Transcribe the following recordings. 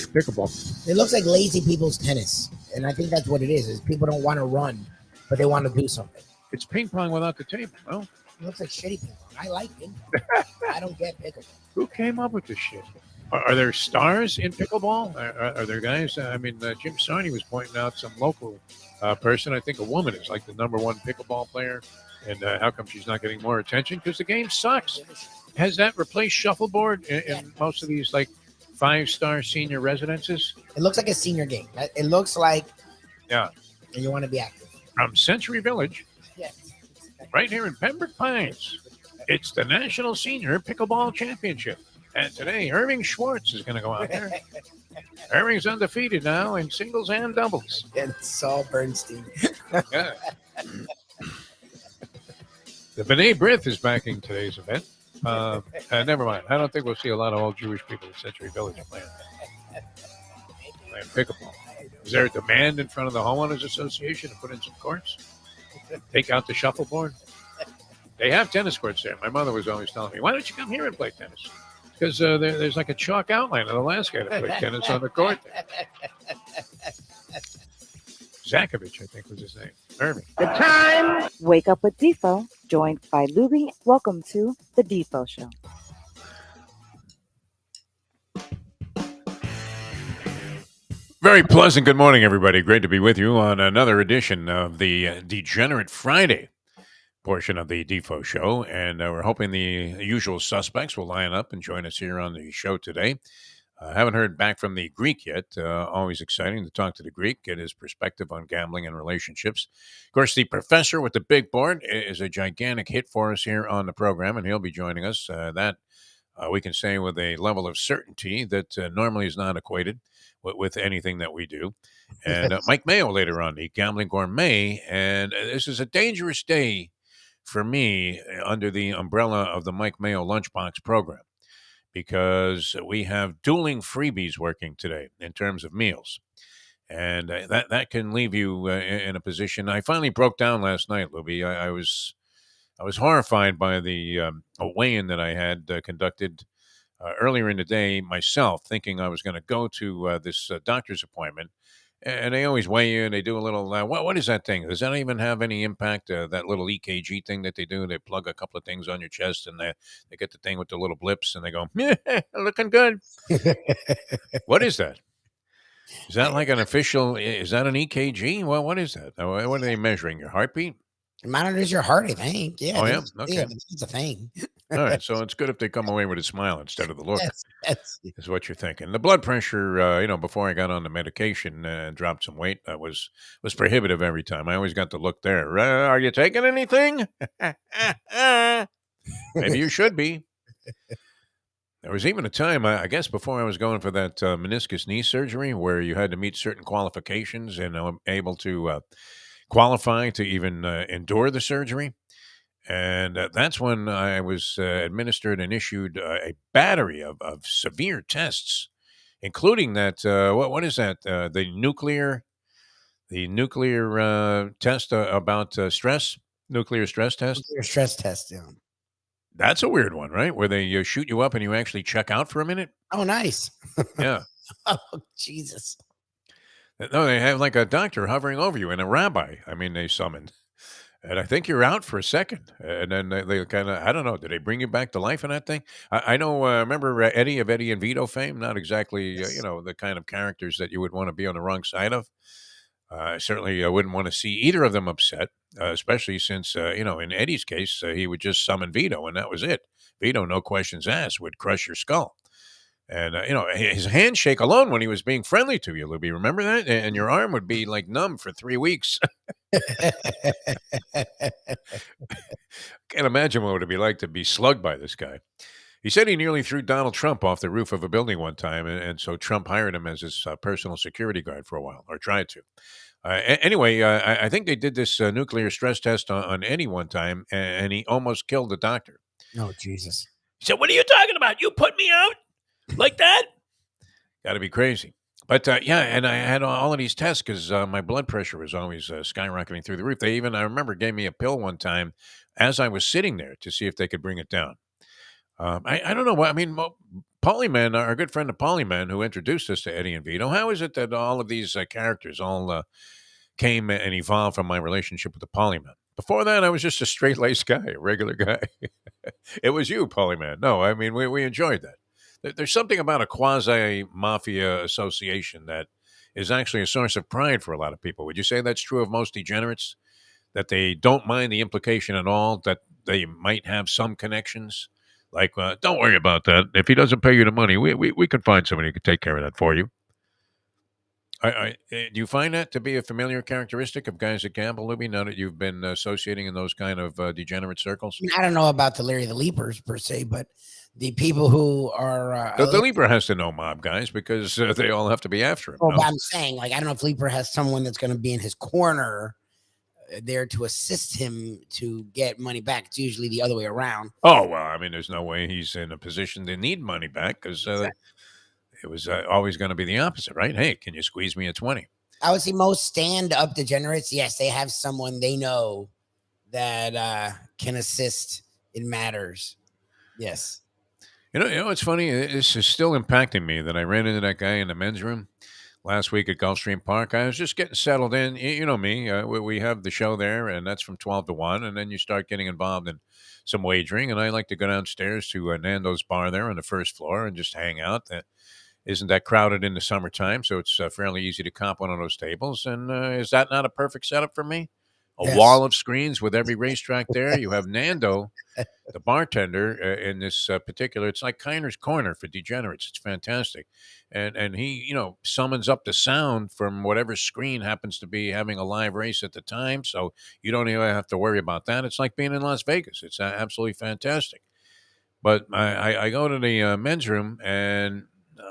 Pickleball. It looks like lazy people's tennis, and I think that's what it is people don't want to run, but they want to do something. It's ping pong without the table. Well, it looks like shitty ping pong. I like ping pong. I don't get pickleball. Who came up with this shit? Are there stars in pickleball? Are there guys? Jim Sarney was pointing out some local person. I think a woman is like the number one pickleball player. And how come she's not getting more attention? Because the game sucks. Has that replaced shuffleboard in most of these like 5-star senior residences? It looks like a senior game. It looks like, yeah, and you want to be active. From Century Village, right here in Pembroke Pines, it's the National Senior Pickleball Championship. And today, Irving Schwartz is going to go out there. Irving's undefeated now in singles and doubles. And Saul Bernstein. Yeah. The B'nai B'rith is backing today's event. Never mind. I don't think we'll see a lot of old Jewish people in Century Village playing pickleball. Is there a demand in front of the Homeowners Association to put in some courts? Take out the shuffleboard? They have tennis courts there. My mother was always telling me, why don't you come here and play tennis? Because there's like a chalk outline of the last guy to play tennis on the court. Zakovich, I think was his name. Irving. The time. Wake up with Defo, joined by Lubie. Welcome to the Defo Show. Very pleasant good morning, everybody. Great to be with you on another edition of the Degenerate Friday portion of the Defo Show. And we're hoping the usual suspects will line up and join us here on the show today. Haven't heard back from the Greek yet. Always exciting to talk to the Greek, get his perspective on gambling and relationships. Of course, the professor with the big board is a gigantic hit for us here on the program, and he'll be joining us. We can say with a level of certainty that normally is not equated with anything that we do. And Mike Mayo later on, the Gambling Gourmet. And this is a dangerous day for me under the umbrella of the Mike Mayo Lunchbox program, because we have dueling freebies working today in terms of meals. And that can leave you in a position. I finally broke down last night, Lubie. I was horrified by the weigh-in that I had conducted earlier in the day myself, thinking I was going to go to this doctor's appointment. And they always weigh you, and they do a little, what is that thing? Does that even have any impact? That little EKG thing that they do, they plug a couple of things on your chest, and they get the thing with the little blips, and they go, looking good. What is that? Is that like an official, is that an EKG? Well, what is that? What are they measuring? Your heartbeat? It monitors your heart, I think. Yeah. Oh, yeah? Okay. Yeah, it's a thing. All right, so it's good if they come away with a smile instead of the look. Yes. Is what you're thinking. The blood pressure, before I got on the medication and dropped some weight, was prohibitive every time. I always got the look there. Are you taking anything? Maybe you should be. There was even a time, I guess, before I was going for that meniscus knee surgery where you had to meet certain qualifications and I'm able to qualify to even endure the surgery. And that's when I was administered and issued a battery of severe tests, including that, what is that? The nuclear test about stress, nuclear stress test? Nuclear stress test, yeah. That's a weird one, right? Where they shoot you up and you actually check out for a minute? Oh, nice. Yeah. Oh, Jesus. No, they have like a doctor hovering over you and a rabbi. They summoned. And I think you're out for a second. And then they kind of, I don't know, did they bring you back to life in that thing? I know, remember Eddie of Eddie and Vito fame? Not exactly, Yes. The kind of characters that you would want to be on the wrong side of. I certainly wouldn't want to see either of them upset, especially since, in Eddie's case, he would just summon Vito, and that was it. Vito, no questions asked, would crush your skull. And, his handshake alone when he was being friendly to you, Lubie, remember that? And your arm would be like numb for 3 weeks. Can't imagine what it would be like to be slugged by this guy. He said he nearly threw Donald Trump off the roof of a building one time, and so Trump hired him as his personal security guard for a while, or tried to. Anyway, I think they did this nuclear stress test on Eddie one time, and he almost killed the doctor. Oh, Jesus. He said, "What are you talking about? You put me out like that?" Got to be crazy. But yeah, and I had all of these tests because my blood pressure was always skyrocketing through the roof. They even, I remember, gave me a pill one time as I was sitting there to see if they could bring it down. I don't know what I mean. Polyman, our good friend the Polyman, who introduced us to Eddie and Vito. How is it that all of these characters all came and evolved from my relationship with the Polyman? Before that, I was just a straight laced guy, a regular guy. It was you, Polyman. No, I mean we enjoyed that. There's something about a quasi mafia association that is actually a source of pride for a lot of people. Would you say that's true of most degenerates? That they don't mind the implication at all that they might have some connections? Like, don't worry about that. If he doesn't pay you the money, we can find somebody who can take care of that for you. Do you find that to be a familiar characteristic of guys that gamble, Libby, now that you've been associating in those kind of degenerate circles? I don't know about the Larry the Leapers per se, but the people who are The Leaper has to know mob guys because they all have to be after him. well, No? but I'm saying, like, I don't know if Leaper has someone that's going to be in his corner there to assist him to get money back. It's usually the other way around. Oh, well, I mean, there's no way he's in a position to need money back because it was always going to be the opposite, right? Hey, can you squeeze me a 20? I would say most stand-up degenerates, yes, they have someone they know that can assist in matters. Yes. You know, it's funny. This is still impacting me that I ran into that guy in the men's room last week at Gulfstream Park. I was just getting settled in. You know me. We have the show there, and that's from 12 to 1. And then you start getting involved in some wagering. And I like to go downstairs to Nando's bar there on the first floor and just hang out. Isn't that crowded in the summertime? So it's fairly easy to comp one of those tables. And is that not a perfect setup for me? A Yes. wall of screens with every racetrack there. You have Nando, the bartender, in this particular. It's like Kiner's Corner for degenerates. It's fantastic, and he summons up the sound from whatever screen happens to be having a live race at the time. So you don't even have to worry about that. It's like being in Las Vegas. It's absolutely fantastic. But I go to the men's room and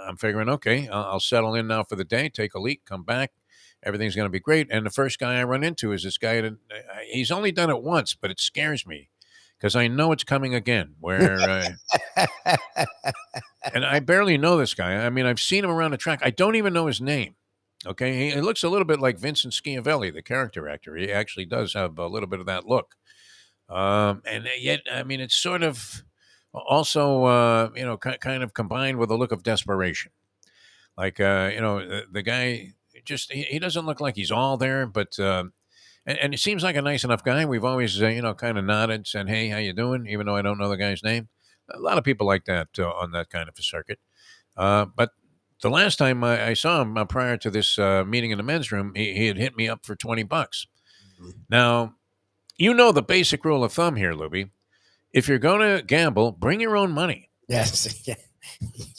I'm figuring, okay, I'll settle in now for the day, take a leak, come back. Everything's going to be great. And the first guy I run into is this guy that he's only done it once, but it scares me because I know it's coming again. Where, and I barely know this guy. I mean, I've seen him around the track. I don't even know his name. Okay, he looks a little bit like Vincent Schiavelli, the character actor. He actually does have a little bit of that look. And yet, I mean, it's sort of also, kind of combined with a look of desperation. Like, the guy just, he doesn't look like he's all there, but, and he seems like a nice enough guy. We've always, kind of nodded, said, hey, how you doing? Even though I don't know the guy's name. A lot of people like that on that kind of a circuit. But the last time I saw him prior to this meeting in the men's room, he had hit me up for $20. Mhm. Now, you know the basic rule of thumb here, Lubie. If you're going to gamble, bring your own money. Yes. Yeah.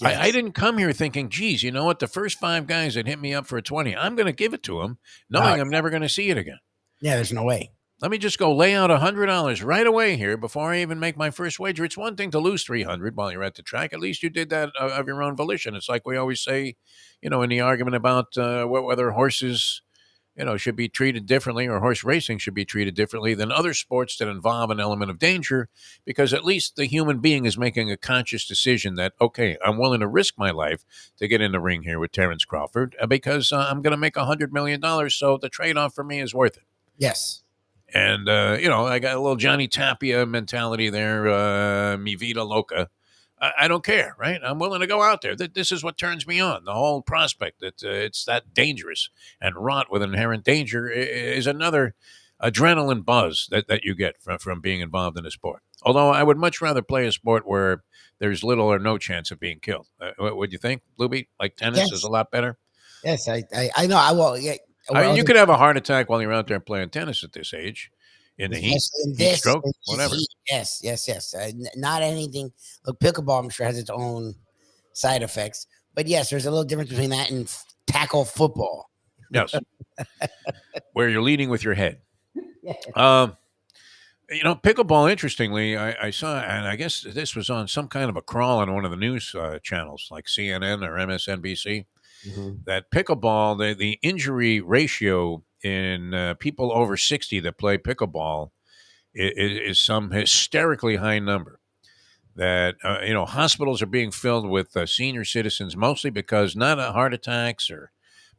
I didn't come here thinking, geez, you know what? The first 5 guys that hit me up for a 20, I'm going to give it to them, knowing I'm never going to see it again. Yeah, there's no way. Let me just go lay out $100 right away here before I even make my first wager. It's one thing to lose 300 while you're at the track. At least you did that of your own volition. It's like we always say, in the argument about whether horses, should be treated differently, or horse racing should be treated differently than other sports that involve an element of danger, because at least the human being is making a conscious decision that, okay, I'm willing to risk my life to get in the ring here with Terrence Crawford because I'm going to make $100 million. So the trade-off for me is worth it. Yes. And, I got a little Johnny Tapia mentality there, mi vida loca. I don't care, right? I'm willing to go out there. This is what turns me on. The whole prospect that it's that dangerous and wrought with inherent danger is another adrenaline buzz that you get from being involved in a sport. Although I would much rather play a sport where there's little or no chance of being killed. What would you think, Lubie? Like tennis Yes. is a lot better? Yes, I know. I will. Yeah. I mean, you could have a heart attack while you're out there playing tennis at this age. In the heat, Especially in heat this, stroke, in this whatever. heat. Yes. Not anything. Look, pickleball, I'm sure, has its own side effects. But yes, there's a little difference between that and tackle football. Yes. Where you're leading with your head. Yeah. Pickleball, interestingly, I saw, and I guess this was on some kind of a crawl on one of the news channels like CNN or MSNBC, that pickleball, the injury ratio in people over 60 that play pickleball is some hysterically high number. That, hospitals are being filled with senior citizens, mostly because not heart attacks or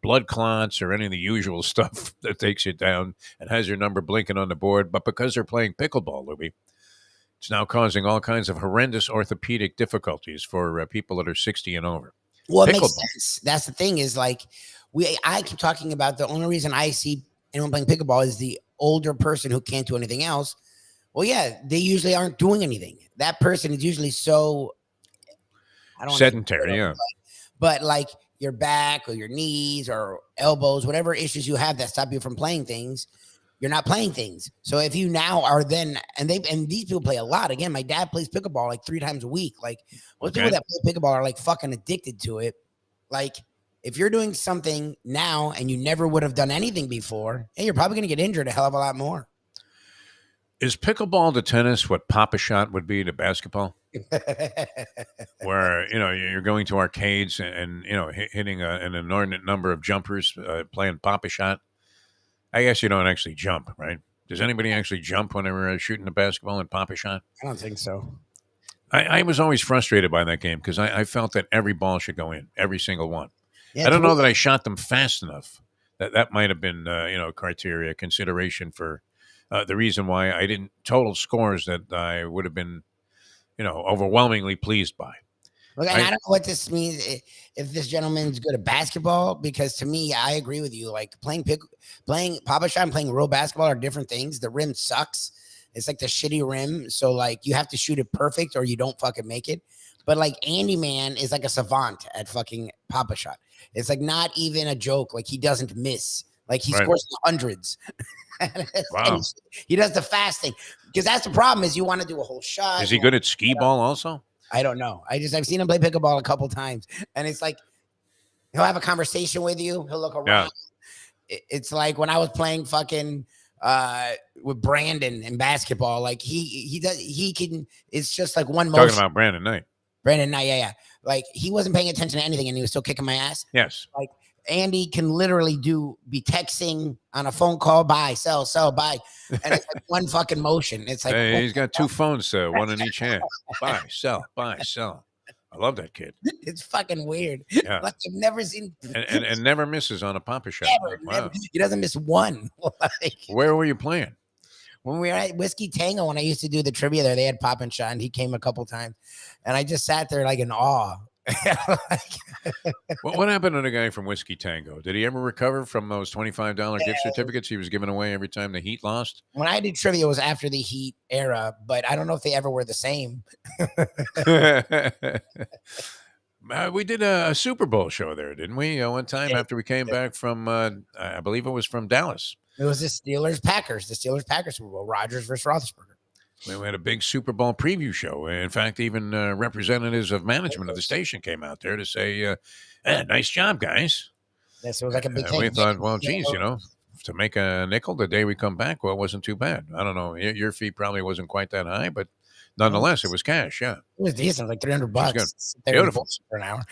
blood clots or any of the usual stuff that takes you down and has your number blinking on the board. But because they're playing pickleball, Lubie, it's now causing all kinds of horrendous orthopedic difficulties for people that are 60 and over. Well, it makes sense. That's the thing is like I keep talking about the only reason I see anyone playing pickleball is the older person who can't do anything else. Well, yeah, they usually aren't doing anything. That person is usually so sedentary, yeah. But like your back or your knees or elbows, whatever issues you have that stop you from playing things, you're not playing things. So if you now are then, and these people play a lot. Again, my dad plays pickleball like 3 times a week. Like most people that play pickleball are like fucking addicted to it. Like if you're doing something now and you never would have done anything before, hey, you're probably going to get injured a hell of a lot more. Is pickleball to tennis what Pop-A-Shot would be to basketball? Where, you're going to arcades and hitting an inordinate number of jumpers, playing Pop-A-Shot. I guess you don't actually jump, right? Does anybody actually jump when they were shooting the basketball in Pop-A-Shot? I don't think so. I was always frustrated by that game because I felt that every ball should go in, every single one. Yeah, I don't know that I shot them fast enough. That might have been, criteria, consideration for the reason why I didn't total scores that I would have been, overwhelmingly pleased by. Look, I don't know what this means if this gentleman's good at basketball, because to me, I agree with you. Like playing Pop-A-Shot and playing real basketball are different things. The rim sucks. It's like the shitty rim. So like you have to shoot it perfect or you don't fucking make it. But like Andy Man is like a savant at fucking Pop-A-Shot. It's like not even a joke. Like he doesn't miss. Like he scores hundreds. Wow. And he does the fast thing. Because that's the problem is you want to do a whole shot. Is he good at skee ball also? I don't know. I've seen him play pickleball a couple times, and it's like he'll have a conversation with you. He'll look around. Yeah. It's like when I was playing fucking with Brandon in basketball. Like he can. It's just like one motion. Talking about Brandon Knight. Brandon Knight, yeah. Like he wasn't paying attention to anything, and he was still kicking my ass. Yes. Like Andy can literally be texting on a phone call, buy, sell, buy. And it's like one fucking motion. It's like he's got 2 phones, one in each hand. Buy, sell, buy, sell. I love that kid. It's fucking weird. Yeah. Like I've never seen and never misses on a Pop-A-Shot. Never. He doesn't miss one. Like, where were you playing? When we were at Whiskey Tango, when I used to do the trivia there, they had Pop-A-Shot, and he came a couple times, and I just sat there like in awe. What happened to the guy from Whiskey Tango? Did he ever recover from those $25 gift certificates he was giving away every time the Heat lost? When I did trivia, it was after the Heat era, but I don't know if they ever were the same. We did a Super Bowl show there, didn't we? One time after we came back from, I believe it was from Dallas. It was the Steelers-Packers Super Bowl, Rodgers versus Roethlisberger. We had a big Super Bowl preview show. In fact, even representatives of management of the station came out there to say, nice job, guys. Yeah, so it was like a big thing. We thought, well, geez, to make a nickel the day we come back, well, it wasn't too bad. I don't know. Your fee probably wasn't quite that high, but nonetheless, it was cash, yeah. It was decent, like $300. Beautiful. For an hour.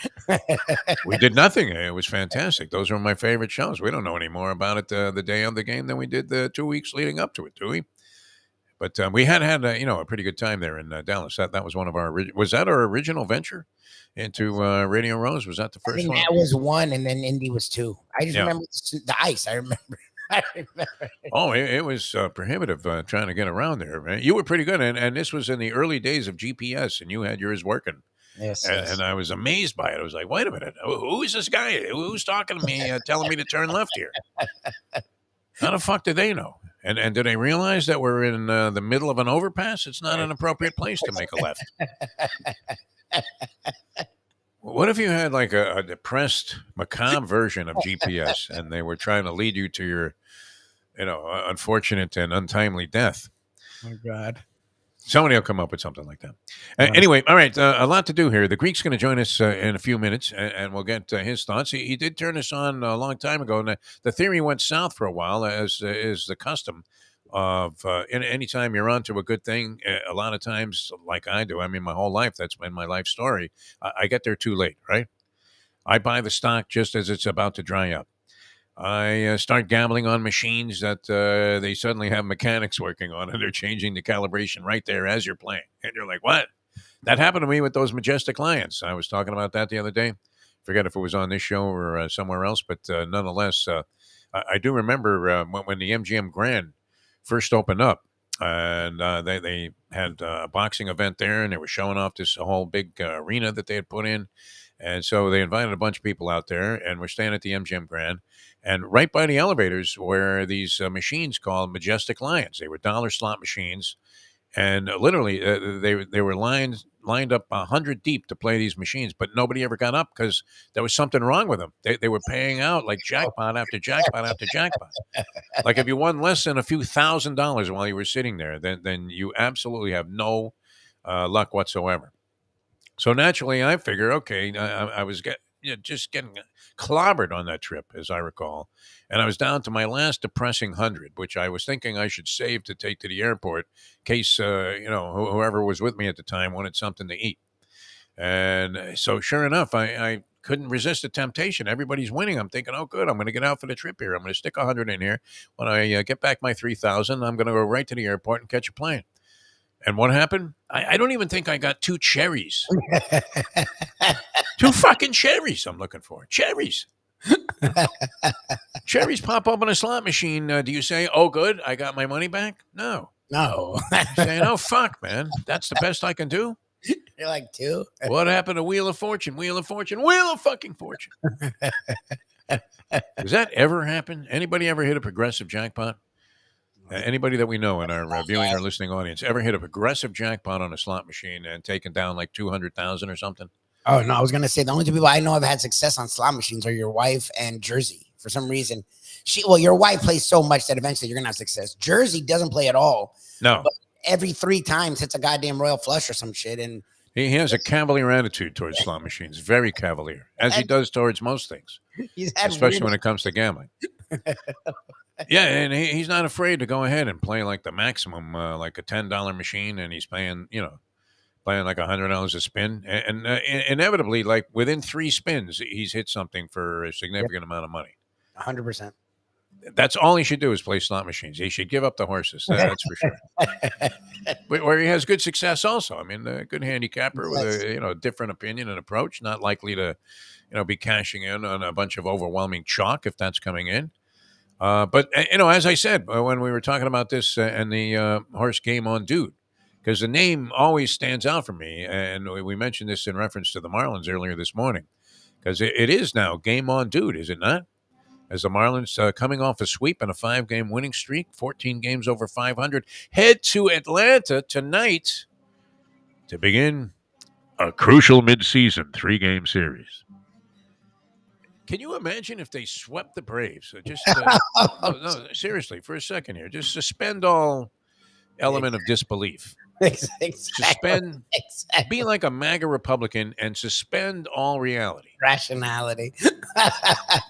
We did nothing. It was fantastic. Those were my favorite shows. We don't know any more about it the day of the game than we did the 2 weeks leading up to it, do we? But we had a pretty good time there in Dallas. That was one of our was that our original venture into Radio Rose? Was that the first one? That was one, and then Indy was 2. I just remember the ice. I remember. Oh, it was prohibitive trying to get around there, man. You were pretty good, and this was in the early days of GPS, and you had yours working. Yes, and I was amazed by it. I was like, wait a minute, who is this guy? Who's talking to me, telling me to turn left here? How the fuck do they know? And do they realize that we're in the middle of an overpass? It's not an appropriate place to make a left. What if you had like a depressed, macabre version of GPS and they were trying to lead you to your, unfortunate and untimely death? Oh, God. Somebody will come up with something like that. Anyway, all right, a lot to do here. The Greek's going to join us in a few minutes, and we'll get his thoughts. He did turn us on a long time ago, and the theory went south for a while, as is the custom of anytime you're onto a good thing, a lot of times, like I do, I mean, my whole life, that's been my life story, I get there too late, right? I buy the stock just as it's about to dry up. I start gambling on machines that they suddenly have mechanics working on, and they're changing the calibration right there as you're playing. And you're like, what? That happened to me with those Majestic Lions. I was talking about that the other day. Forget if it was on this show or somewhere else, but nonetheless, I do remember when the MGM Grand first opened up, and they had a boxing event there, and they were showing off this whole big arena that they had put in. And so they invited a bunch of people out there, and we're staying at the MGM Grand. And right by the elevators were these machines called Majestic Lions. They were dollar slot machines, and literally they were lined up 100 deep to play these machines, but nobody ever got up because there was something wrong with them. They were paying out like jackpot after jackpot after jackpot. Like if you won less than a few $1,000s while you were sitting there, then you absolutely have no luck whatsoever. So naturally, I figure, okay, I was just getting clobbered on that trip, as I recall, and I was down to my last depressing 100, which I was thinking I should save to take to the airport in case whoever was with me at the time wanted something to eat. And so, sure enough, I couldn't resist the temptation. Everybody's winning. I'm thinking, oh, good, I'm going to get out for the trip here. I'm going to stick 100 in here. When I get back my 3,000, I'm going to go right to the airport and catch a plane. And what happened? I don't even think I got 2 cherries. 2 fucking cherries I'm looking for. Cherries. Cherries pop up on a slot machine. Do you say, oh, good, I got my money back? No. No. You're saying, oh, fuck, man. That's the best I can do? You're like 2. What happened to Wheel of Fortune? Wheel of Fortune. Wheel of fucking Fortune. Does that ever happen? Anybody ever hit a progressive jackpot? Anybody that we know in our viewing or listening audience ever hit a progressive jackpot on a slot machine and taken down like 200,000 or something? Oh, no, I was going to say the only 2 people I know have had success on slot machines are your wife and Jersey. For some reason, your wife plays so much that eventually you're going to have success. Jersey doesn't play at all. No. But every 3 times hits a goddamn royal flush or some shit. And he has a cavalier attitude towards slot machines, very cavalier, as he does towards most things, especially when it comes to gambling. Yeah, and he's not afraid to go ahead and play like the maximum, like a $10 machine, and he's playing like $100 a spin, and inevitably, like within 3 spins, he's hit something for a significant amount of money. 100%. That's all he should do is play slot machines. He should give up the horses. That's for sure. Where he has good success, also. I mean, a good handicapper with a different opinion and approach, not likely to, be cashing in on a bunch of overwhelming chalk if that's coming in. But as I said, when we were talking about this and the horse Game On Dude, because the name always stands out for me, and we mentioned this in reference to the Marlins earlier this morning, because it is now Game On Dude, is it not? As the Marlins, coming off a sweep and a 5-game winning streak, 14 games over 500, head to Atlanta tonight to begin a crucial midseason 3-game series. Can you imagine if they swept the Braves? Just no, seriously, for a second here, just suspend all element of disbelief. Exactly. Suspend, be like a MAGA Republican and suspend all reality. Rationality.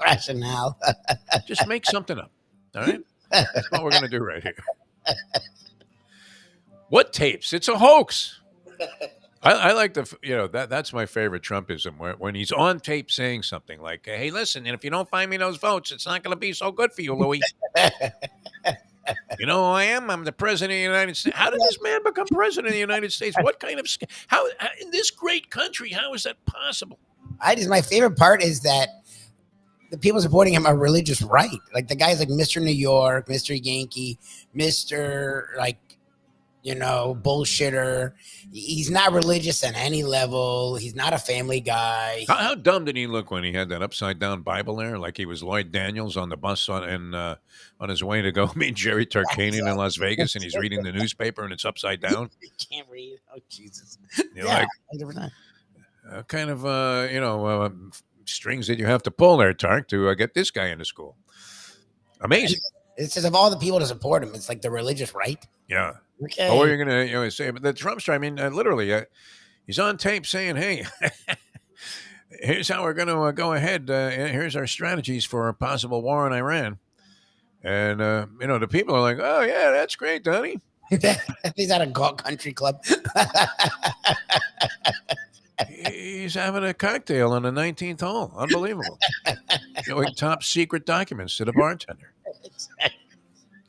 Rationale. Just make something up. All right? That's what we're going to do right here. What tapes? It's a hoax. I like that's my favorite Trumpism, when he's on tape saying something like, hey, listen, and if you don't find me those votes, it's not going to be so good for you, Louis. You know who I am? I'm the president of the United States. How did this man become president of the United States? What kind of how in this great country? How is that possible? My favorite part is that the people supporting him are religious right. Like the guy's like Mr. New York, Mr. Yankee, Mr. bullshitter. He's not religious at any level. He's not a family guy. How dumb did he look when he had that upside down Bible there? Like he was Lloyd Daniels on the bus on his way to go meet Jerry Tarkanian in Las Vegas, and he's reading the newspaper and it's upside down. He can't read. Oh, Jesus. Like, 100%. Kind of, strings that you have to pull there, Tark, to get this guy into school. Amazing. It says of all the people to support him, it's like the religious right. Yeah. Okay. Oh, you're gonna say, but the Trump story. I mean, literally, he's on tape saying, "Hey, here's how we're gonna go ahead. Here's our strategies for a possible war in Iran." And the people are like, "Oh yeah, that's great, Donnie." He's at a golf country club. He's having a cocktail on the 19th hole. Unbelievable. Showing top secret documents to the bartender.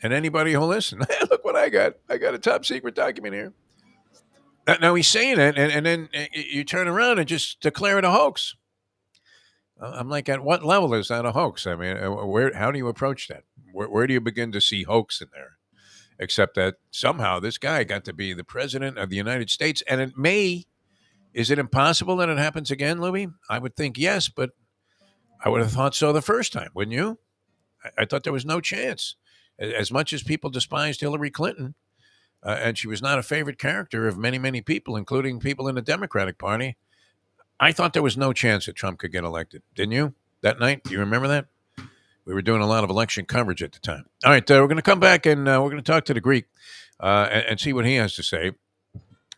And anybody who'll listen, look what I got. I got a top secret document here. Now he's saying it, and then you turn around and just declare it a hoax. I'm like, at what level is that a hoax? I mean, how do you approach that? Where do you begin to see hoax in there? Except that somehow this guy got to be the president of the United States, and is it impossible that it happens again, Louis? I would think yes, but I would have thought so the first time, wouldn't you? I thought there was no chance. As much as people despised Hillary Clinton, and she was not a favorite character of many, many people, including people in the Democratic Party, I thought there was no chance that Trump could get elected. Didn't you? That night? Do you remember that? We were doing a lot of election coverage at the time. All right, we're going to come back and we're going to talk to the Greek and see what he has to say.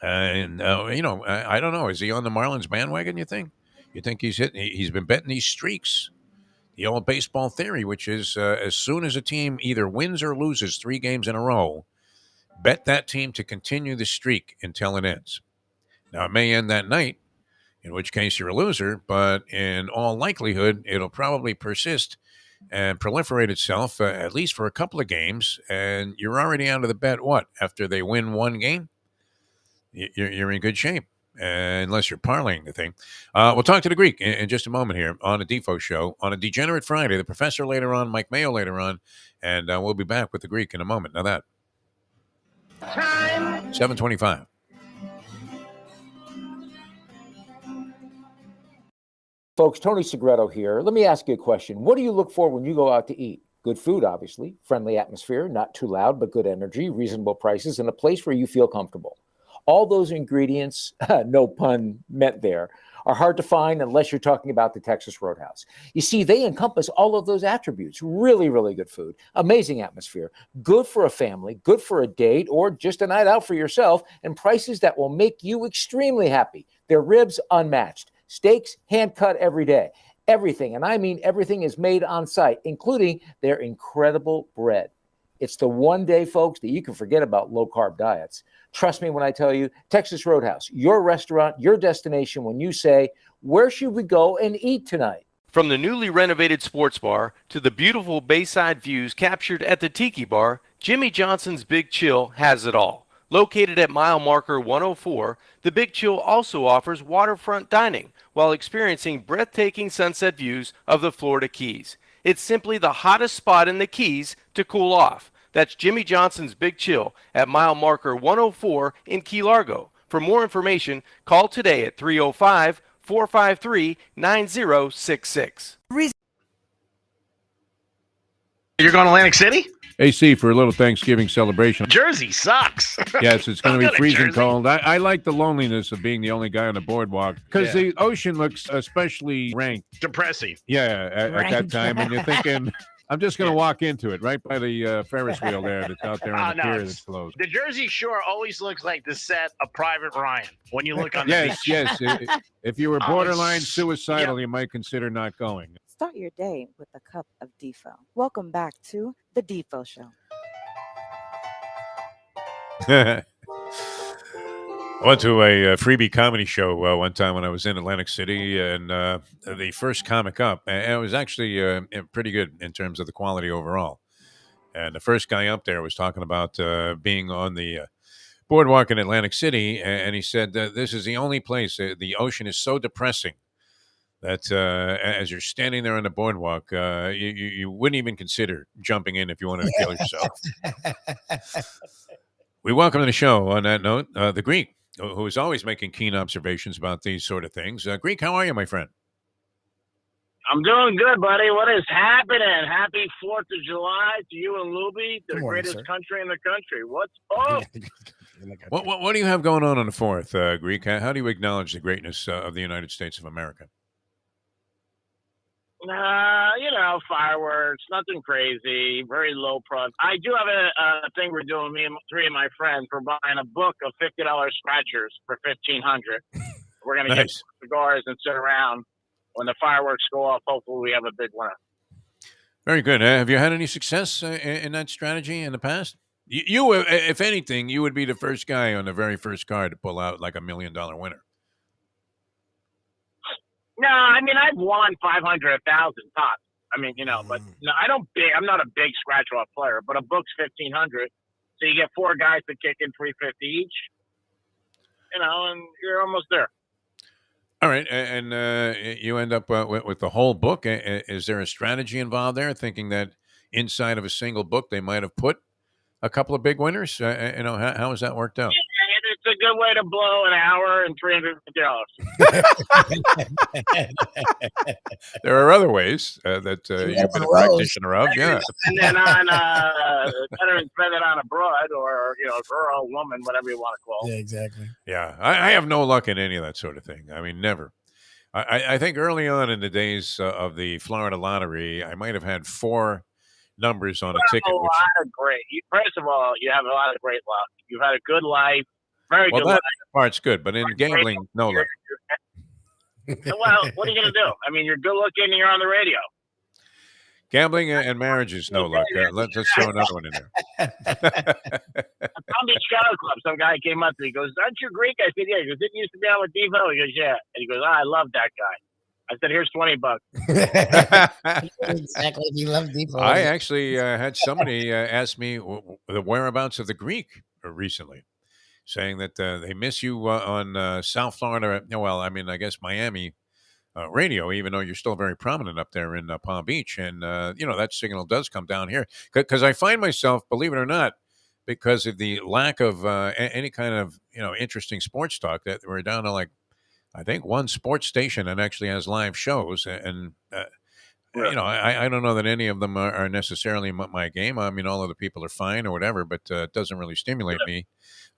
I don't know. Is he on the Marlins bandwagon, you think? You think he's been betting these streaks? The old baseball theory, which is as soon as a team either wins or loses 3 games in a row, bet that team to continue the streak until it ends. Now, it may end that night, in which case you're a loser, but in all likelihood, it'll probably persist and proliferate itself at least for a couple of games, and you're already out of the bet. What, after they win 1 game? You're in good shape, unless you're parlaying the thing. We'll talk to the Greek in just a moment here on the Defo Show on a Degenerate Friday. The professor later on, Mike Mayo later on, and we'll be back with the Greek in a moment. Now that time 7:25. Folks, Tony Segreto here. Let me ask you a question. What do you look for when you go out to eat? Good food, obviously, friendly atmosphere, not too loud, but good energy, reasonable prices, and a place where you feel comfortable. All those ingredients, no pun meant there, are hard to find unless you're talking about the Texas Roadhouse. You see, they encompass all of those attributes. Really, really good food, amazing atmosphere, good for a family, good for a date, or just a night out for yourself, and prices that will make you extremely happy. Their ribs, unmatched. Steaks, hand-cut every day. Everything, and I mean everything, is made on site, including their incredible bread. It's the one day, folks, that you can forget about low-carb diets. Trust me when I tell you, Texas Roadhouse, your restaurant, your destination when you say, where should we go and eat tonight? From the newly renovated sports bar to the beautiful bayside views captured at the Tiki Bar, Jimmy Johnson's Big Chill has it all. Located at mile marker 104, the Big Chill also offers waterfront dining while experiencing breathtaking sunset views of the Florida Keys. It's simply the hottest spot in the Keys to cool off. That's Jimmy Johnson's Big Chill at mile marker 104 in Key Largo. For more information, call today at 305-453-9066. You're going to Atlantic City? AC for a little Thanksgiving celebration. Jersey sucks. Yes, it's going to be freezing Jersey. cold. I like the loneliness of being the only guy on the boardwalk because the ocean looks especially rank. Depressing. Yeah, at that time. And you're thinking, I'm just going to walk into it right by the Ferris wheel there that's out there on the pier that's closed. The Jersey Shore always looks like the set of Private Ryan when you look on the beach. Yes. If you were borderline suicidal, you might consider not going. Start your day with a cup of Defo. Welcome back to the Defo Show. I went to a freebie comedy show one time when I was in Atlantic City, and the first comic up, and it was actually pretty good in terms of the quality overall. And the first guy up there was talking about being on the boardwalk in Atlantic City, and he said this is the only place, the ocean is so depressing that as you're standing there on the boardwalk, you wouldn't even consider jumping in if you wanted to kill yourself. We welcome to the show, on that note, the Greek, who is always making keen observations about these sort of things. Greek, how are you, my friend? I'm doing good, buddy. What is happening? Happy 4th of July to you and Lubie, the greatest country in the country. What's up? What do you have going on the 4th, Greek? How do you acknowledge the greatness of the United States of America? Fireworks, nothing crazy, very low price. I do have a thing we're doing, me and 3 of my friends. We're buying a book of $50 scratchers for $1,500. We're going to get cigars and sit around. When the fireworks go off, hopefully we have a big winner. Very good. Have you had any success in that strategy in the past? You, if anything, you would be the first guy on the very first card to pull out like $1 million winner. No, I mean, I've won 500, 1,000 tops. I mean, but no, I'm not a big scratch off player, but a book's 1,500. So you get 4 guys to kick in $350 each, and you're almost there. All right, and you end up with the whole book. Is there a strategy involved there? Thinking that inside of a single book they might have put a couple of big winners. How has that worked out? And it's a good way to blow an hour and $350. There are other ways that you've been a practitioner of. Yeah. And then better than spend it on a broad or girl, woman, whatever you want to call it. Yeah, exactly. Yeah, I have no luck in any of that sort of thing. I mean, never. I think early on in the days of the Florida lottery, I might have had 4 numbers on a ticket. First of all, you have a lot of great luck. You've had a good life, very good life. That part's good, but in gambling, no luck. Well, what are you going to do? I mean, you're good looking and you're on the radio. Gambling and marriages, no luck. Let's throw another one in there. Palm Beach Cattle Club, some guy came up to me. He goes, "Aren't you Greek?" I said, "Yeah." He goes, "Didn't you used to be on with Defo?" He goes, "Yeah." And he goes, "I love that guy." I said, "Here's $20." Exactly. You love Defo. I actually had somebody ask me the whereabouts of the Greek recently, saying that they miss you on South Florida. Well, I mean, I guess Miami radio, even though you're still very prominent up there in Palm Beach. And, that signal does come down here. Because I find myself, believe it or not, because of the lack of any kind of, interesting sports talk, that we're down to I think one sports station that actually has live shows. And I don't know that any of them are necessarily my game. I mean, all of the people are fine or whatever, but it doesn't really stimulate me.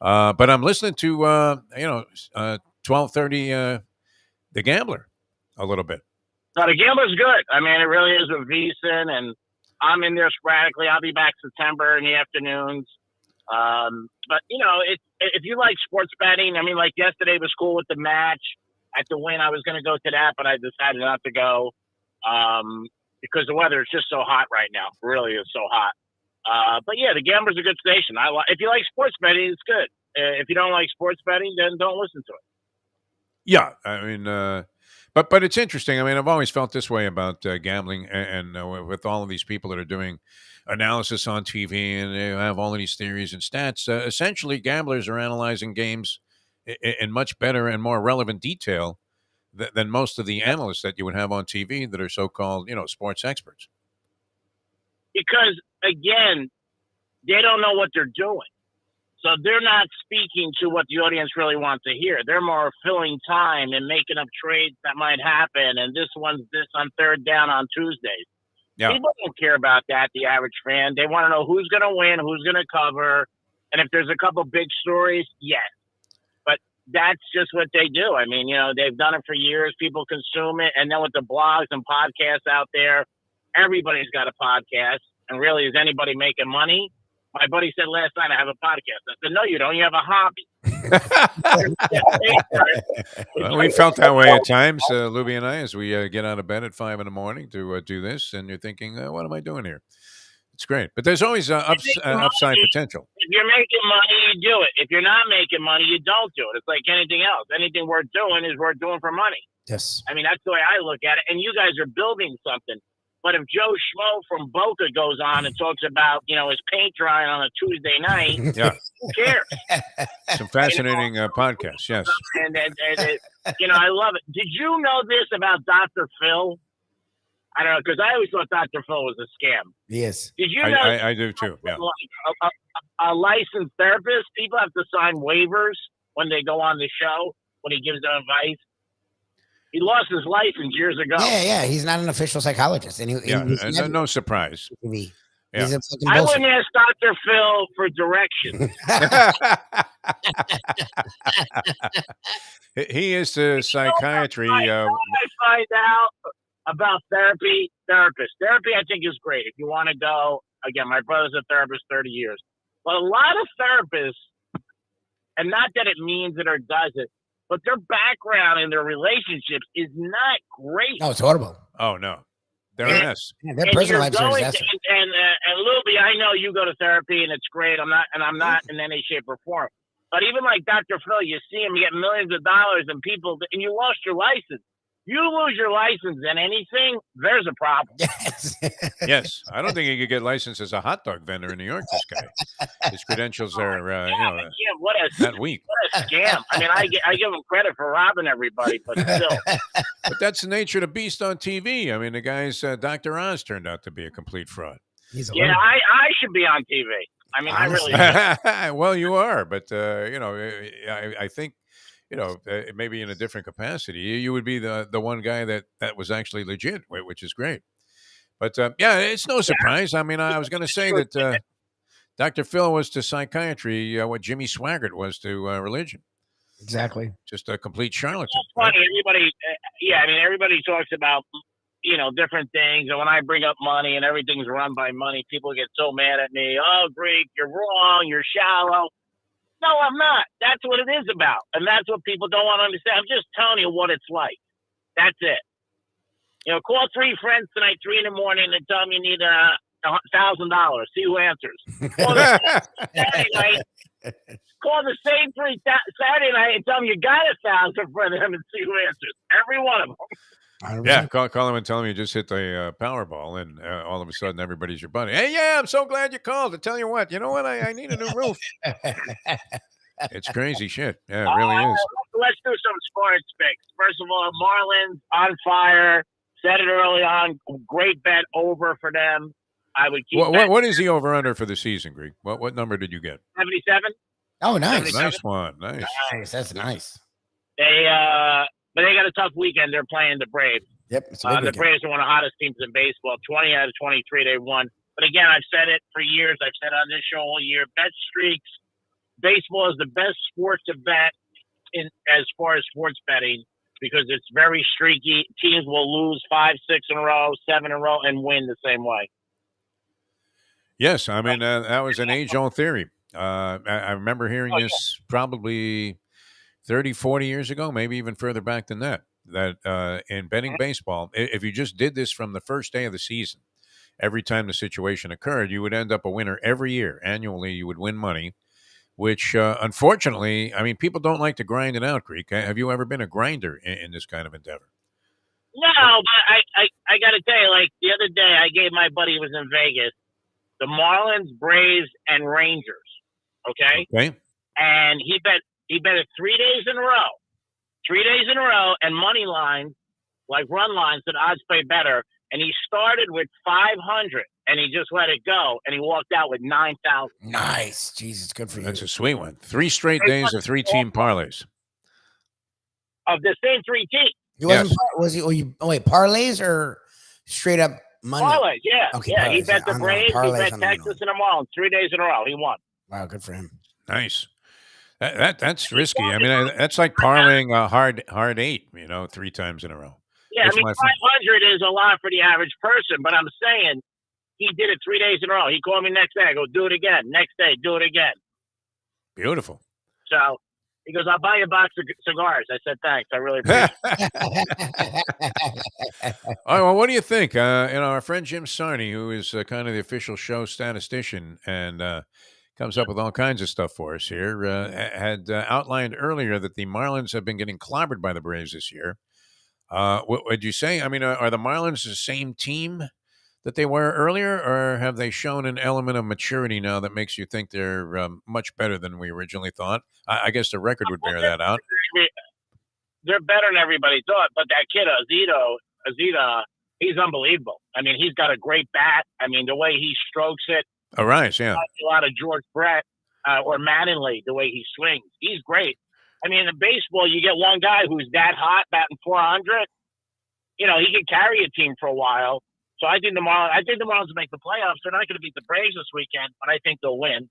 But I'm listening to, 1230 The Gambler a little bit. No, The Gambler's good. I mean, it really is with VSiN, and I'm in there sporadically. I'll be back September in the afternoons. But, if you like sports betting, I mean, like yesterday was cool with the match. At the win, I was going to go to that, but I decided not to go because the weather is just so hot right now. It really is so hot. But, yeah, The Gambler's a good station. If you like sports betting, it's good. If you don't like sports betting, then don't listen to it. Yeah, I mean, but it's interesting. I mean, I've always felt this way about gambling, and with all of these people that are doing analysis on TV, and they have all of these theories and stats. Essentially, gamblers are analyzing games in much better and more relevant detail than most of the analysts that you would have on TV that are so-called, sports experts. Because, again, they don't know what they're doing. So they're not speaking to what the audience really wants to hear. They're more filling time and making up trades that might happen. And this one's this on third down on Tuesdays. Yeah. People don't care about that, the average fan. They want to know who's going to win, who's going to cover. And if there's a couple big stories, yes. But that's just what they do. I mean, they've done it for years. People consume it. And then with the blogs and podcasts out there, everybody's got a podcast. And really, is anybody making money? My buddy said last night, I have a podcast. I said, no, you don't. You have a hobby. Well, we felt that way at times, Lubie and I, as we get out of bed at 5 a.m. to do this. And you're thinking, what am I doing here? It's great. But there's always upside potential. If you're making money, you do it. If you're not making money, you don't do it. It's like anything else. Anything worth doing is worth doing for money. Yes. I mean, that's the way I look at it. And you guys are building something. But if Joe Schmo from Boca goes on and talks about, his paint drying on a Tuesday night, yeah, who cares? Some fascinating podcasts, yes. And I love it. Did you know this about Dr. Phil? I don't know, because I always thought Dr. Phil was a scam. Yes. Did you know? I do too, yeah. A licensed therapist, people have to sign waivers when they go on the show, when he gives them advice. He lost his license years ago. Yeah. He's not an official psychologist. And no surprise. Yeah. I wouldn't ask Dr. Phil for directions. He is the psychiatry. I find out about therapy. Therapy, I think, is great. If you want to go, again, my brother's a therapist 30 years. But a lot of therapists, and not that it means it or does it, but their background and their relationships is not great. No, it's horrible. Oh, no. They're a mess. Yeah, their personal lives are a disaster. And Lubie, I know you go to therapy and it's great. I'm not in any shape or form. But even like Dr. Phil, you see him, you get millions of dollars and people, and you lost your license. You lose your license in anything, there's a problem. Yes. Yes, I don't think he could get licensed as a hot dog vendor in New York. This guy, his credentials are, Yeah, what not weak. a scam. I mean, I give him credit for robbing everybody, but still. But that's the nature of the beast on TV. I mean, the guy's Dr. Oz turned out to be a complete fraud. He's a Yeah, I should be on TV. I mean, Honestly. I really should. Well, you are, but I think maybe in a different capacity, you would be the one guy that was actually legit, which is great. But yeah, it's no surprise. I mean, I was going to say that Dr. Phil was to psychiatry what Jimmy Swaggart was to religion. Exactly. Just a complete charlatan. It's funny. Everybody, I mean, everybody talks about different things, and when I bring up money and everything's run by money, people get so mad at me. Oh, Greek, you're wrong. You're shallow. No, I'm not. That's what it is about, and that's what people don't want to understand. I'm just telling you what it's like. That's it. Call 3 friends tonight, 3 in the morning, and tell them you need $1,000. See who answers. Call Saturday night. Call the same 3 Saturday night and tell them you got 1,000 for them and see who answers. Every one of them. 100%. Yeah, call him and tell him you just hit the Powerball, and all of a sudden everybody's your buddy. Hey, yeah, I'm so glad you called. To tell you what, I need a new roof. It's crazy shit. Yeah, it really is. Let's do some sports picks. First of all, Marlins on fire. Said it early on. Great bet over for them. I would keep. What is the over under for the season, Greek? What number did you get? 77. Oh, nice. Nice one. Nice. Nice. That's nice. But they got a tough weekend. They're playing the Braves. Yep. It's a big The weekend. Braves are one of the hottest teams in baseball. 20 out of 23 they won. But again, I've said it for years. I've said on this show all year. Bet streaks. Baseball is the best sport to bet as far as sports betting because it's very streaky. Teams will lose 5, 6 in a row, 7 in a row, and win the same way. Yes, I mean that was an age-old theory. I remember hearing this probably 30, 40 years ago, maybe even further back than that, in betting baseball, if you just did this from the first day of the season, every time the situation occurred, you would end up a winner every year. Annually, you would win money, which unfortunately, I mean, people don't like to grind it out, Greek. Have you ever been a grinder in this kind of endeavor? No, but I got to tell you, like the other day, I gave my buddy who was in Vegas the Marlins, Braves, and Rangers. Okay. And he bet it 3 days in a row. 3 days in a row, and money lines, like run lines, that odds play better. And he started with 500, and he just let it go, and he walked out with 9,000. Nice. Jesus, good for you. That's a sweet one. 3 straight days of 3-team parlays. Of the same 3 teams. He wasn't. Was he? Wait, parlays or straight up money? Parlays, yeah. Okay, yeah, parlays. he bet the Braves, he bet Texas, and the Marlins 3 days in a row. He won. Wow, good for him. Nice. That's risky. I mean, that's like parlaying a hard 8, 3 times in a row. Yeah, That's I mean, 500 is a lot for the average person, but I'm saying he did it 3 days in a row. He called me next day. I go, do it again. Next day, do it again. Beautiful. So he goes, I'll buy you a box of cigars. I said, thanks. I really appreciate it. All right, well, what do you think? Our friend Jim Sarney, who is kind of the official show statistician and comes up with all kinds of stuff for us here, had outlined earlier that the Marlins have been getting clobbered by the Braves this year. What would you say? I mean, are the Marlins the same team that they were earlier, or have they shown an element of maturity now that makes you think they're much better than we originally thought? I guess the record would bear that out. They're better than everybody thought, but that kid, Azita, he's unbelievable. I mean, he's got a great bat. I mean, the way he strokes it. All right, yeah. A lot of George Brett or Mattingly, the way he swings. He's great. I mean, in baseball, you get one guy who's that hot, batting 400. He can carry a team for a while. So I think the Marlins will make the playoffs. They're not going to beat the Braves this weekend, but I think they'll win.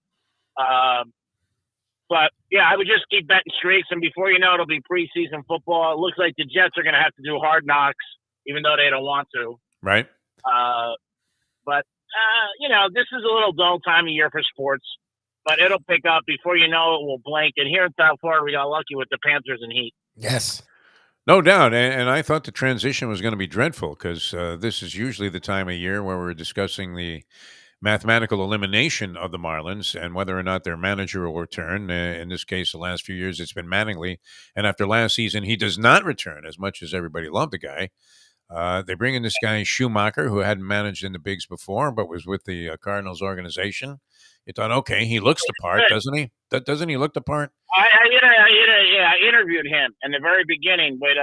But yeah, I would just keep betting streaks, and before you know it, it'll be preseason football. It looks like the Jets are going to have to do hard knocks, even though they don't want to. Right. But this is a little dull time of year for sports. But it'll pick up. Before you know it, we'll blink. And here in South Florida, we got lucky with the Panthers and Heat. Yes. No doubt. And I thought the transition was going to be dreadful because this is usually the time of year where we're discussing the mathematical elimination of the Marlins and whether or not their manager will return. In this case, the last few years, it's been Mattingly. And after last season, he does not return as much as everybody loved the guy. They bring in this guy, Schumacher, who hadn't managed in the bigs before, but was with the Cardinals organization. You thought, okay, he looks the part, doesn't he? Doesn't he look the part? I interviewed him in the very beginning with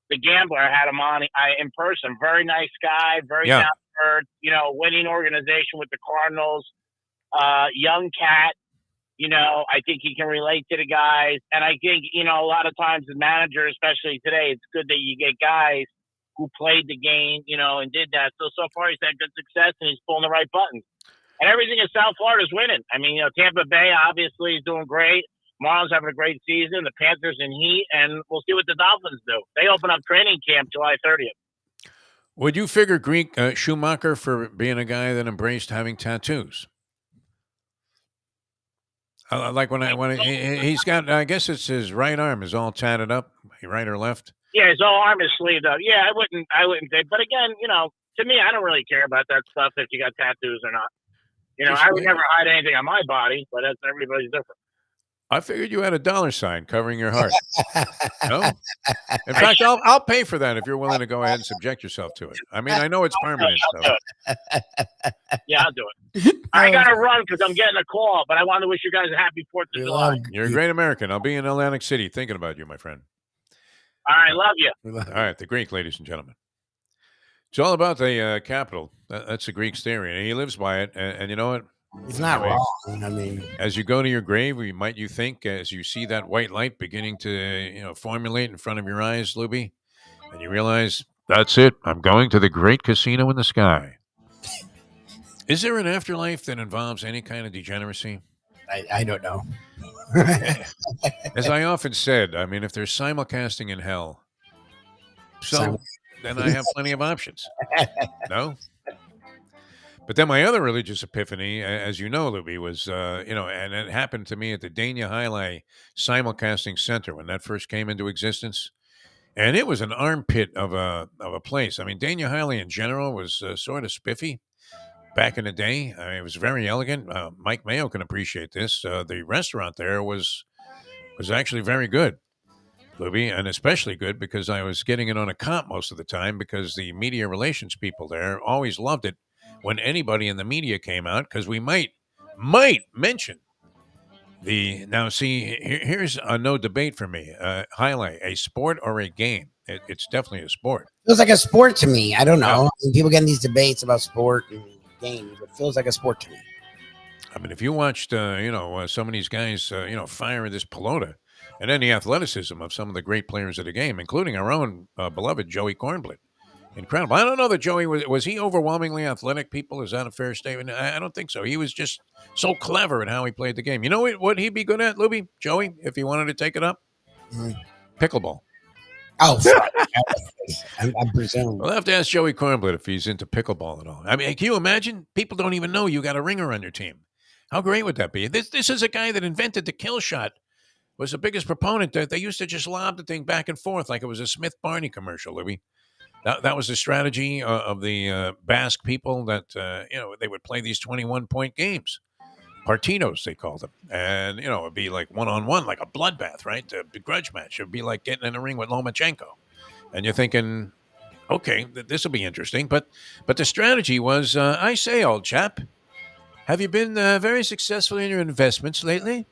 the Gambler. I had him on in person. Very nice guy, very down to earth. Winning organization with the Cardinals. Young cat. I think he can relate to the guys, and I think a lot of times the manager, especially today, it's good that you get guys who played the game, and did that. So far he's had good success, and he's pulling the right buttons. And everything in South Florida is winning. I mean, Tampa Bay obviously is doing great. Marlins having a great season. The Panthers in heat, and we'll see what the Dolphins do. They open up training camp July 30th. Would you figure Greek Schumacher for being a guy that embraced having tattoos? Like when he's got, I guess it's his right arm is all tatted up, right or left? Yeah, his whole arm is sleeved up. Yeah, I wouldn't think. But again, to me, I don't really care about that stuff if you got tattoos or not. I would never hide anything on my body, but that's everybody's different. I figured you had a dollar sign covering your heart. No, in fact, I'll pay for that if you're willing to go ahead and subject yourself to it. I mean, I know it's permanent. Yeah, I'll do it. I got to run because I'm getting a call, but I want to wish you guys a happy 4th of July. You're a great American. I'll be in Atlantic City thinking about you, my friend. All right, love you. All right, the Greek, ladies and gentlemen. It's all about the capital. That's the Greek's theory, and he lives by it. And you know what? He's not wrong. I mean, as you go to your grave, you think, as you see that white light beginning to formulate in front of your eyes, Lubie, and you realize, that's it. I'm going to the great casino in the sky. Is there an afterlife that involves any kind of degeneracy? I don't know. As I often said, I mean, if there's simulcasting in hell, then I have plenty of options. No? But then my other religious epiphany, as you know, Lubie, was, and it happened to me at the Dania Highlight Simulcasting Center when that first came into existence. And it was an armpit of a place. I mean, Dania Highlight in general was sort of spiffy back in the day. I mean, it was very elegant. Mike Mayo can appreciate this. The restaurant there was actually very good, Lubie, and especially good because I was getting it on a comp most of the time because the media relations people there always loved it when anybody in the media came out, because we might mention now see, here's a no debate for me. Highlight, a sport or a game? It's definitely a sport. Feels like a sport to me. I don't know. I mean, people get in these debates about sport and games. It feels like a sport to me. I mean, if you watched, some of these guys, fire this pelota, and then the athleticism of some of the great players of the game, including our own beloved Joey Cornblatt. Incredible. I don't know that Joey was he overwhelmingly athletic, people? Is that a fair statement? I don't think so. He was just so clever at how he played the game. You know what he'd be good at, Lubie? Joey, if he wanted to take it up? Pickleball. Oh, sorry. I'm presuming. We'll have to ask Joey Cornblatt if he's into pickleball at all. I mean, can you imagine? People don't even know you got a ringer on your team. How great would that be? This is a guy that invented the kill shot, was the biggest proponent. They used to just lob the thing back and forth like it was a Smith Barney commercial, Lubie. That was the strategy of the Basque people that, they would play these 21-point games. Partidos, they called them. And, it'd be like one-on-one, like a bloodbath, right? A grudge match. It'd be like getting in a ring with Lomachenko. And you're thinking, okay, this will be interesting. But the strategy was, I say, old chap, have you been very successful in your investments lately?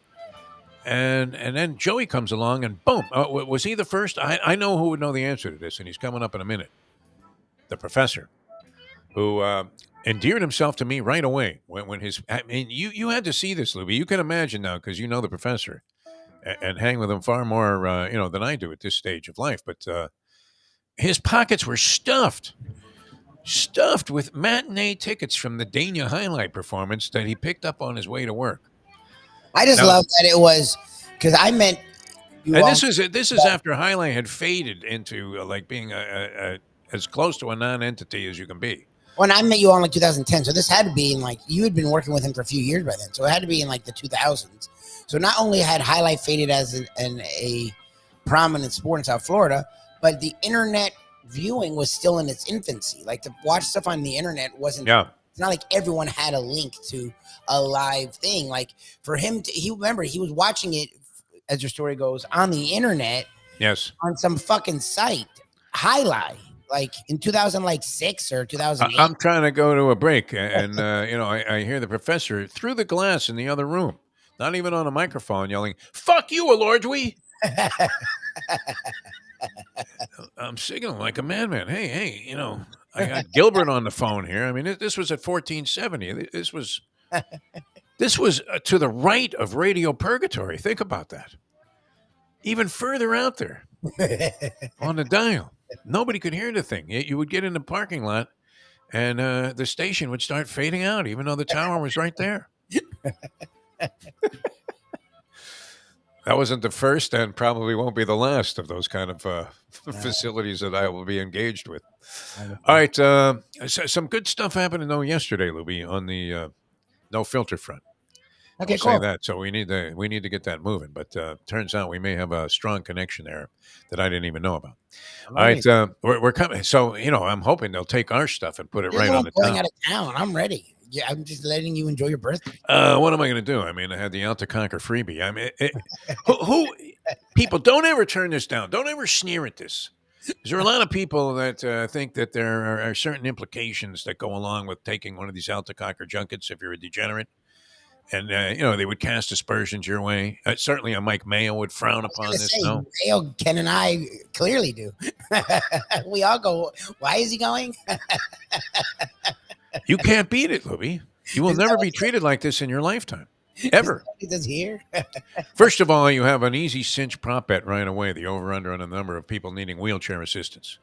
And then Joey comes along and boom. Was he the first? I know who would know the answer to this, and he's coming up in a minute. The professor, who endeared himself to me right away when you had to see this, Lubie. You can imagine now because you know the professor and hang with him far more, than I do at this stage of life. But his pockets were stuffed with matinee tickets from the Dania Highlight performance that he picked up on his way to work. I just love that it was because I meant. And this is after Highlight had faded into like being as close to a non-entity as you can be. When I met you all in 2010, so this had to be in you had been working with him for a few years by then, so it had to be in the 2000s. So not only had Highlight faded as a prominent sport in South Florida, but the internet viewing was still in its infancy. Like to watch stuff on the internet wasn't It's not like everyone had a link to a live thing. Like for him, he was watching it, as your story goes, on the internet. Yes. On some fucking site, highlight, like in 2006 or 2008. I'm trying to go to a break, and I hear the professor through the glass in the other room, not even on a microphone, yelling, "Fuck you, Alordwe!" I'm signaling like a madman. Hey, I got Gilbert on the phone here. I mean, this was at 1470. This was to the right of Radio Purgatory. Think about that. Even further out there on the dial. Nobody could hear the thing. You would get in the parking lot, and the station would start fading out, even though the tower was right there. That wasn't the first and probably won't be the last of those kind of facilities that I will be engaged with. All right. Some good stuff happened yesterday, Lubie, on the no filter front. Okay, I'll cool. say that. So we need to get that moving. But turns out we may have a strong connection there that I didn't even know about. All right. We're coming. So, I'm hoping they'll take our stuff and put it right on the going town. out of town. I'm ready. Yeah, I'm just letting you enjoy your birthday. What am I going to do? I mean, I had the Out to Conquer freebie. I mean, who people, don't ever turn this down. Don't ever sneer at this. There are a lot of people that think that there are certain implications that go along with taking one of these Out to Conquer junkets if you're a degenerate. And, they would cast aspersions your way. Certainly a Mike Mayo would frown upon this. No, Mayo, Ken and I clearly do. We all go, why is he going? You can't beat it, Lubie. You will never be treated like this in your lifetime. Ever. He does here. First of all, you have an easy cinch prop bet right away, the over-under on the number of people needing wheelchair assistance.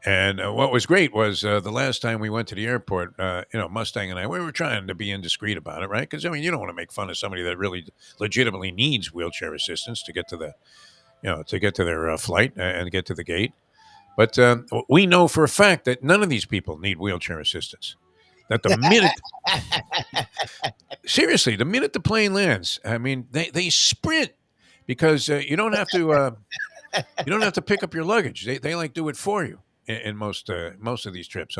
And what was great was the last time we went to the airport, Mustang and I, we were trying to be indiscreet about it, right? Because, you don't want to make fun of somebody that really legitimately needs wheelchair assistance to get to their flight and get to the gate. But we know for a fact that none of these people need wheelchair assistance. That the minute, seriously, the minute the plane lands, I mean, they sprint because you don't have to pick up your luggage. They do it for you. In most of these trips,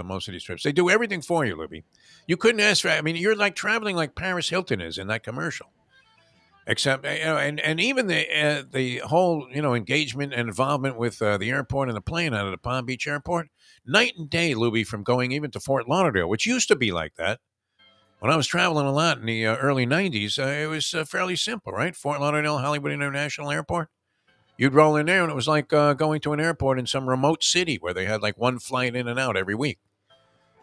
they do everything for you, Libby. You couldn't ask for. I mean, you're like traveling like Paris Hilton is in that commercial. Except, and even the whole engagement and involvement with the airport and the plane out of the Palm Beach airport, night and day, Libby, from going even to Fort Lauderdale, which used to be like that. When I was traveling a lot in the early '90s, it was fairly simple, right? Fort Lauderdale, Hollywood International Airport. You'd roll in there, and it was like going to an airport in some remote city where they had like one flight in and out every week.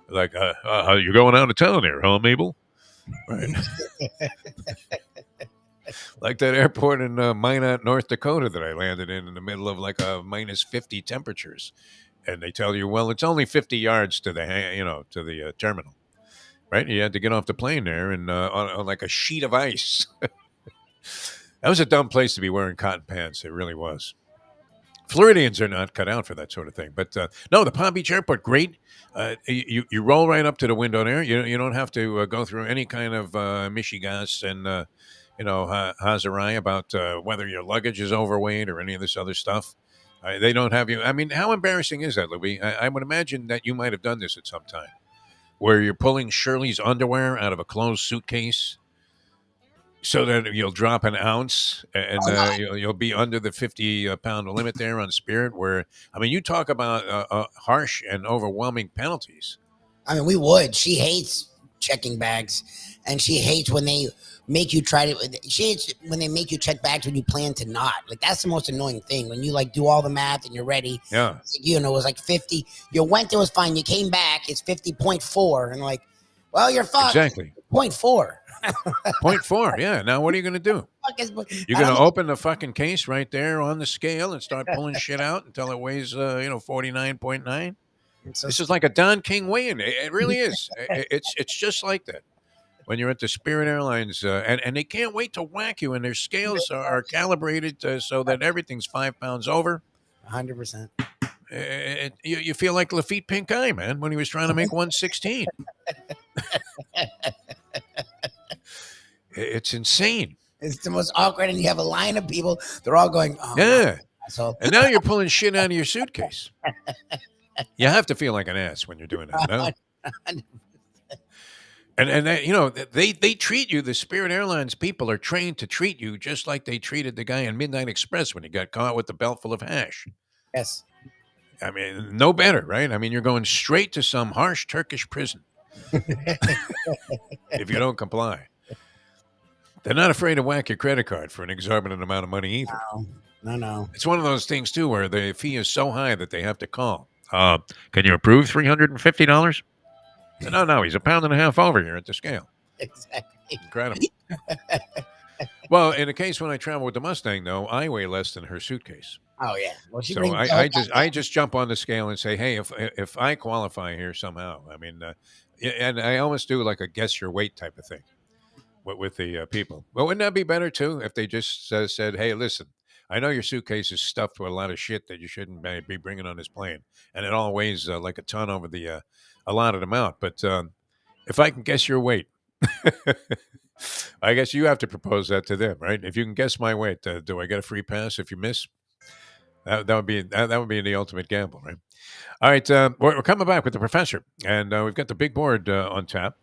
Like, you're going out of town there, huh, Mabel? Right. Like that airport in Minot, North Dakota that I landed in the middle of like a minus 50 temperatures. And they tell you, well, it's only 50 yards to the terminal. Right? You had to get off the plane there and on like a sheet of ice. That was a dumb place to be wearing cotton pants. It really was. Floridians are not cut out for that sort of thing. But no, the Palm Beach Airport, great. You roll right up to the window there. You don't have to go through any kind of mishigas and hazarai about whether your luggage is overweight or any of this other stuff. They don't have you. I mean, how embarrassing is that, Louis? I would imagine that you might have done this at some time, where you're pulling Shirley's underwear out of a closed suitcase, so that you'll drop an ounce and you'll be under the 50-pound limit there on Spirit. Where, I mean, you talk about harsh and overwhelming penalties. I mean, we would. She hates checking bags, and she hates when they make you try to. She hates when they make you check bags when you plan to not. Like, that's the most annoying thing, when you like do all the math and you're ready. Yeah. It was like 50. You went, it was fine. You came back, it's 50.4, and like, well, you're fucked. Exactly. 0.4. 0.4, yeah. Now what are you going to do? You're going to open the fucking case right there on the scale and start pulling shit out until it weighs, 49.9? This is like a Don King weigh-in. It really is. It's just like that. When you're at the Spirit Airlines, and they can't wait to whack you, and their scales are calibrated so that everything's 5 pounds over. 100%. You feel like Lafitte Pink Eye, man, when he was trying to make 116. It's insane. It's the most awkward, and you have a line of people. They're all going, oh, yeah. So and now you're pulling shit out of your suitcase. You have to feel like an ass when you're doing that, no? And they, they treat you. The Spirit Airlines people are trained to treat you just like they treated the guy in Midnight Express when he got caught with the belt full of hash. Yes. I mean, no better, right? I mean, you're going straight to some harsh Turkish prison if you don't comply. They're not afraid to whack your credit card for an exorbitant amount of money either. No. It's one of those things, too, where the fee is so high that they have to call. Can you approve $350? No, he's £1.50 over here at the scale. Exactly. Incredible. Well, in the case when I travel with the Mustang, though, I weigh less than her suitcase. Oh yeah. Well, So I just jump on the scale and say, hey, if I qualify here somehow, I mean, and I almost do like a guess your weight type of thing with the people. Well, wouldn't that be better too if they just said, hey, listen, I know your suitcase is stuffed with a lot of shit that you shouldn't be bringing on this plane, and it all weighs like a ton over the allotted amount. But if I can guess your weight, I guess you have to propose that to them, right? If you can guess my weight, do I get a free pass if you miss? That would be the ultimate gamble, right? All right, we're coming back with the professor, and we've got the big board on tap.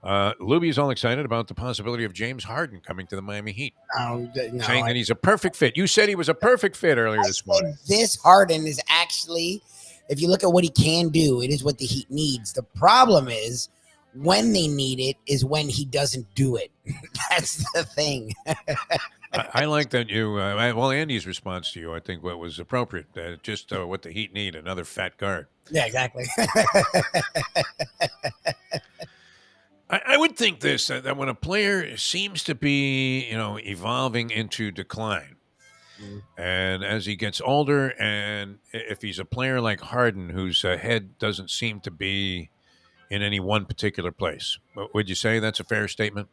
Lubie is all excited about the possibility of James Harden coming to the Miami Heat, saying that he's a perfect fit. You said he was a perfect fit earlier this morning. This Harden is actually, if you look at what he can do, it is what the Heat needs. The problem is when they need it is when he doesn't do it. That's the thing. I like that you. Well, Andy's response to you, I think, what was appropriate. Just what the Heat need, another fat guard. Yeah, exactly. I would think this that when a player seems to be, evolving into decline, and as he gets older, and if he's a player like Harden, whose head doesn't seem to be in any one particular place, would you say that's a fair statement?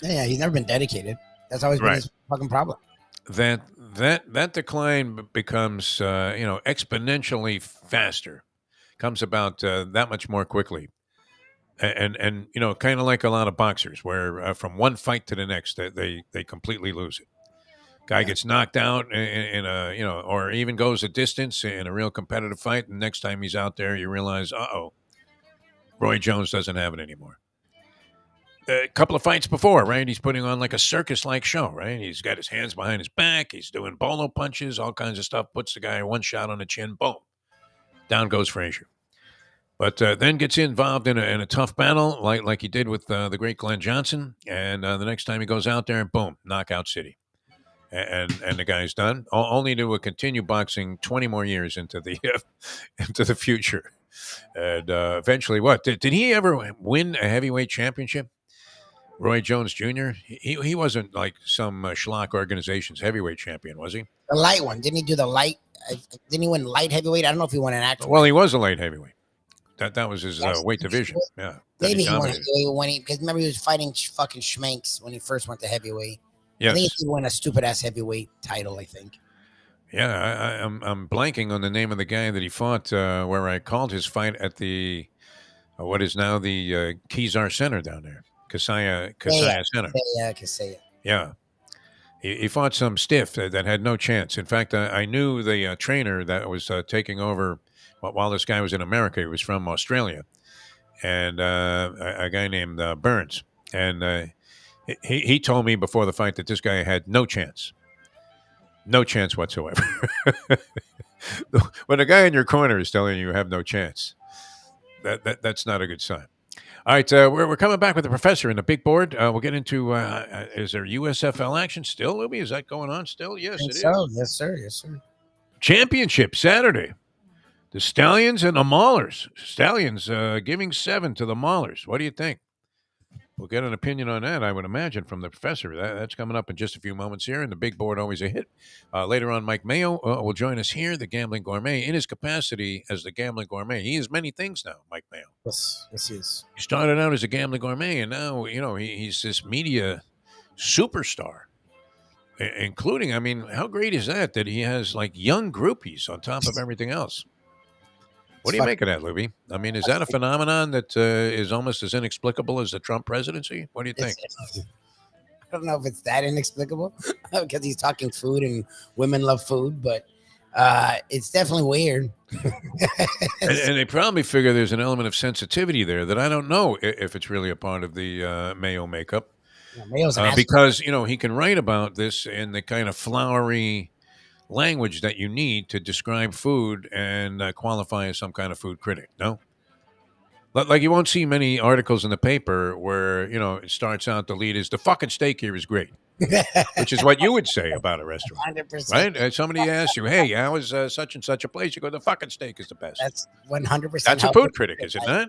Yeah, he's never been dedicated. That's always been his fucking problem. That decline becomes exponentially faster, comes about that much more quickly, and kind of like a lot of boxers, where from one fight to the next they completely lose it. Guy gets knocked out in a or even goes a distance in a real competitive fight, and next time he's out there, you realize, Roy Jones doesn't have it anymore. A couple of fights before, right? He's putting on like a circus-like show, right? He's got his hands behind his back. He's doing bolo punches, all kinds of stuff. Puts the guy one shot on the chin, boom, down goes Frazier. But then gets involved in a tough battle, like he did with the great Glenn Johnson. And the next time he goes out there, boom, knockout city, and the guy's done. Only to continue boxing 20 more years into the into the future. And eventually, what did he ever win a heavyweight championship? Roy Jones Jr. He wasn't like some schlock organization's heavyweight champion, was he? The light one. Didn't he do the light? Didn't he win light heavyweight? I don't know if he won an actual. Well, he was a light heavyweight. That was his weight division. Yeah. Maybe he won heavyweight because remember he was fighting fucking Schmanks when he first went to heavyweight. Yes. I think he won a stupid ass heavyweight title, I think. Yeah, I'm blanking on the name of the guy that he fought where I called his fight at the what is now the Kezar Center down there. Kasaya Center. Kasaya. Yeah. He fought some stiff that had no chance. In fact, I knew the trainer that was taking over while this guy was in America. He was from Australia. And a guy named Burns. And he told me before the fight that this guy had no chance. No chance whatsoever. When a guy in your corner is telling you have no chance, that's not a good sign. All right, we're coming back with the professor and the big board. We'll get into, is there USFL action still, Lubie? Is that going on still? Yes, it is. Yes, sir. Yes, sir. Championship Saturday. The Stallions and the Maulers. Stallions giving 7 to the Maulers. What do you think? We'll get an opinion on that, I would imagine, from the professor. That's coming up in just a few moments here, and the big board always a hit. Later on, Mike Mayo will join us here, the Gambling Gourmet, in his capacity as the Gambling Gourmet. He is many things now, Mike Mayo. Yes, he is. He started out as a Gambling Gourmet, and now, he's this media superstar, including, I mean, how great is that he has, like, young groupies on top of everything else? What do you make of that, Lubie? I mean, is that a phenomenon that is almost as inexplicable as the Trump presidency? What do you think? I don't know if it's that inexplicable because he's talking food and women love food, but It's definitely weird. And they probably figure there's an element of sensitivity there that I don't know if it's really a part of the Mayo makeup. Yeah, Mayo's an because, he can write about this in the kind of flowery language that you need to describe food and qualify as some kind of food critic, no? Like you won't see many articles in the paper where, it starts out, the lead is, the fucking steak here is great, which is what you would say about a restaurant. 100%. Right? Somebody asks you, hey, how is such and such a place? You go, the fucking steak is the best. That's 100%. That's a food critic, is it not?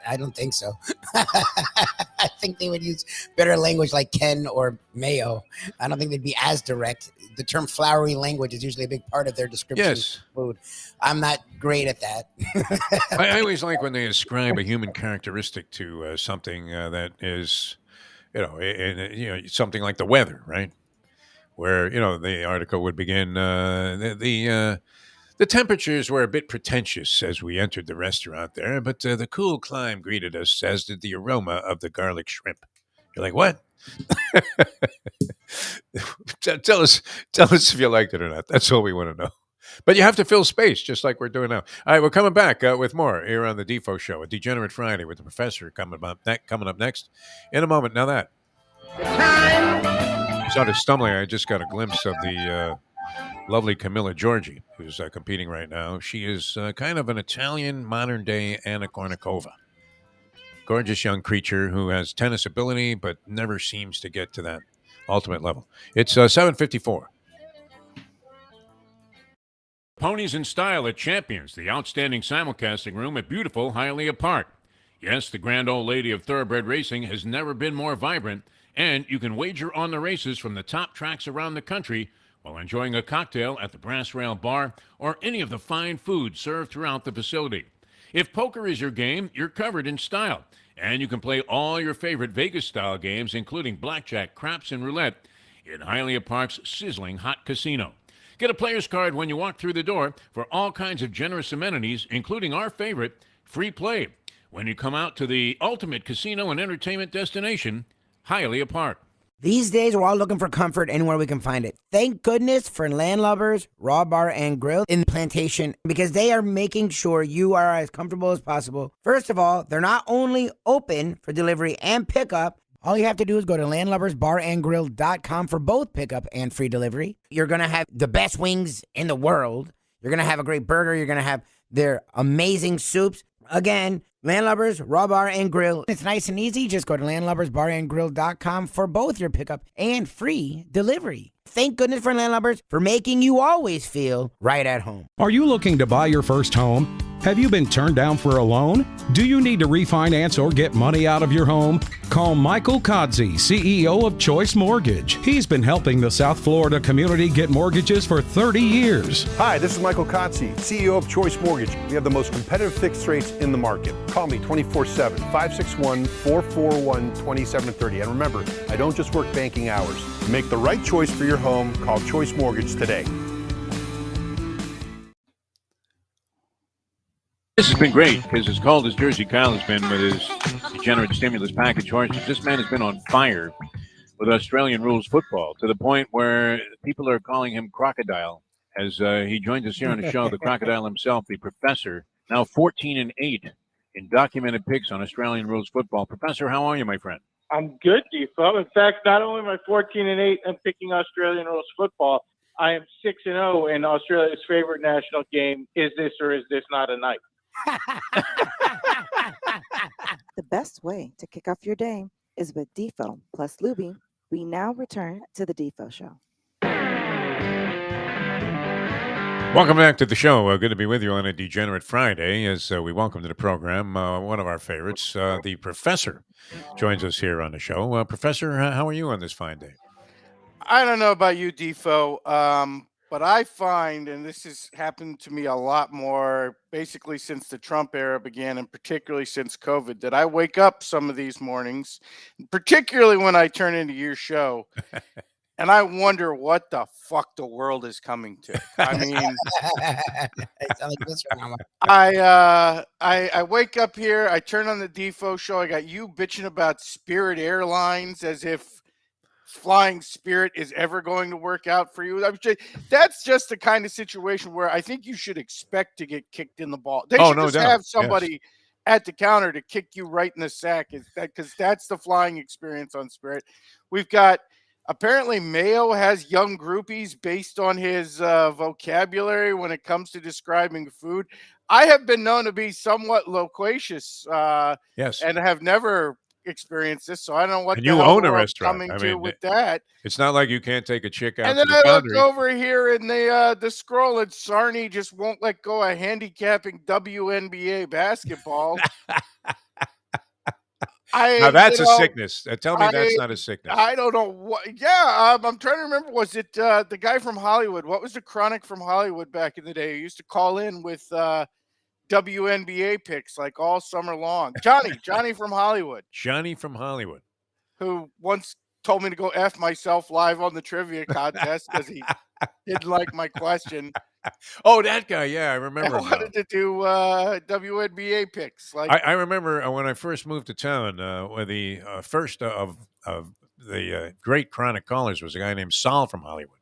I don't think so. I think they would use better language like Ken or Mayo. I don't think they'd be as direct. The term flowery language is usually a big part of their description of food. I'm not great at that. I always like when they ascribe a human characteristic to something that is, something like the weather, right? Where, the article would begin, the temperatures were a bit pretentious as we entered the restaurant there, but the cool climb greeted us, as did the aroma of the garlic shrimp. You're like, what? Tell us if you liked it or not. That's all we want to know. But you have to fill space, just like we're doing now. All right, we're coming back with more here on the Defo Show, a Degenerate Friday with the professor coming up next in a moment. Now that started stumbling, I just got a glimpse of the lovely Camilla Giorgi, who's competing right now. She is kind of an Italian modern-day Anna Kournikova. Gorgeous young creature who has tennis ability, but never seems to get to that ultimate level. It's 7:54. Ponies in Style at Champions, the outstanding simulcasting room at beautiful Hialeah Park. Yes, the grand old lady of thoroughbred racing has never been more vibrant, and you can wager on the races from the top tracks around the country while enjoying a cocktail at the Brass Rail Bar or any of the fine food served throughout the facility. If poker is your game, you're covered in style, and you can play all your favorite Vegas-style games, including blackjack, craps, and roulette, in Hialeah Park's sizzling hot casino. Get a player's card when you walk through the door for all kinds of generous amenities, including our favorite, free play, when you come out to the ultimate casino and entertainment destination, Hialeah Park. These days, we're all looking for comfort anywhere we can find it. Thank goodness for Landlubbers Raw Bar and Grill in Plantation, because they are making sure you are as comfortable as possible. First of all, they're not only open for delivery and pickup. All you have to do is go to landlubbersbarandgrill.com for both pickup and free delivery. You're going to have the best wings in the world. You're going to have a great burger. You're going to have their amazing soups. Again, Landlubbers, Raw Bar, and Grill. It's nice and easy. Just go to landlubbersbarandgrill.com for both your pickup and free delivery. Thank goodness for Landlubbers for making you always feel right at home. Are you looking to buy your first home? Have you been turned down for a loan? Do you need to refinance or get money out of your home? Call Michael Kodsey, CEO of Choice Mortgage. He's been helping the South Florida community get mortgages for 30 years. Hi, this is Michael Kodsey, CEO of Choice Mortgage. We have the most competitive fixed rates in the market. Call me 24/7, 561-441-2730. And remember, I don't just work banking hours. To make the right choice for your home, call Choice Mortgage today. This has been great because as cold as Jersey Kyle has been with his degenerate stimulus package horses, this man has been on fire with Australian rules football to the point where people are calling him Crocodile as he joins us here on the show. The Crocodile himself, the professor, now 14-8 in documented picks on Australian rules football. Professor, how are you, my friend? I'm good, Defo. In fact, not only am I 14-8 and picking Australian rules football, I am 6-0 in Australia's favorite national game. Is this or is this not a night? The best way to kick off your day is with Defo plus Lubie. We now return to the Defo Show. Welcome back to the show. Good to be with you on a Degenerate Friday as we welcome to the program one of our favorites, the professor, joins us here on the show. Professor, how are you on this fine day? I don't know about you, Defo, but I find, and this has happened to me a lot more basically since the Trump era began, and particularly since COVID, that I wake up some of these mornings, particularly when I turn into your show, and I wonder what the fuck the world is coming to. I mean, I wake up here, I turn on the Defo show, I got you bitching about Spirit Airlines as if flying spirit is ever going to work out for you. That's just the kind of situation where I think you should expect to get kicked in the ball. They should no just doubt. have Yes. somebody at the counter to kick you right in the sack. Because that's the flying experience on Spirit. We've got apparently Mayo has young groupies based on his vocabulary when it comes to describing food. I have been known to be somewhat loquacious Yes. and have never experienced this, so I don't know what And the you hell own a we're restaurant. coming I to mean, with that. it's not like you can't take a chick out And to then the I look foundry. over here and the scroll and Sarney just won't let go of handicapping WNBA basketball. Now that's a sickness. Tell me that's not a sickness. I don't know what. Yeah, I'm trying to remember. Was it the guy from Hollywood? What was the Chronic from Hollywood back in the day? He used to call in with WNBA picks like all summer long. Johnny from Hollywood. Johnny from Hollywood, who once told me to go F myself live on the trivia contest because he didn't like my question. Oh, that guy. Yeah, I remember. I wanted to do WNBA picks. Like I remember when I first moved to town, when the first of the great chronic callers was a guy named Saul from Hollywood.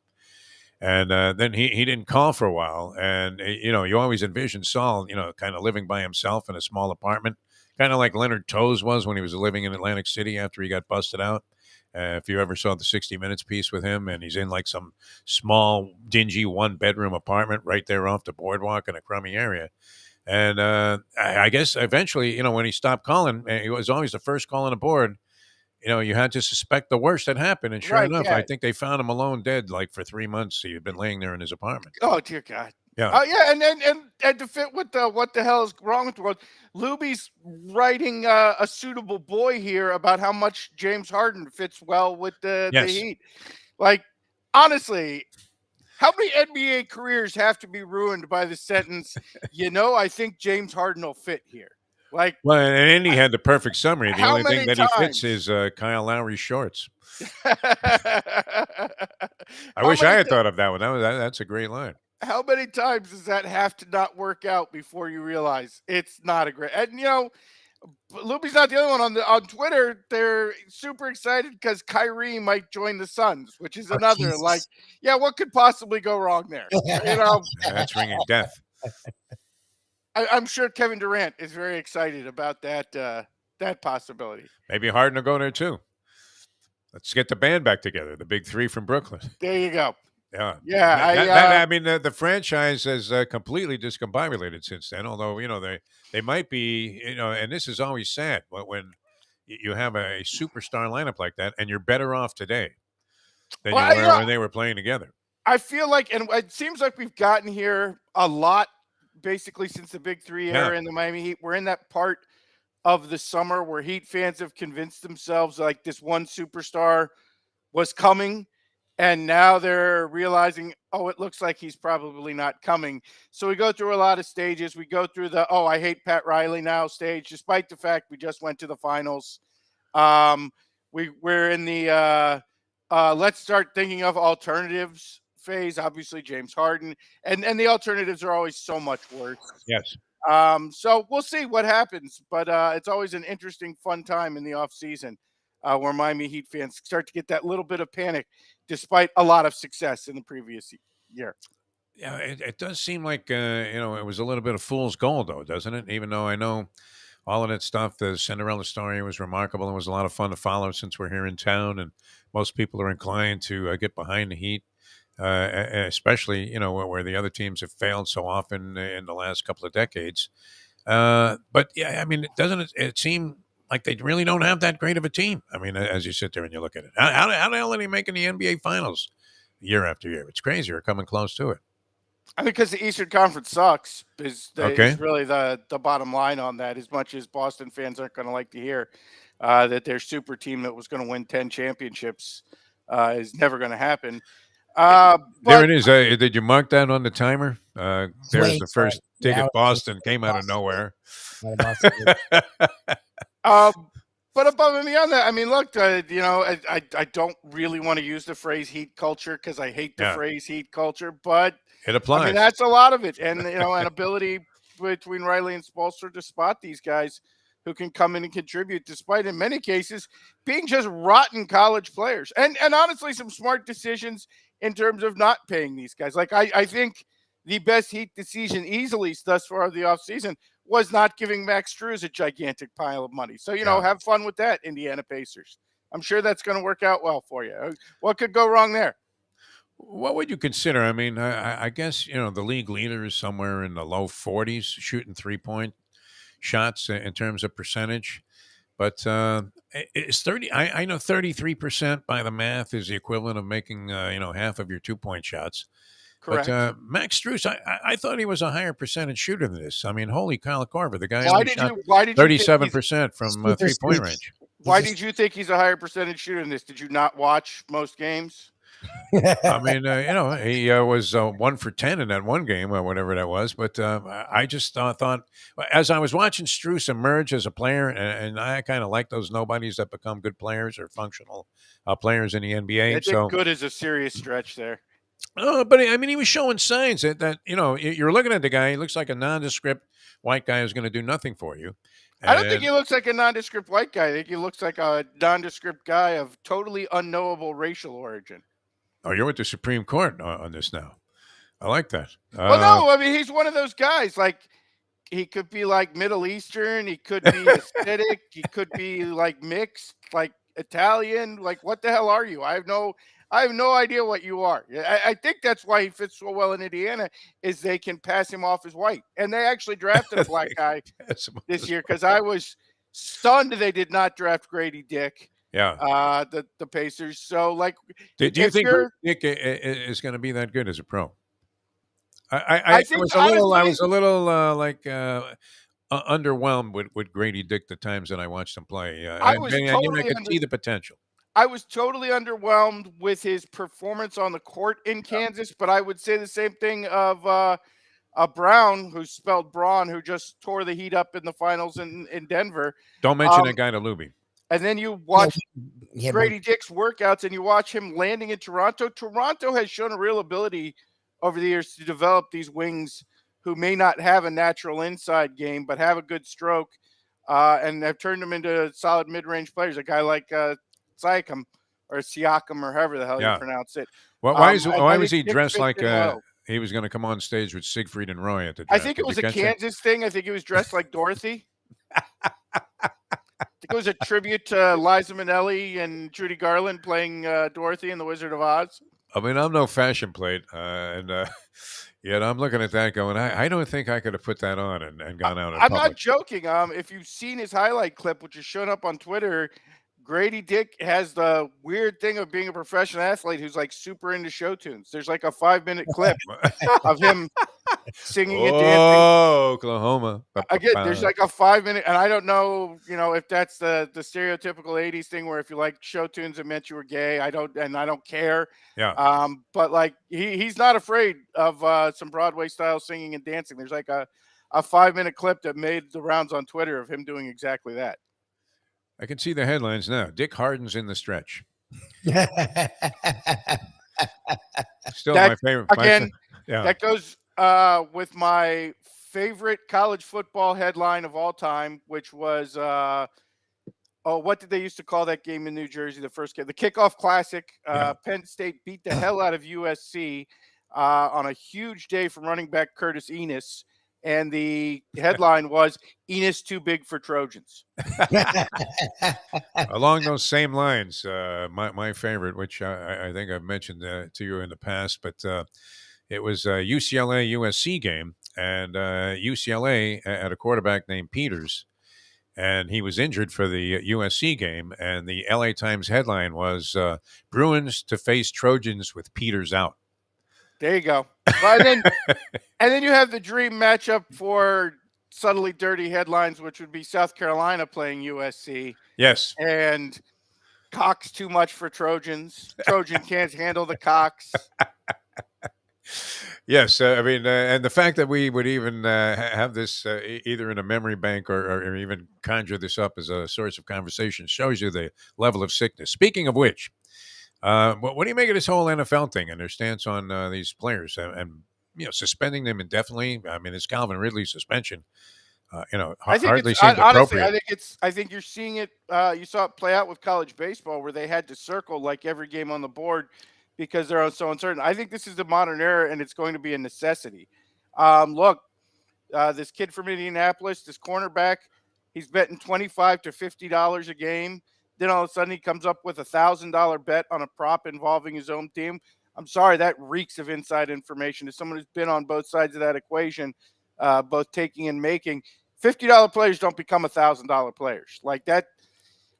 And then he didn't call for a while. And, you always envision Saul, kind of living by himself in a small apartment, kind of like Leonard Toews was when he was living in Atlantic City after he got busted out. If you ever saw the 60 Minutes piece with him, and he's in like some small, dingy one-bedroom apartment right there off the boardwalk in a crummy area. And I guess eventually, when he stopped calling, it was always the first call on the board. You had to suspect the worst had happened. And sure enough, I think they found him alone dead like for 3 months. He had been laying there in his apartment. Oh, dear God. Yeah. Oh, yeah. And to fit with what the hell is wrong with the world, Lubie's writing a suitable boy here about how much James Harden fits well with the Heat. Like, honestly, how many NBA careers have to be ruined by the sentence, I think James Harden will fit here? Like, well, and Indy had the perfect summary. The only thing that times? he fits is Kyle Lowry's shorts. I wish I had thought of that one. That's a great line. How many times does that have to not work out before you realize it's not a great? And Lubie's not the only one on Twitter. They're super excited because Kyrie might join the Suns, which is another what could possibly go wrong there? That's ringing death. I'm sure Kevin Durant is very excited about that possibility. Maybe Harden will go there too. Let's get the band back together. The big three from Brooklyn. There you go. Yeah. Yeah. The franchise has completely discombobulated since then. Although they might be, and this is always sad when you have a superstar lineup like that, and you're better off today than you were when they were playing together. I feel like, and it seems like we've gotten here a lot. Basically, since the Big Three era in the Miami Heat, we're in that part of the summer where Heat fans have convinced themselves like this one superstar was coming, and now they're realizing, it looks like he's probably not coming. So we go through a lot of stages. We go through the I hate Pat Riley now stage, despite the fact we just went to the finals. We're in the let's start thinking of alternatives phase. Obviously James Harden, and the alternatives are always so much worse. Yes. So we'll see what happens, but it's always an interesting, fun time in the off season where Miami Heat fans start to get that little bit of panic, despite a lot of success in the previous year. Yeah, it does seem like it was a little bit of fool's gold, though, doesn't it? Even though I know all of that stuff, the Cinderella story was remarkable and was a lot of fun to follow since we're here in town, and most people are inclined to get behind the Heat. Especially, where the other teams have failed so often in the last couple of decades. But yeah, I mean, doesn't it seem like they really don't have that great of a team? I mean, as you sit there and you look at it, how the hell are they making the NBA Finals year after year? It's crazy. They're coming close to it. I think because the Eastern Conference sucks is really the bottom line on that. As much as Boston fans aren't going to like to hear that their super team that was going to win 10 championships is never going to happen. There it is. Did you mark that on the timer? There's the first dig at Boston. Came out of nowhere. But above and beyond that, I mean, look, I don't really want to use the phrase heat culture because I hate the phrase heat culture, but it applies. I mean, that's a lot of it. And, an ability between Riley and Spoelstra to spot these guys who can come in and contribute, despite in many cases being just rotten college players. And honestly, some smart decisions in terms of not paying these guys. Like I think the best Heat decision easily thus far of the offseason was not giving Max Strus a gigantic pile of money. So, have fun with that, Indiana Pacers. I'm sure that's going to work out well for you. What could go wrong there? What would you consider? I mean, I guess, the league leader is somewhere in the low 40s shooting 3-point shots in terms of percentage. But it's 30. I know 33% by the math is the equivalent of making, half of your 2-point shots. Correct. But Max Strus, I thought he was a higher percentage shooter than this. I mean, holy Kyle Korver, the guy Why only did shot you 37% from 3-point range. Why did you think he's a higher percentage shooter than this? Did you not watch most games? I mean, he was 1 for 10 in that one game or whatever that was. But I just thought, as I was watching Strus emerge as a player, and I kind of like those nobodies that become good players or functional players in the NBA. I think good is a serious stretch there. But I mean, he was showing signs that you're looking at the guy. He looks like a nondescript white guy who's going to do nothing for you. I don't think he looks like a nondescript white guy. I think he looks like a nondescript guy of totally unknowable racial origin. Oh, you're with the Supreme Court on this now. I like that. Well, no, I mean, he's one of those guys. Like, he could be like Middle Eastern. He could be aesthetic. He could be like mixed, like Italian. Like, what the hell are you? I have no idea what you are. I think that's why he fits so well in Indiana is they can pass him off as white. And they actually drafted a black guy this year because I was stunned they did not draft Grady Dick. Yeah. The Pacers. So, like, do you think Dick is going to be that good as a pro? I was a little underwhelmed with Grady Dick the times that I watched him play. I could see the potential. I was totally underwhelmed with his performance on the court in Kansas, but I would say the same thing of Brown, who's spelled Braun, who just tore the Heat up in the finals in Denver. Don't mention that guy to Lubie. And then you watch Grady Dick's workouts and you watch him landing in Toronto. Toronto has shown a real ability over the years to develop these wings who may not have a natural inside game, but have a good stroke. And have turned them into solid mid-range players. A guy like Siakam or however the hell you pronounce it. Well, why was he dressed like he was going to come on stage with Siegfried and Roy at the draft? I think it was a Kansas thing. I think he was dressed like Dorothy. I think it was a tribute to Liza Minnelli and Judy Garland playing Dorothy in The Wizard of Oz. I mean, I'm no fashion plate, and yet I'm looking at that going, I don't think I could have put that on and gone out in I'm public. not joking. If you've seen his highlight clip, which is shown up on Twitter, Grady Dick has the weird thing of being a professional athlete who's like super into show tunes. There's like a 5-minute clip of him singing and dancing. Oh, Oklahoma. Again, there's like a 5-minute, and I don't know, if that's the stereotypical 80s thing where if you like show tunes, it meant you were gay. I don't care. Yeah. But like he's not afraid of some Broadway style singing and dancing. There's like a 5-minute clip that made the rounds on Twitter of him doing exactly that. I can see the headlines now. Dick Harden's in the stretch. Still my favorite. Again, that goes with my favorite college football headline of all time, which was, what did they used to call that game in New Jersey? The first game, the Kickoff Classic. Penn State beat the hell out of USC on a huge day from running back Curtis Enos. And the headline was, Enos too big for Trojans. Along those same lines, my favorite, which I think I've mentioned to you in the past, but it was a UCLA-USC game, and UCLA had a quarterback named Peters, and he was injured for the USC game, and the LA Times headline was, Bruins to face Trojans with Peters out. There you go. And then you have the dream matchup for subtly dirty headlines, which would be South Carolina playing USC. Yes. And Cox too much for Trojans. Trojan can't handle the Cox. Yes. I mean, and the fact that we would even have this either in a memory bank or even conjure this up as a source of conversation shows you the level of sickness. Speaking of which, what do you make of this whole NFL thing and their stance on these players and suspending them indefinitely? I mean, it's Calvin Ridley's suspension. I think hardly it's seemed honestly. appropriate. I think you're seeing it. You saw it play out with college baseball, where they had to circle like every game on the board because they're so uncertain. I think this is the modern era, and it's going to be a necessity. Look, this kid from Indianapolis, this cornerback, he's betting $25 to $50 a game. Then all of a sudden, he comes up with $1,000 bet on a prop involving his own team. I'm sorry, that reeks of inside information. As someone who's been on both sides of that equation, both taking and making, $50 players don't become $1,000 players like that.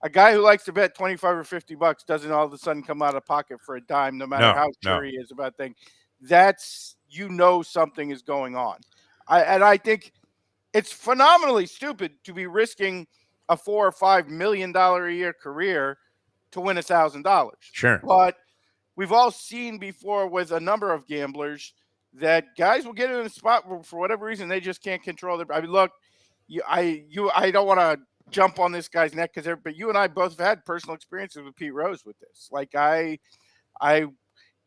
A guy who likes to bet 25 or $50 doesn't all of a sudden come out of pocket for a dime, no matter how sure he is about things. That's, something is going on. I think it's phenomenally stupid to be risking a $4 or $5 million a year career to win $1,000. Sure. But we've all seen before with a number of gamblers that guys will get in a spot where, for whatever reason, they just can't control their. I mean, look, I don't want to jump on this guy's neck but you and I both have had personal experiences with Pete Rose with this. Like I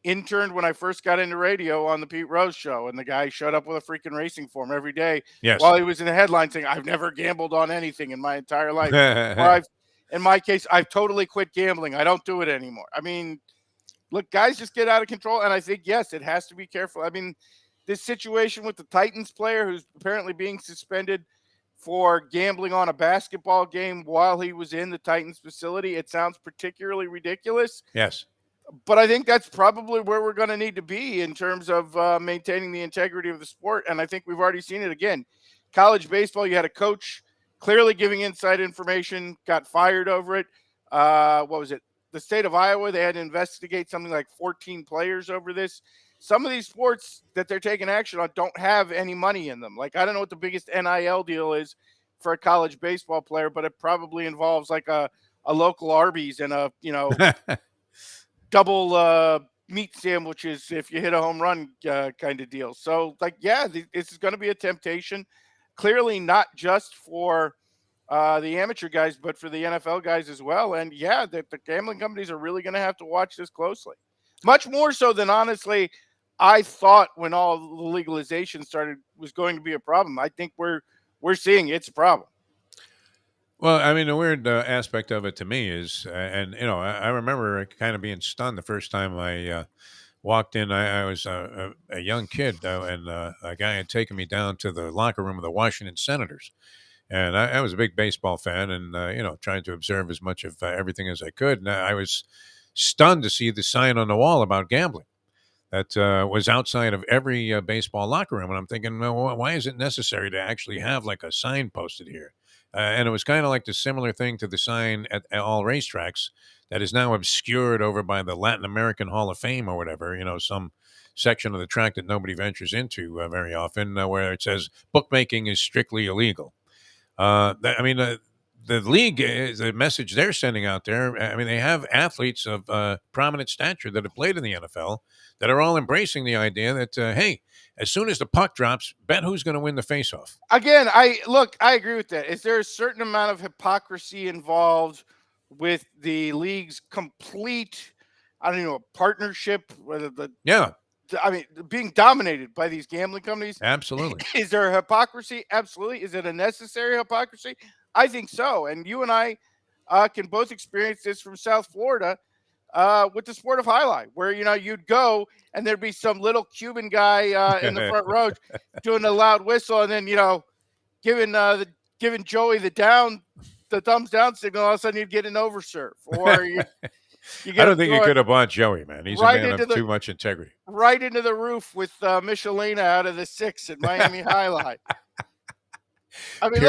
interned when I first got into radio on the Pete Rose show, and the guy showed up with a freaking racing form every day while he was in the headline saying, "I've never gambled on anything in my entire life." Or in my case, I've totally quit gambling. I don't do it anymore. I mean, look, guys just get out of control. And I think, yes, it has to be careful. I mean, this situation with the Titans player who's apparently being suspended for gambling on a basketball game while he was in the Titans facility, it sounds particularly ridiculous. Yes. But I think that's probably where we're going to need to be in terms of maintaining the integrity of the sport. And I think we've already seen it again. College baseball, you had a coach clearly giving inside information, got fired over it. What was it? The state of Iowa, they had to investigate something like 14 players over this. Some of these sports that they're taking action on don't have any money in them. Like, I don't know what the biggest NIL deal is for a college baseball player, but it probably involves like a local Arby's and a, double meat sandwiches if you hit a home run kind of deal. So, like, yeah, this is going to be a temptation. Clearly not just for the amateur guys, but for the NFL guys as well. And, yeah, the gambling companies are really going to have to watch this closely. Much more so than, honestly, I thought when all the legalization started was going to be a problem. I think we're seeing it's a problem. Well, I mean, the weird aspect of it to me is, I remember kind of being stunned the first time I walked in. I was a young kid, and a guy had taken me down to the locker room of the Washington Senators. And I was a big baseball fan and, trying to observe as much of everything as I could. And I was stunned to see the sign on the wall about gambling that was outside of every baseball locker room. And I'm thinking, well, why is it necessary to actually have like a sign posted here? And it was kind of like the similar thing to the sign at all racetracks that is now obscured over by the Latin American Hall of Fame or whatever, some section of the track that nobody ventures into very often, where it says bookmaking is strictly illegal. The league, the message they're sending out there, I mean, they have athletes of prominent stature that have played in the NFL that are all embracing the idea that, hey, as soon as the puck drops, bet who's going to win the faceoff. Again, I agree with that. Is there a certain amount of hypocrisy involved with the league's complete, partnership? Being dominated by these gambling companies. Absolutely. Is there a hypocrisy? Absolutely. Is it a necessary hypocrisy? I think so. And you and I can both experience this from South Florida with the sport of highlight, where, you'd go and there'd be some little Cuban guy in the front row doing a loud whistle and then, giving Joey the thumbs down signal. All of a sudden you'd get an overserve or I don't think you could have bought Joey, man. He's right, a man of too much integrity. Right into the roof with Michelina out of the 6 at Miami Highlight. I mean,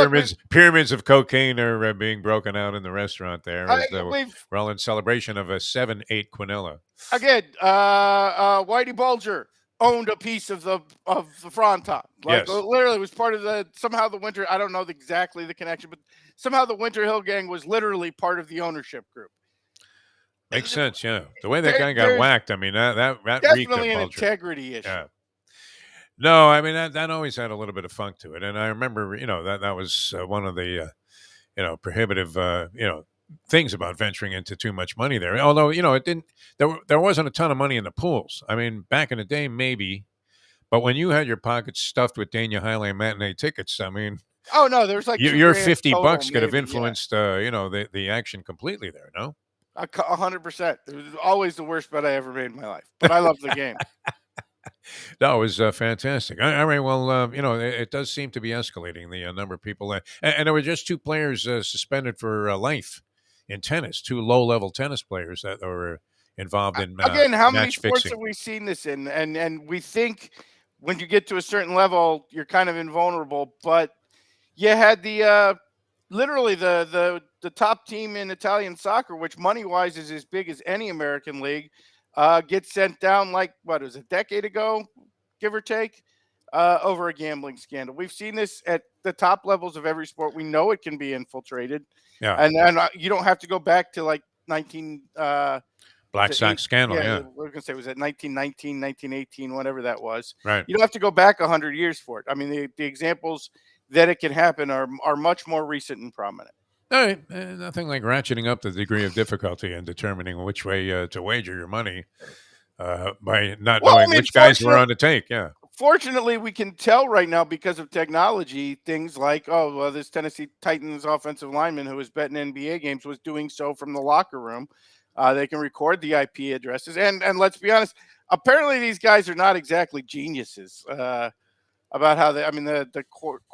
pyramids of cocaine are being broken out in the restaurant there. We're all in celebration of a 7-8 Quinella. Again, Whitey Bulger owned a piece of the Fronton. Like, yes. Literally was part of somehow the Winter. I don't know exactly the connection, but somehow the Winter Hill Gang was literally part of the ownership group. Makes sense, yeah. The way that guy got whacked, I mean, that definitely an integrity issue. Yeah. No, I mean, that always had a little bit of funk to it. And I remember, that was one of the, prohibitive, things about venturing into too much money there. Although, it didn't, there wasn't a ton of money in the pools. I mean, back in the day, maybe. But when you had your pockets stuffed with Dania Highland matinee tickets, I mean, Oh no, there's like Your $2,000 $50 total, could have maybe, influenced, the action completely there. No. 100%. It was always the worst bet I ever made in my life, but I love the game. That was fantastic. All right. Well, it does seem to be escalating the number of people. And there were just 2 players suspended for life in tennis, 2 low-level tennis players that were involved in Again, how many match sports fixing. have we seen this in? And we think when you get to a certain level, you're kind of invulnerable. But you had the literally the top team in Italian soccer, which money-wise is as big as any American league, get sent down like what was a decade ago, give or take, over a gambling scandal. We've seen this at the top levels of every sport. We know it can be infiltrated. Yeah. And you don't have to go back to like 19. Black Sox scandal. Yeah. We're going to say, was it 1919, 1918, whatever that was. Right. You don't have to go back 100 years for it. I mean, the examples that it can happen are much more recent and prominent. All right. Nothing like ratcheting up the degree of difficulty and determining which way to wager your money by not knowing which guys were on the take. Yeah. Fortunately, we can tell right now because of technology, things like, this Tennessee Titans offensive lineman who was betting NBA games was doing so from the locker room. They can record the IP addresses. And let's be honest, apparently these guys are not exactly geniuses about how the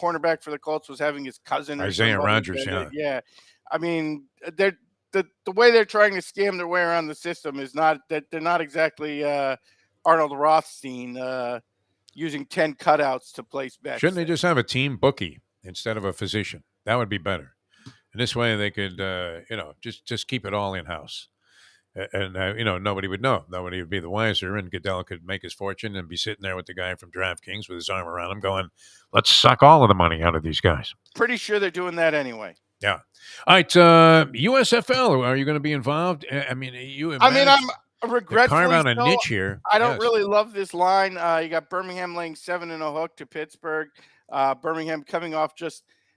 cornerback for the Colts was having his cousin. Isaiah Rodgers, Yeah. I mean, the way they're trying to scam their way around the system is not that they're not exactly Arnold Rothstein using 10 cutouts to place bets. Shouldn't they just have a team bookie instead of a physician? That would be better. And this way they could, just keep it all in-house. And, nobody would know. Nobody would be the wiser. And Goodell could make his fortune and be sitting there with the guy from DraftKings with his arm around him going, let's suck all of the money out of these guys. Pretty sure they're doing that anyway. Yeah. All right. USFL, are you going to be involved? I'm regretfully carve out a niche here. I don't really love this line. You got Birmingham laying 7.5 to Pittsburgh. Birmingham coming off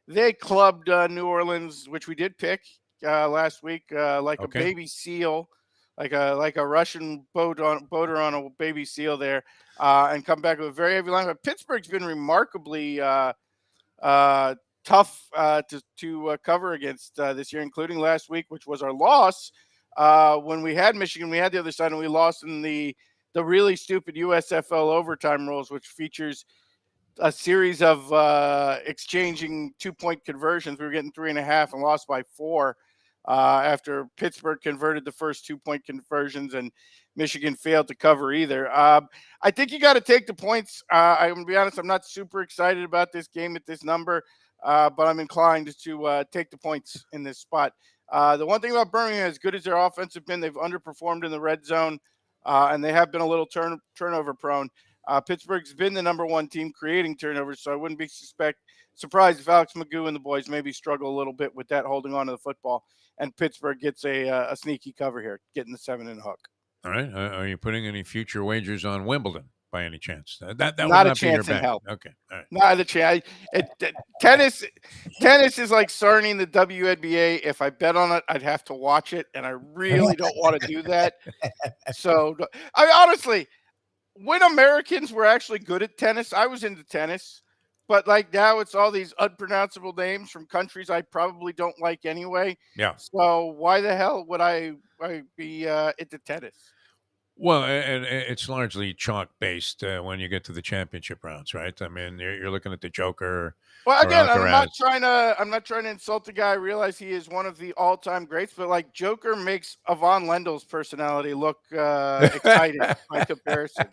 they clubbed New Orleans, which we did pick last week, a baby seal, like a Russian boater on a baby seal there, and come back with a very heavy line. But Pittsburgh's been remarkably tough to cover against this year, including last week, which was our loss. When we had Michigan, we had the other side, and we lost in the really stupid USFL overtime rules, which features a series of exchanging 2-point conversions. We were getting 3.5 and lost by 4 after Pittsburgh converted the first 2-point conversions and Michigan failed to cover either. I think you got to take the points. I'm going to be honest, I'm not super excited about this game at this number, but I'm inclined to take the points in this spot. The one thing about Birmingham, as good as their offense have been, they've underperformed in the red zone, and they have been a little turnover prone. Pittsburgh's been the number 1 team creating turnovers, so I wouldn't be surprised if Alex Magoo and the boys maybe struggle a little bit with that, holding on to the football, and Pittsburgh gets a sneaky cover here, getting the 7 and hook. All right. Are you putting any future wagers on Wimbledon by any chance? That not a chance in hell. Okay. All right. Not a chance. Tennis is like Sarning the WNBA. If I bet on it, I'd have to watch it, and I really don't want to do that. So, honestly, when Americans were actually good at tennis, I was into tennis. But now it's all these unpronounceable names from countries I probably don't like anyway. Yeah. So why the hell would I be into tennis? Well, and it's largely chalk-based when you get to the championship rounds, right? I mean, you're looking at the Joker. Well, again, I'm not trying to insult the guy. I realize he is one of the all-time greats, but Joker makes Yvonne Lendl's personality look exciting by comparison.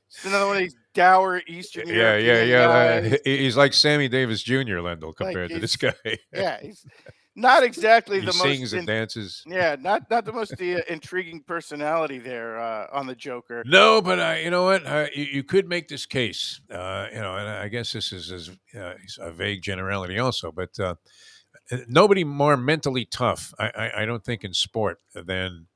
It's another one of these dour Eastern European guys. He's like Sammy Davis Jr. Lendl compared to this guy. Yeah, he's not exactly he the sings most and dances. Yeah, not the most intriguing personality there on the Joker. No, but you know what? You could make this case. And I guess this is a vague generality also, but nobody more mentally tough, I don't think, in sport than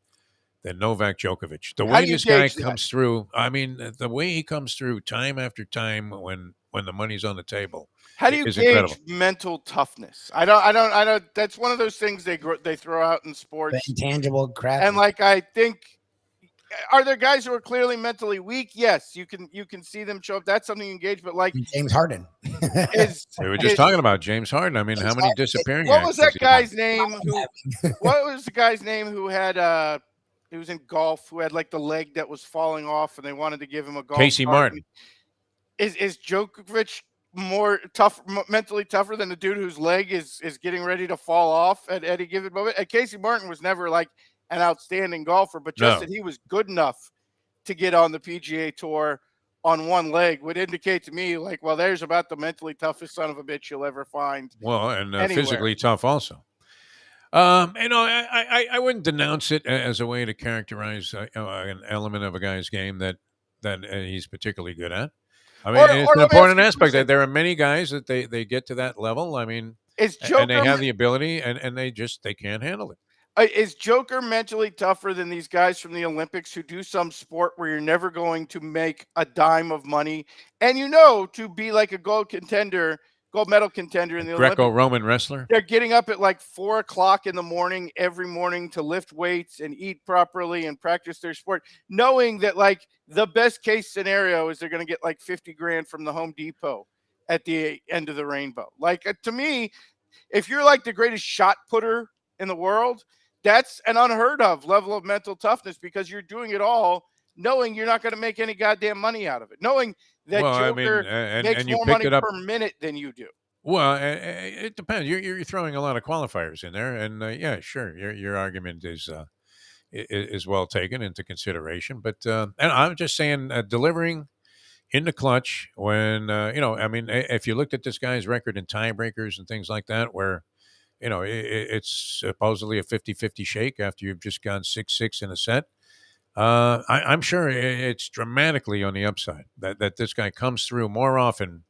Novak Djokovic. The way this guy comes through, I mean, the way he comes through time after time when the money's on the table. How do you gauge incredible. Mental toughness? I don't. That's one of those things they throw out in sports. The intangible crap. And I think are there guys who are clearly mentally weak? Yes, you can see them show up. That's something you engage. But like James Harden. We were just talking about James Harden. I mean, how many disappearing What acts was that does he have? guy's name? What was the guy's name who had he was in golf, who had like the leg that was falling off, and they wanted to give him a golf Casey cart? Martin. Is Djokovic more tough, mentally tougher than the dude whose leg is getting ready to fall off at any given moment? And Casey Martin was never like an outstanding golfer, but just that he was good enough to get on the PGA Tour on one leg would indicate to me, like, well, there's about the mentally toughest son of a bitch you'll ever find. Well, and anywhere. physically tough also. I wouldn't denounce it as a way to characterize an element of a guy's game that he's particularly good at. I mean, it's an important aspect that there are many guys that they get to that level. I mean, and they have the ability, and they can't handle it. Is Joker mentally tougher than these guys from the Olympics who do some sport where you're never going to make a dime of money, and to be like a gold medal contender in the Olympics? Greco-Roman wrestler. They're getting up at like 4:00 in the morning every morning to lift weights and eat properly and practice their sport, knowing that like the best case scenario is they're going to get like 50 grand from the Home Depot at the end of the rainbow. Like to me, if you're like the greatest shot putter in the world, that's an unheard of level of mental toughness, because you're doing it all knowing you're not going to make any goddamn money out of it, knowing that Joker makes more money per minute than you do. Well, it depends. You're throwing a lot of qualifiers in there, and yeah, sure, your argument is well taken into consideration. But and I'm just saying, delivering in the clutch when I mean, if you looked at this guy's record in tiebreakers and things like that, where it's supposedly a 50-50 shake after you've just gone 6-6 in a set. I'm sure it's dramatically on the upside that this guy comes through more often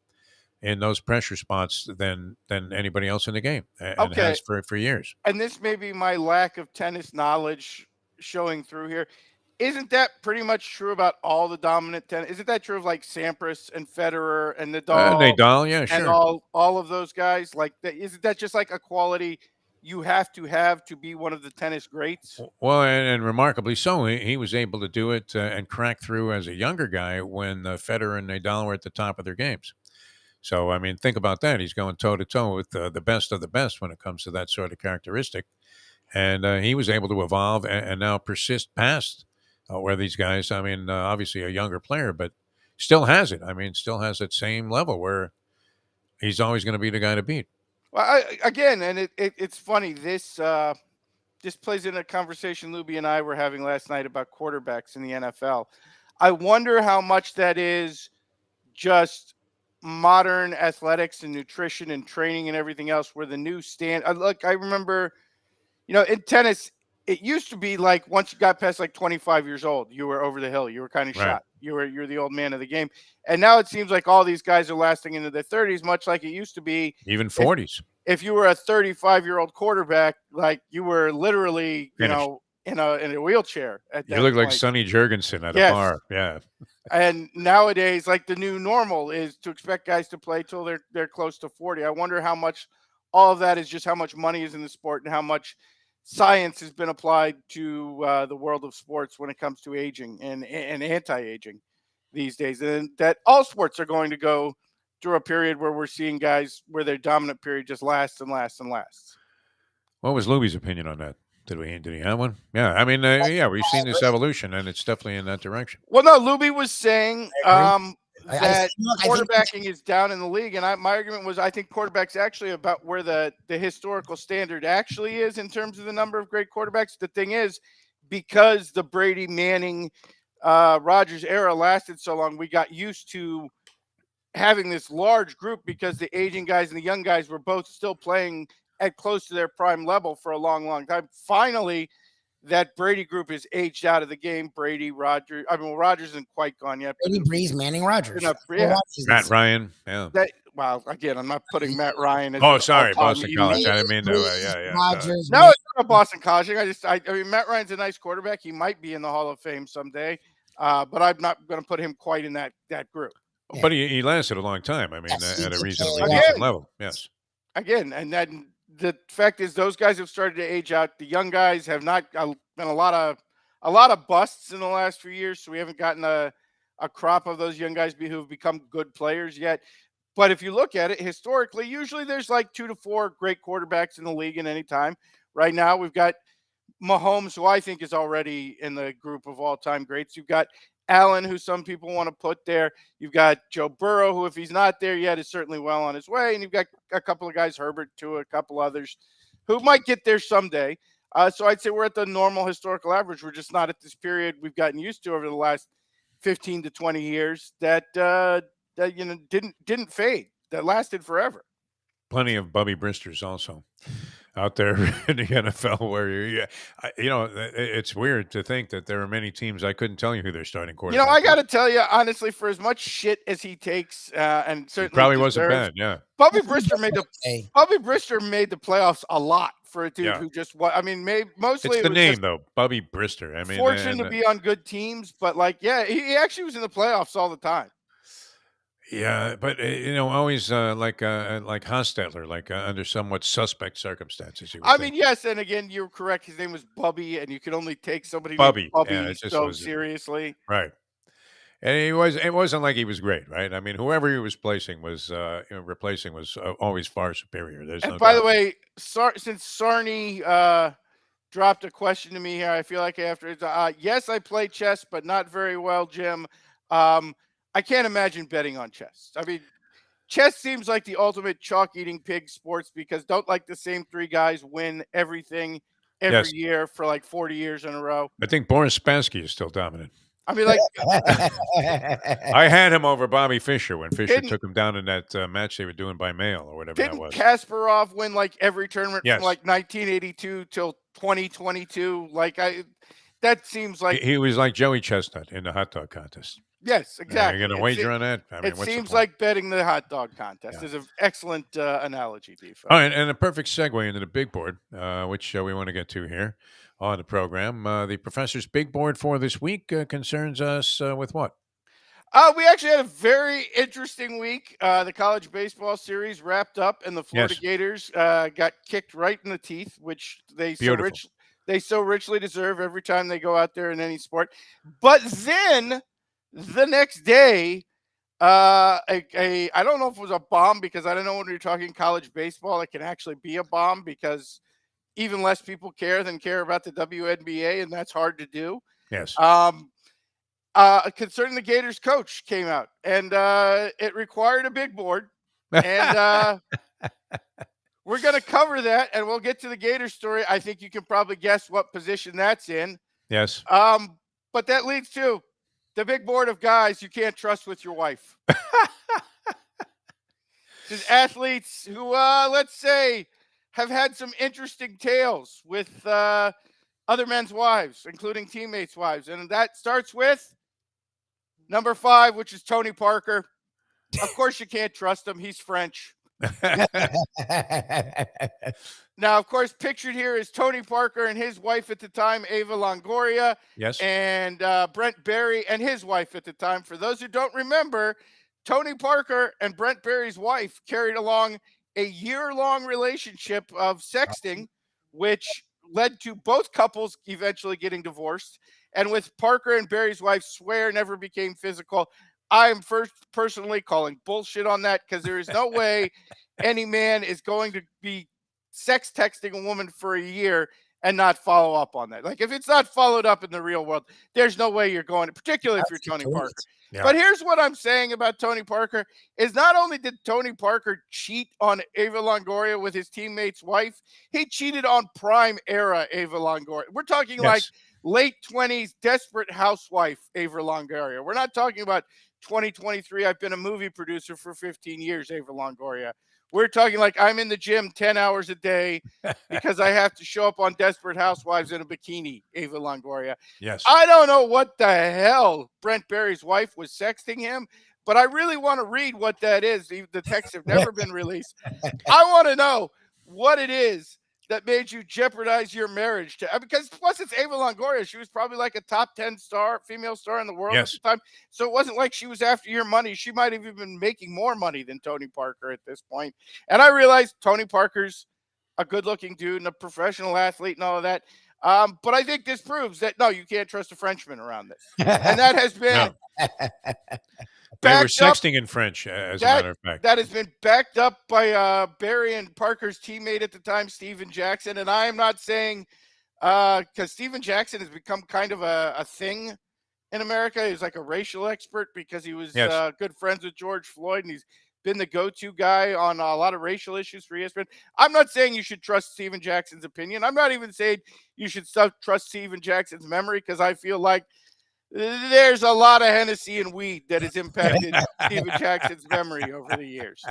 in those pressure spots than anybody else in the game, and has for years. And this may be my lack of tennis knowledge showing through here. Isn't that pretty much true about all the dominant tennis? Isn't that true of like Sampras and Federer and Nadal, yeah, sure, and all of those guys? Like, isn't that just like a quality you have to be one of the tennis greats? Well, and remarkably so, he was able to do it and crack through as a younger guy when Federer and Nadal were at the top of their games. So, I mean, think about that. He's going toe-to-toe with the best of the best when it comes to that sort of characteristic. And he was able to evolve and now persist past where these guys, I mean, obviously a younger player, but still has it. I mean, still has that same level where he's always going to be the guy to beat. Well, it's funny. This plays in a conversation Lubie and I were having last night about quarterbacks in the NFL. I wonder how much that is just modern athletics and nutrition and training and everything else, where the new look, I remember, in tennis, it used to be like once you got past like 25 years old, you were over the hill. You were kind of shot. You're the old man of the game. And now it seems like all these guys are lasting into their 30s, much like it used to be. Even 40s. If you were a 35-year-old quarterback, like you were literally, in a wheelchair at that You look point. like Sonny Jurgensen at a bar. Yeah. And nowadays, like the new normal is to expect guys to play till they're close to 40. I wonder how much all of that is just how much money is in the sport and how much science has been applied to the world of sports when it comes to aging and anti-aging these days. And that all sports are going to go through a period where we're seeing guys where their dominant period just lasts and lasts and lasts. What was Lubie's opinion on that? Did he have one? Yeah, I mean, we've seen this evolution, and it's definitely in that direction. Well, no, Lubie was saying that quarterbacking is down in the league, and my argument was I think quarterback's actually about where the historical standard actually is in terms of the number of great quarterbacks. The thing is, because the Brady, Manning, Rodgers era lasted so long, we got used to having this large group because the aging guys and the young guys were both still playing at close to their prime level for a long, long time. Finally, that Brady group is aged out of the game. Brady, Rodgers. I mean, well, Rodgers isn't quite gone yet. Brady, Breeze, Manning, Rodgers. Matt Ryan. Yeah. Again, I'm not putting Matt Ryan. As sorry, Boston College. I didn't mean to. Rodgers. No, it's not Boston College. I mean, Matt Ryan's a nice quarterback. He might be in the Hall of Fame someday, but I'm not going to put him quite in that group. Yeah. But he lasted a long time. I mean, at a reasonably decent level. Yes. Again, and then the fact is those guys have started to age out. The young guys have not been a lot of a lot of busts in the last few years, so we haven't gotten a crop of those young guys who've become good players yet. But if you look at it historically, usually there's like 2 to 4 great quarterbacks in the league at any time. Right now, we've got Mahomes, who I think is already in the group of all-time greats. You've got Allen, who some people want to put there. You've got Joe Burrow, who, if he's not there yet, is certainly well on his way. And you've got a couple of guys, Herbert, too, a couple others who might get there someday. So I'd say we're at the normal historical average. We're just not at this period we've gotten used to over the last 15 to 20 years that didn't fade, that lasted forever. Plenty of Bubby Bristers also out there in the NFL where it's weird to think that there are many teams I couldn't tell you who their starting quarterback. I got to tell you honestly, for as much shit as he takes, and certainly he probably wasn't bad. Yeah, Bubby Brister made the playoffs a lot for a dude who just mostly it's the name though, Bubby Brister. I mean, fortunate to be on good teams, but he actually was in the playoffs all the time. Yeah, but always like Hostetler, under somewhat suspect circumstances. Yes, and again, you're correct. His name was Bubby, and you could only take somebody Bubby so seriously, right? And it wasn't like he was great, right? I mean, whoever he was replacing was always far superior. By the way, since Sarney dropped a question to me here, I feel like after yes, I play chess, but not very well, Jim. I can't imagine betting on chess. I mean, chess seems like the ultimate chalk-eating pig sports because don't the same 3 guys win everything every year for 40 years in a row. I think Boris Spassky is still dominant. I mean, I had him over Bobby Fischer when Fischer took him down in that match they were doing by mail or whatever that was. Didn't Kasparov win every tournament from 1982 till 2022? That seems like he was like Joey Chestnut in the hot dog contest. Yes, exactly. You're going to wager on that? It seems like betting the hot dog contest is an excellent analogy, Defo. All right, and a perfect segue into the big board, which we want to get to here on the program. The professor's big board for this week concerns us with what? We actually had a very interesting week. The college baseball series wrapped up, and the Florida Gators got kicked right in the teeth, which they so richly deserve every time they go out there in any sport. But then the next day, I don't know if it was a bomb because I don't know when you're talking college baseball, it can actually be a bomb because even less people care about the WNBA, and that's hard to do. Yes. Concerning the Gators coach came out, and it required a big board, and we're going to cover that, and we'll get to the Gators story. I think you can probably guess what position that's in. Yes. But that leads to the big board of guys you can't trust with your wife. There's athletes who, let's say, have had some interesting tales with other men's wives, including teammates' wives. And that starts with number 5, which is Tony Parker. Of course, you can't trust him. He's French. Now, of course, pictured here is Tony Parker and his wife at the time, Ava Longoria. Yes. And Brent Berry and his wife at the time. For those who don't remember, Tony Parker and Brent Berry's wife carried along a year-long relationship of sexting, which led to both couples eventually getting divorced. And with Parker and Berry's wife swear never became physical, I am personally calling bullshit on that because there is no way any man is going to be sex texting a woman for a year and not follow up on that. If it's not followed up in the real world, there's no way you're going to, particularly if you're Tony Parker. Yeah. But here's what I'm saying about Tony Parker is not only did Tony Parker cheat on Ava Longoria with his teammate's wife, he cheated on prime era Ava Longoria. We're talking late 20s, desperate housewife Ava Longoria. We're not talking about 2023. I've been a movie producer for 15 years, Ava Longoria. We're talking I'm in the gym 10 hours a day because I have to show up on Desperate Housewives in a bikini, Ava Longoria. Yes. I don't know what the hell Brent Berry's wife was sexting him, but I really want to read what that is. The texts have never been released. I want to know what it is that made you jeopardize your marriage because plus it's Ava Longoria. She was probably a top 10 female star in the world at the time. So it wasn't like she was after your money. She might have even been making more money than Tony Parker at this point. And I realized Tony Parker's a good looking dude and a professional athlete and all of that. But I think this proves that, no, you can't trust a Frenchman around this. And that has been They were backed up. sexting in French, as a matter of fact. That has been backed up by Barry and Parker's teammate at the time, Steven Jackson. And I am not saying because Steven Jackson has become kind of a thing in America. He's like a racial expert because he was good friends with George Floyd, and he's been the go-to guy on a lot of racial issues for ESPN. I'm not saying you should trust Steven Jackson's opinion. I'm not even saying you should trust Steven Jackson's memory, because I feel like there's a lot of Hennessy and weed that has impacted Steven Jackson's memory over the years.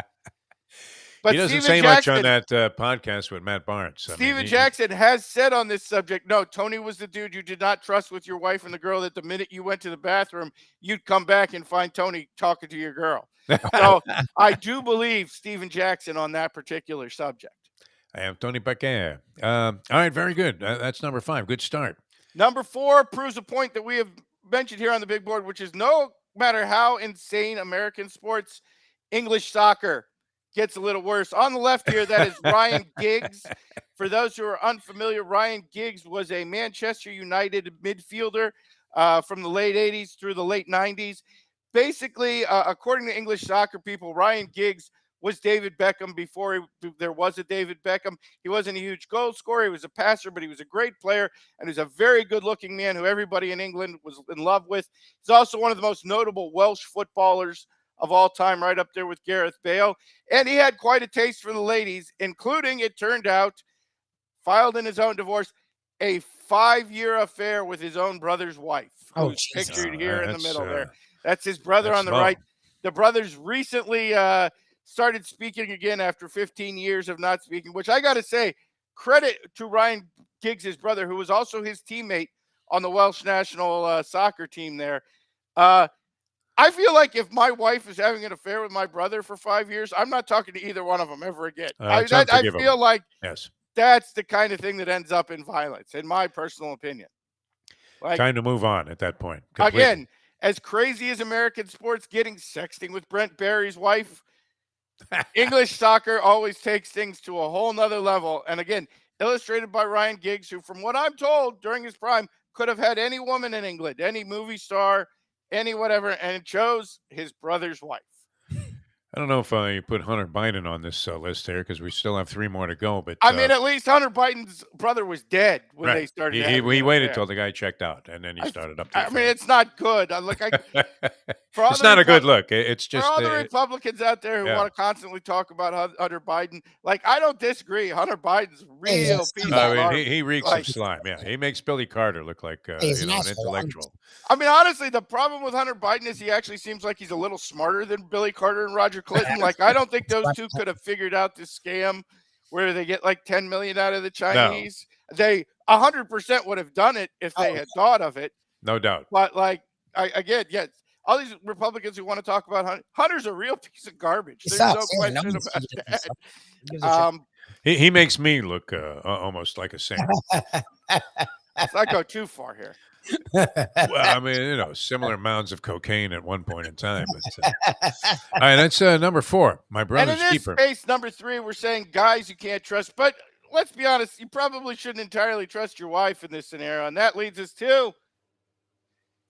But he doesn't Steven say Jackson, much on that podcast with Matt Barnes. Steven Jackson has said on this subject, no, Tony was the dude you did not trust with your wife and the girl, that the minute you went to the bathroom, you'd come back and find Tony talking to your girl. So I do believe Steven Jackson on that particular subject. I am Tony Paquet. All right, very good. That's number 5. Good start. Number 4 proves a point that we have mentioned here on the big board, which is no matter how insane American sports, English soccer gets a little worse. On the left here, that is Ryan Giggs. For those who are unfamiliar, Ryan Giggs was a Manchester United midfielder from the late 80s through the late 90s. Basically, according to English soccer people, Ryan Giggs was David Beckham before there was a David Beckham. He wasn't a huge goal scorer. He was a passer, but he was a great player, and he's a very good-looking man who everybody in England was in love with. He's also one of the most notable Welsh footballers of all time, right up there with Gareth Bale. And he had quite a taste for the ladies, including, it turned out, filed in his own divorce, a 5-year affair with his own brother's wife, who's pictured here in the middle there. That's his brother on the right. The brothers recently started speaking again after 15 years of not speaking, which I got to say, credit to Ryan Giggs, his brother, who was also his teammate on the Welsh national soccer team there. I feel like if my wife is having an affair with my brother for 5 years, I'm not talking to either one of them ever again. I feel like that's the kind of thing that ends up in violence, in my personal opinion. Like, time to move on at that point. Completely. Again, as crazy as American sports getting, sexting with Brent Barry's wife, English soccer always takes things to a whole nother level. And again, illustrated by Ryan Giggs, who, from what I'm told, during his prime, could have had any woman in England, any movie star, any whatever, and chose his brother's wife. I don't know if you put Hunter Biden on this list there, because we still have 3 more to go. But I mean, at least Hunter Biden's brother was dead when they started. He waited till the guy checked out, and then he started up. I mean, it's not good. It's not a good look. It's just for all the Republicans out there who want to constantly talk about Hunter Biden. Like, I don't disagree. Hunter Biden's real piece of garbage. He reeks of slime. Yeah, he makes Billy Carter look like an intellectual. I mean, honestly, the problem with Hunter Biden is he actually seems like he's a little smarter than Billy Carter and Roger Clinton. Like, I don't think those two could have figured out this scam where they get like 10 million out of the Chinese. No. They 100% would have done it if they had thought of it. No doubt. But like, all these Republicans who want to talk about Hunter's a real piece of garbage. There's no question about that. He makes me look almost like a saint. Let's not go too far here. Well, I mean, similar amounts of cocaine at one point in time. But, all right, that's number 4. My brother's keeper. And in keeper. this space, number 3, we're saying guys you can't trust. But let's be honest, you probably shouldn't entirely trust your wife in this scenario. And that leads us to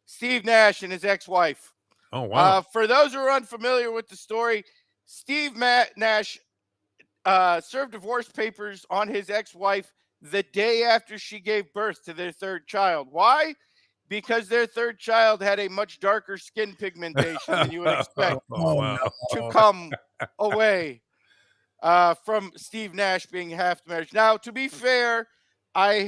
Steve Nash and his ex-wife. Oh, wow. For those who are unfamiliar with the story, Steve Nash served divorce papers on his ex-wife the day after she gave birth to their 3rd child. Why? Because their 3rd child had a much darker skin pigmentation than you would expect to come away from Steve Nash being half the marriage. Now, to be fair, I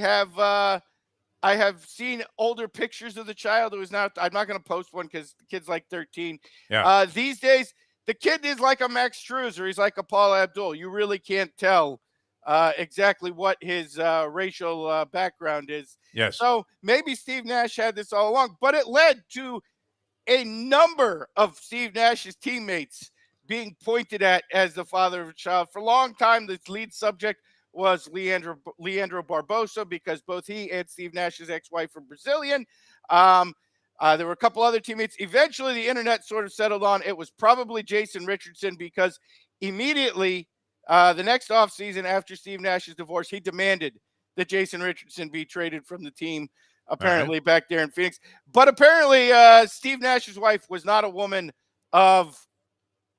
have seen older pictures of the child. I'm not going to post one because the kid's like 13. Yeah. These days, the kid is like a Max Struz or he's like a Paul Abdul. You really can't tell exactly what his racial background is. Yes. So maybe Steve Nash had this all along, but it led to a number of Steve Nash's teammates being pointed at as the father of a child. For a long time, the lead subject was Leandro Barbosa, because both he and Steve Nash's ex-wife are Brazilian. There were a couple other teammates. Eventually, the internet sort of settled on it was probably Jason Richardson, because immediately the next offseason after Steve Nash's divorce, he demanded that Jason Richardson be traded from the team, apparently back there in Phoenix. But apparently Steve Nash's wife was not a woman of,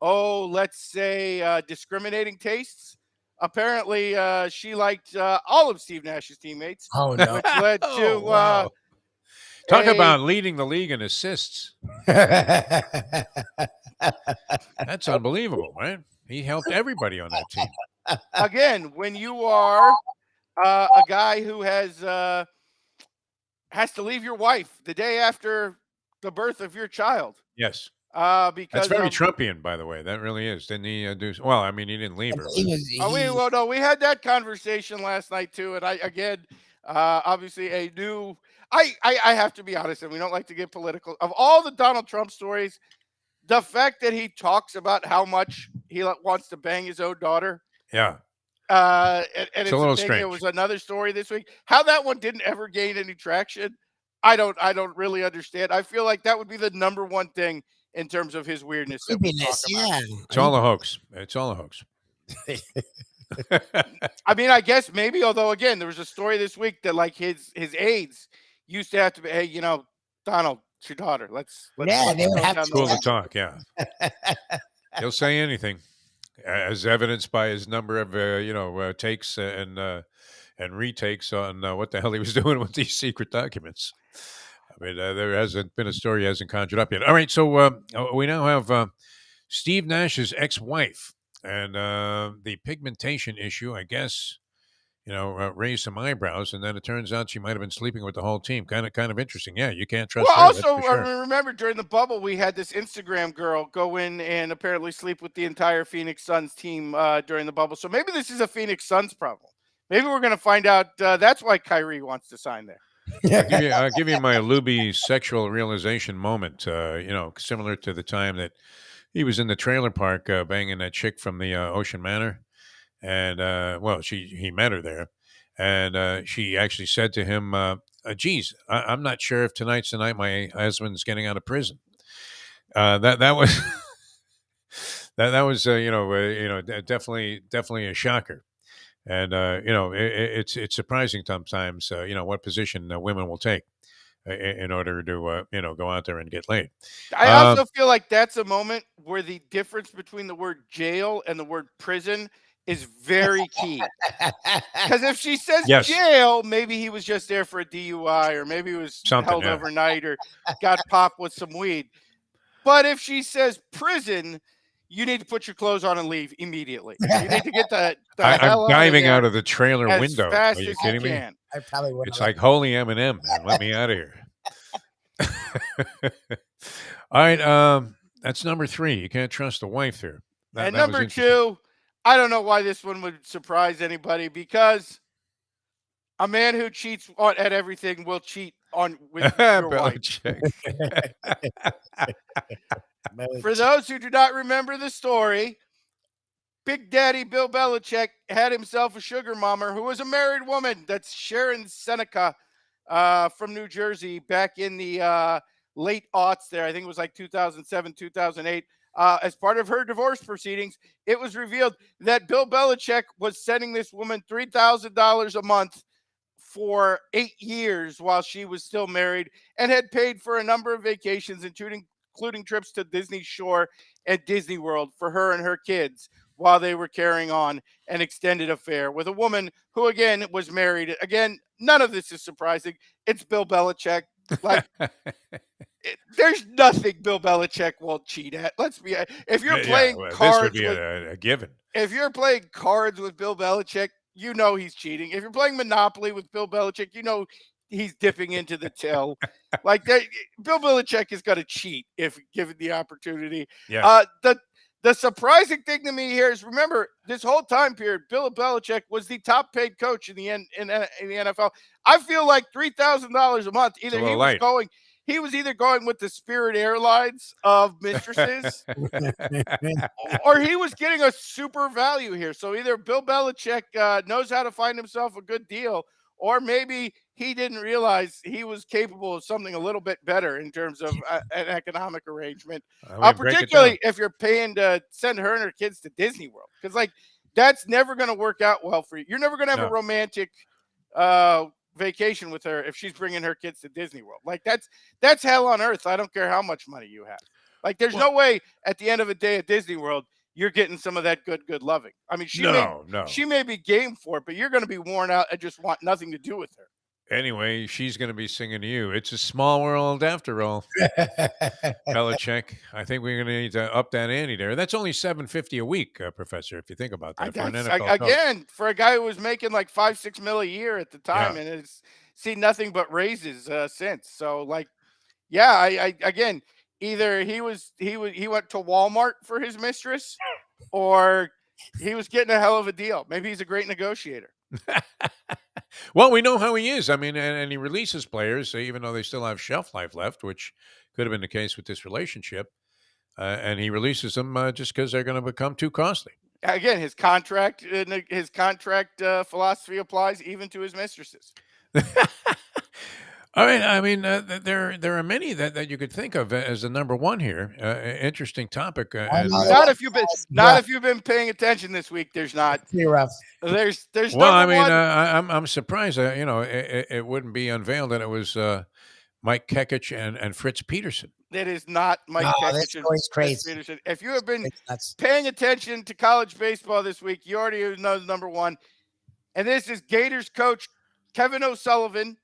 let's say discriminating tastes. Apparently she liked all of Steve Nash's teammates, Oh no! which led to wow. Talk about leading the league in assists. That's unbelievable, right? He helped everybody on that team. Again, when you are a guy who has to leave your wife the day after the birth of your child. Yes. Because that's very Trumpian, by the way. That really is. Didn't he do? Well, I mean, he didn't leave her. We had that conversation last night too, and obviously I have to be honest, and we don't like to get political. Of all the Donald Trump stories, the fact that he talks about how much he wants to bang his own daughter. Yeah. And it's a little strange. It was another story this week. How that one didn't ever gain any traction, I don't really understand. I feel like that would be the number one thing in terms of his weirdness. Yeah. It's all a hoax. It's all a hoax. I mean, I guess maybe, although again, there was a story this week that like his aides used to have to be, hey, Donald, it's your daughter. Let's they would have cool to talk. Yeah. He'll say anything, as evidenced by his number of takes and retakes on what the hell he was doing with these secret documents. I mean, there hasn't been a story he hasn't conjured up yet. All right, so we now have Steve Nash's ex-wife, and the pigmentation issue, I guess, raised some eyebrows, and then it turns out she might have been sleeping with the whole team. Kind of interesting. Yeah, you can't trust her. Also, remember during the bubble, we had this Instagram girl go in and apparently sleep with the entire Phoenix Suns team during the bubble. So maybe this is a Phoenix Suns problem. Maybe we're going to find out that's why Kyrie wants to sign there. I'll give you my Lubie sexual realization moment, similar to the time that he was in the trailer park banging that chick from the Ocean Manor. And, he met her there. And she actually said to him, geez, I'm not sure if tonight's the night my husband's getting out of prison. That was that was definitely a shocker. And it's surprising sometimes what position women will take in order to go out there and get laid. I also feel like that's a moment where the difference between the word jail and the word prison is very key. Because if she says jail, maybe he was just there for a DUI, or maybe he was held overnight, or got popped with some weed. But if she says prison, you need to put your clothes on and leave immediately. You need to get the hell I'm diving out of the trailer window. Fast Are you as kidding me? Can. I probably would. It's like holy M&M, man. Let me out of here. All right, that's number 3. You can't trust a wife there. And number 2, I don't know why this one would surprise anybody, because a man who cheats at everything will cheat with your wife. For those who do not remember the story, Big Daddy Bill Belichick had himself a sugar mommer who was a married woman. That's Sharon Seneca from New Jersey back in the late aughts there. I think it was like 2007, 2008. As part of her divorce proceedings, it was revealed that Bill Belichick was sending this woman $3,000 a month for 8 years while she was still married, and had paid for a number of vacations, including trips to Disney Shore and Disney World for her and her kids, while they were carrying on an extended affair with a woman who, again, was married. Again, none of this is surprising. It's Bill Belichick. Like, there's nothing Bill Belichick won't cheat at. Let's be. If you're playing cards, this would be a given. If you're playing cards with Bill Belichick, you know he's cheating. If you're playing Monopoly with Bill Belichick, you know he's dipping into the till. Like that, Bill Belichick is going to cheat if given the opportunity. Yeah. The surprising thing to me here is, remember, this whole time period, Bill Belichick was the top paid coach in the NFL. I feel like $3,000 a month. Either he was either going with the Spirit Airlines of mistresses, or he was getting a super value here. So either Bill Belichick knows how to find himself a good deal, or maybe he didn't realize he was capable of something a little bit better in terms of an economic arrangement, particularly if you're paying to send her and her kids to Disney World. Because, like, that's never going to work out well for you. You're never going to have a romantic vacation with her if she's bringing her kids to Disney World. Like that's hell on earth. I don't care how much money you have. Like there's no way at the end of a day at Disney World you're getting some of that good loving. I mean, she may be game for it, but you're going to be worn out and just want nothing to do with her. Anyway, she's going to be singing to you. It's a small world after all. Belichick, I think we're going to need to up that ante there. That's only $750 a week, Professor, if you think about that. For an NFL again, for a guy who was making like $5-6 mil a year at the time, and it's seen nothing but raises since. So, like, yeah, I again, either he went to Walmart for his mistress, or he was getting a hell of a deal. Maybe he's a great negotiator. Well, we know how he is. I mean, and he releases players, even though they still have shelf life left, which could have been the case with this relationship. And he releases them just because they're going to become too costly. Again, his contract philosophy applies even to his mistresses. All right. I mean, there are many that you could think of as the number one here. Interesting topic. Not if you've been paying attention this week. There's not. Pretty rough. There's. Well, I mean, I'm surprised. It wouldn't be unveiled that it was Mike Kekich and Fritz Peterson. It is not Mike Kekich. This story's crazy. Peterson. If you have been paying attention to college baseball this week, you already know the number one. And this is Gators coach Kevin O'Sullivan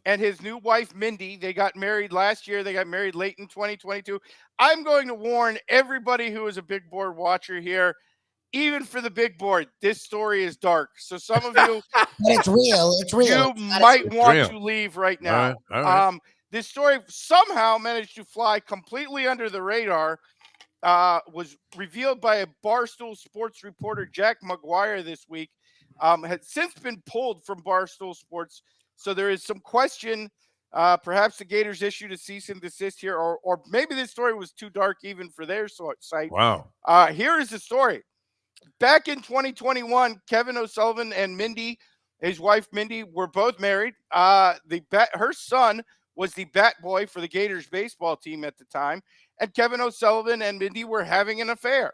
and his new wife, Mindy. They got married last year. They got married late in 2022. I'm going to warn everybody who is a big board watcher here, even for the big board, this story is dark. So some of you, but it's real. It's real. You might want to leave right now. All right. This story somehow managed to fly completely under the radar. Was revealed by a Barstool Sports reporter, Jack McGuire, this week. Had since been pulled from Barstool Sports. So there is some question. Perhaps the Gators issued a cease and desist here, or maybe this story was too dark even for their site. Wow. Here is the story. Back in 2021, Kevin O'Sullivan and Mindy, his wife Mindy, were both married. Her son was the bat boy for the Gators baseball team at the time, and Kevin O'Sullivan and Mindy were having an affair.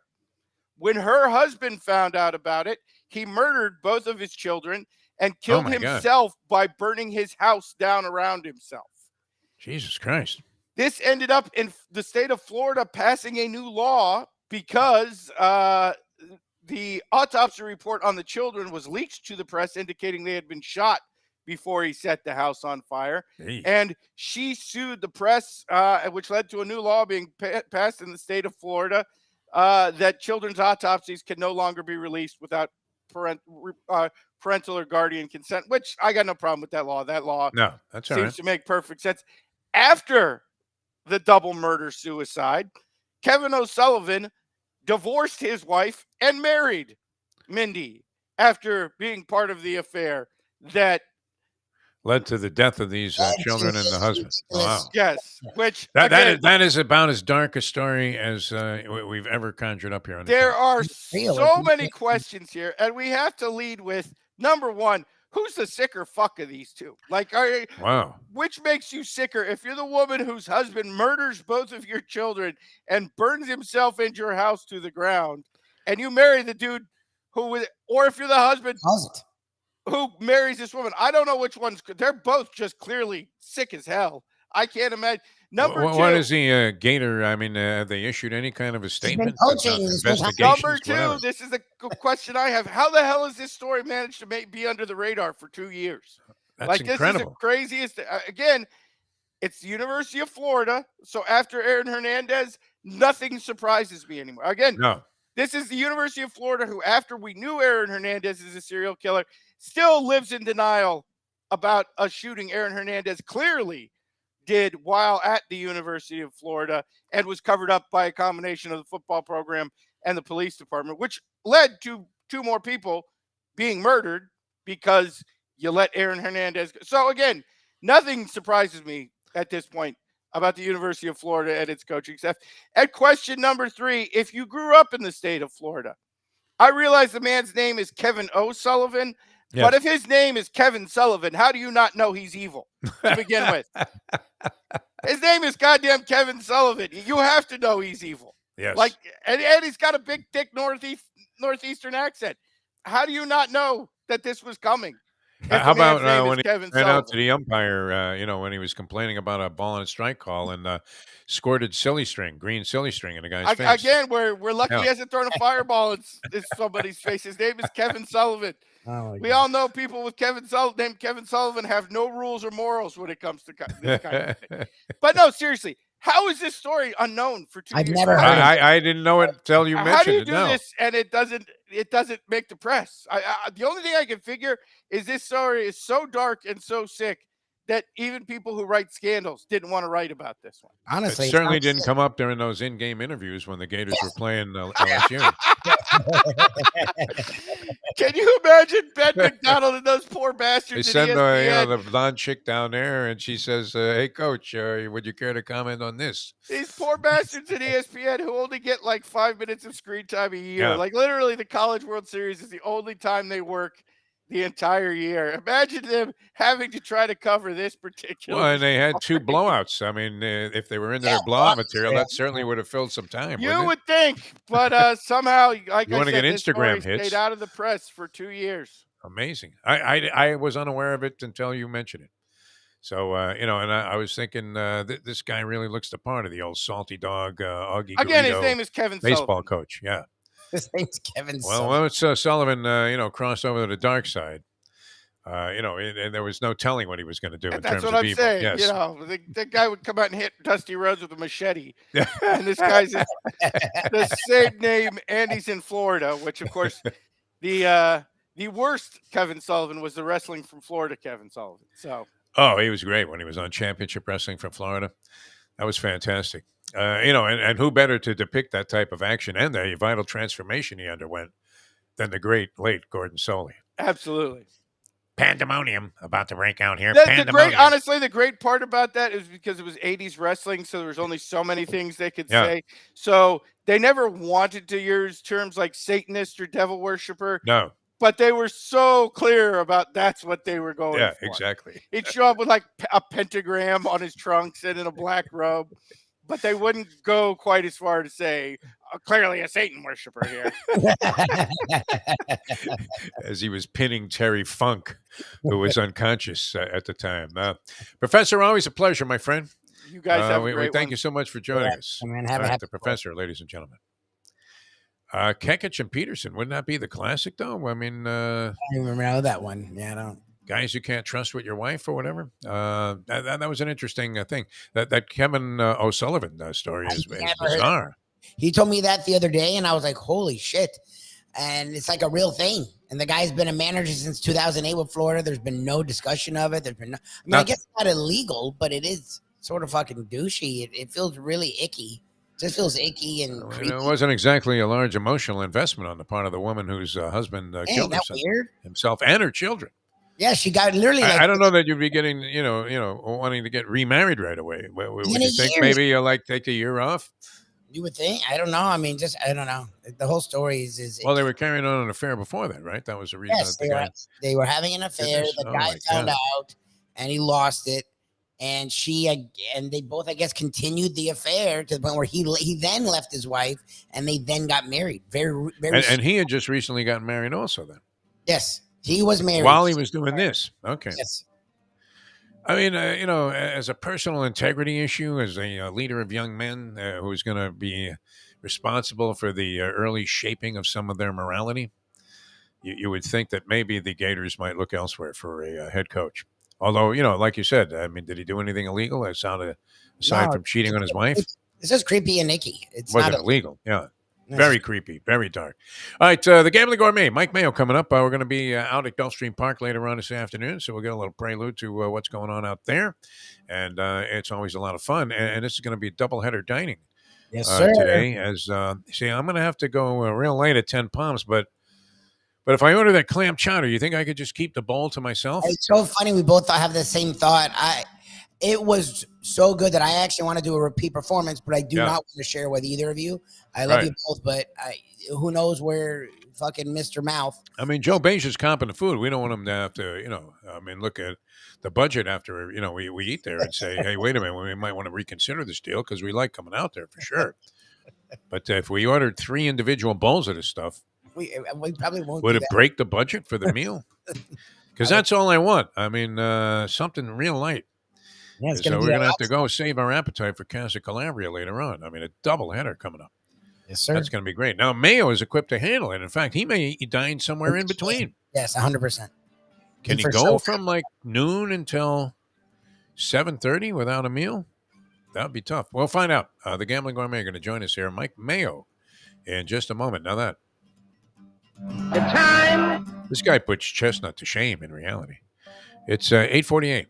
When her husband found out about it, he murdered both of his children and killed himself by burning his house down around himself. Jesus Christ. This ended up in the state of Florida passing a new law because the autopsy report on the children was leaked to the press, indicating they had been shot before he set the house on fire. Hey. And she sued the press, which led to a new law being passed in the state of Florida that children's autopsies can no longer be released without parental or guardian consent, which I got no problem with that law. That law seems to make perfect sense. After the double murder suicide, Kevin O'Sullivan divorced his wife and married Mindy after being part of the affair that led to the death of these children and the husband. Wow. Yes, which that is about as dark a story as we've ever conjured up here. There are so many questions here, and we have to lead with number one: who's the sicker fuck of these two? Like, wow, which makes you sicker? If you're the woman whose husband murders both of your children and burns himself into your house to the ground, and you marry the dude or if you're the husband who marries this woman, I don't know which one's. They're both just clearly sick as hell. I can't imagine. Number two. What is the Gator? I mean, have they issued any kind of a statement? Number two, this is the question I have. How the hell has this story managed to be under the radar for 2 years? That's incredible. This is the craziest. Again, it's the University of Florida. So after Aaron Hernandez, nothing surprises me anymore. Again, this is the University of Florida who, after we knew Aaron Hernandez is a serial killer, still lives in denial about a shooting Aaron Hernandez clearly did while at the University of Florida, and was covered up by a combination of the football program and the police department, which led to 2 more people being murdered because you let Aaron Hernandez go. So again, nothing surprises me at this point about the University of Florida and its coaching staff. At question number 3, if you grew up in the state of Florida, I realize the man's name is Kevin O'Sullivan, but if his name is Kevin Sullivan, how do you not know he's evil to begin with? His name is goddamn Kevin Sullivan. You have to know he's evil. Yes. Like, and he's got a big, thick Northeastern accent. How do you not know that this was coming? If How the man's about name is when he Kevin ran out to Sullivan. the umpire, when he was complaining about a ball and strike call and squirted green silly string in the guy's face? Again, we're lucky Yeah. he hasn't thrown a fireball in somebody's face. His name is Kevin Sullivan. Oh, We all know people with named Kevin Sullivan have no rules or morals when it comes to this kind of thing. But no, seriously, how is this story unknown for 2 I've years? never heard of it. I didn't know it until you How do mentioned you it. do No. this and it doesn't make the press? The only thing I can figure is this story is so dark and so sick that even people who write scandals didn't want to write about this one. Honestly, It it certainly sounds didn't sick. come up during those in-game interviews when the Gators were playing LSU. Can you imagine Ben McDonald and those poor They bastards at send ESPN? the blonde chick down there, and she says, "Hey, coach, would you care to comment on this?" These poor bastards at ESPN who only get like 5 minutes of screen time a year. Yeah. Like literally the College World Series is the only time they work the entire year. Imagine them having to try to cover this particular. Well, and they had 2 blowouts. I mean, if they were into their blowout material, that certainly would have filled some time. You wouldn't it? would think, but somehow, like You I wanna said, get this story Instagram hits. stayed out of the press for 2 years. Amazing. I was unaware of it until you mentioned it. So and I was thinking this guy really looks the part of the old salty dog, Augie Again, his Garrido name is Kevin baseball Sullivan. coach. Yeah. His name's Kevin Well, Sullivan. once Sullivan, crossed over to the dark side, and there was no telling what he was going to do in That's terms what of I'm evil. saying. Yes. The guy would come out and hit Dusty Rhodes with a machete. And this guy's the same name, and he's in Florida, which, of course, the worst Kevin Sullivan was the wrestling from Florida Kevin Sullivan. So, Oh, he was great when he was on Championship Wrestling from Florida. That was fantastic. And who better to depict that type of action and the vital transformation he underwent than the great late Gordon Soley. absolutely. Pandemonium about to break out here. Honestly, the great part about that is because it was 80s wrestling, so there was only so many things they could Yeah. say. So they never wanted to use terms like Satanist or devil worshiper, No. but they were so clear about that's what they were going Yeah, for. exactly. He'd show up with like a pentagram on his trunks and in a black robe, but they wouldn't go quite as far to say, clearly a Satan worshiper here. As he was pinning Terry Funk, who was unconscious at the time. Professor, always a pleasure, my friend. You guys have a we great thank one. you so much for joining us. Man, have a happy The Professor, ladies and gentlemen. Kekich and Peterson, wouldn't that be the classic, though? I mean, I don't even know that one. Yeah, I don't. guys you can't trust with your wife or whatever. That was an interesting thing. That Kevin O'Sullivan story is never heard bizarre. He told me that the other day, and I was like, holy shit. And it's like a real thing. And the guy's been a manager since 2008 with Florida. There's been no discussion of it. There's been no, I guess it's not illegal, but it is sort of fucking douchey. It feels really icky. It just feels icky and creepy. It wasn't exactly a large emotional investment on the part of the woman whose husband killed himself and her children. Yeah, she got literally. Like, I don't know that you'd be getting, wanting to get remarried right away. Would you think maybe you'll take a year off? You would think. I don't know. I mean, just I don't know. The whole story is. Well, they were carrying on an affair before that, right? That was the reason. Yes, they were having an affair. The guy found out, and he lost it. And they both, I guess, continued the affair to the point where he then left his wife, and they then got married. Very, very. And he had just recently gotten married, also. Then. Yes, he was married while he was doing this. Okay. Yes. I mean, as a personal integrity issue, as a leader of young men who's going to be responsible for the early shaping of some of their morality, you would think that maybe the Gators might look elsewhere for a head coach. Although, like you said, I mean, did he do anything illegal aside from cheating on his wife? It's just creepy and icky. It's wasn't not illegal. Yeah. Very creepy, very dark. All right, the Gambling Gourmet, Mike Mayo coming up. We're going to be out at Gulfstream Park later on this afternoon, so we'll get a little prelude to what's going on out there. And it's always a lot of fun. And this is going to be doubleheader dining today. As see, I'm going to have to go real late at 10 Palms, but if I order that clam chowder, you think I could just keep the bowl to myself? It's so funny. We both have the same thought. It was so good that I actually want to do a repeat performance, but I do not want to share with either of you. I love you both, but who knows where fucking Mr. Mouth. I mean, Joe Beja's comping the food. We don't want him to have to, look at the budget after, we eat there and say, hey, wait a minute, we might want to reconsider this deal because we like coming out there for sure. But if we ordered 3 individual bowls of this stuff, we probably won't. Would it break the budget for the meal? Because that's all I want. I mean, something real light. Yeah, it's So gonna we're be going to have to go save our appetite for Casa Calabria later on. I mean, a double header coming up. Yes, sir. That's going to be great. Now, Mayo is equipped to handle it. In fact, he may dine somewhere in between. Yes, 100%. Can he go from like noon until 7:30 without a meal? That would be tough. We'll find out. The Gambling Gourmet are going to join us here, Mike Mayo, in just a moment. Now that The time. this guy puts Chestnut to shame in reality. It's 8:48.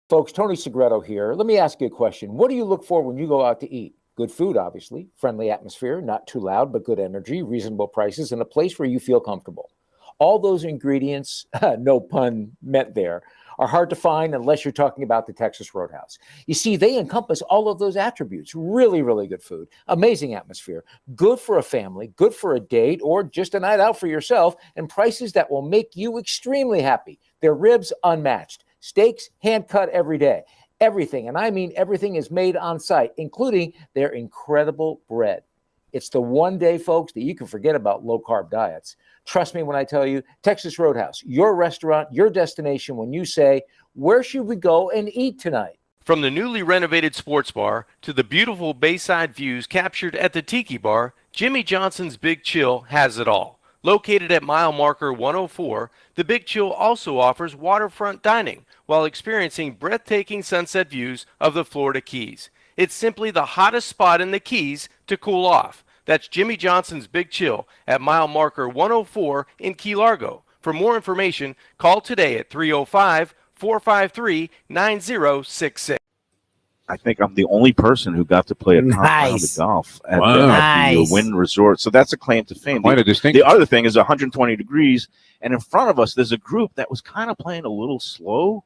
Folks, Tony Segreto here. Let me ask you a question. What do you look for when you go out to eat? Good food, obviously, friendly atmosphere, not too loud, but good energy, reasonable prices, and a place where you feel comfortable. All those ingredients, no pun meant there, are hard to find unless you're talking about the Texas Roadhouse. You see, they encompass all of those attributes. Really, really good food, amazing atmosphere, good for a family, good for a date, or just a night out for yourself, and prices that will make you extremely happy. Their ribs unmatched. Steaks hand cut every day. Everything, and I mean everything, is made on site, including their incredible bread. It's the one day, folks, that you can forget about low-carb diets. Trust me when I tell you, Texas Roadhouse, your restaurant, your destination when you say, where should we go and eat tonight? From the newly renovated sports bar to the beautiful bayside views captured at the Tiki Bar, Jimmy Johnson's Big Chill has it all. Located at mile marker 104, the Big Chill also offers waterfront dining while experiencing breathtaking sunset views of the Florida Keys. It's simply the hottest spot in the Keys to cool off. That's Jimmy Johnson's Big Chill at mile marker 104 in Key Largo. For more information, call today at 305-453-9066. I think I'm the only person who got to play a round of golf at the Wynn Resort. So that's a claim to fame. Quite a distinction. The other thing is 120 degrees, and in front of us, there's a group that was kind of playing a little slow,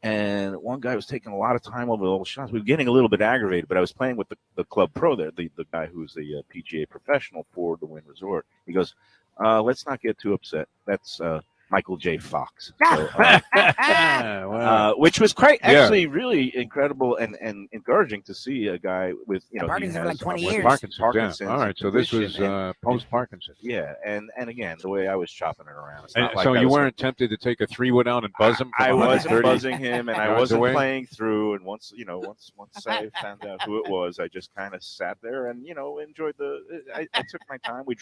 and one guy was taking a lot of time over the little shots. We were getting a little bit aggravated, but I was playing with the club pro there, the guy who's the PGA professional for the Wynn Resort. He goes, let's not get too upset. That's Michael J. Fox. So, wow. Which was quite actually really incredible and encouraging to see a guy with, you know, Parkinson's for like 20 years. Parkinson's. Yeah. All right, so this was post-Parkinson's. Yeah, and again, the way I was chopping it around. It's And not like so I you was weren't tempted to take a 3-wood out and buzz him? I wasn't buzzing him, and I yards wasn't away? playing through. And once I found out who it was, I just kind of sat there and, you know, enjoyed I took my time. We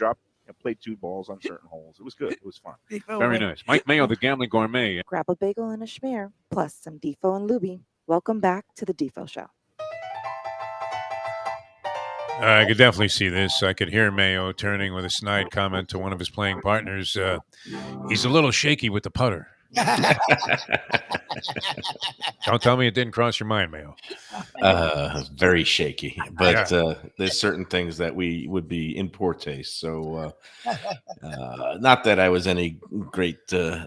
played 2 balls on certain holes. It was good. It was fun. Very nice. Mike Mayo, the Gambling Gourmet. Grab a bagel and a schmear, plus some Defo and Lubie. Welcome back to the Defo Show. I could definitely see this. I could hear Mayo turning with a snide comment to one of his playing partners. He's a little shaky with the putter. Don't tell me it didn't cross your mind, Mayo. Very shaky, but there's certain things that we would be in poor taste. So, not that I was any great. I'm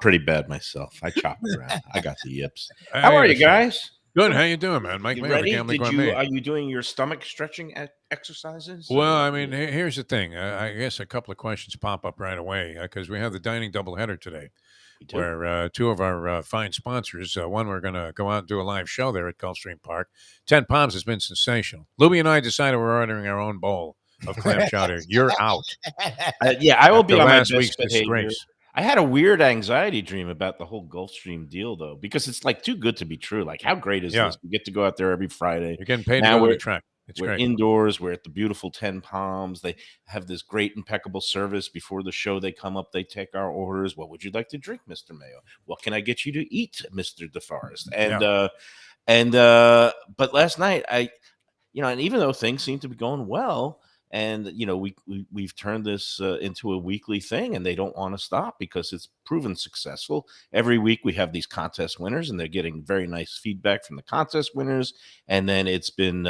pretty bad myself. I chop around. I got the yips. How are you guys? Good. How you doing, man? Mike Mayo, the Gambling Gourmet. Are you doing your stomach stretching exercises? Well, I mean, here's the thing. I guess a couple of questions pop up right away because we have the dining doubleheader today, where 2 of our fine sponsors. One, we're going to go out and do a live show there at Gulfstream Park. 10 Palms has been sensational. Lubie and I decided we're ordering our own bowl of clam chowder. You're out. I will be on my last best week's behavior. disgrace. I had a weird anxiety dream about the whole Gulfstream deal, though, because it's like too good to be true. Like, how great is this? We get to go out there every Friday. You're getting paid now to go to the track. We're indoors. We're at the beautiful 10 Palms. They have this great, impeccable service. Before the show, they come up, they take our orders. What would you like to drink, Mr. Mayo? What can I get you to eat, Mr. DeForest? But last night, and even though things seem to be going well, and we've turned this into a weekly thing, and they don't want to stop because it's proven successful. Every week we have these contest winners, and they're getting very nice feedback from the contest winners. And then it's been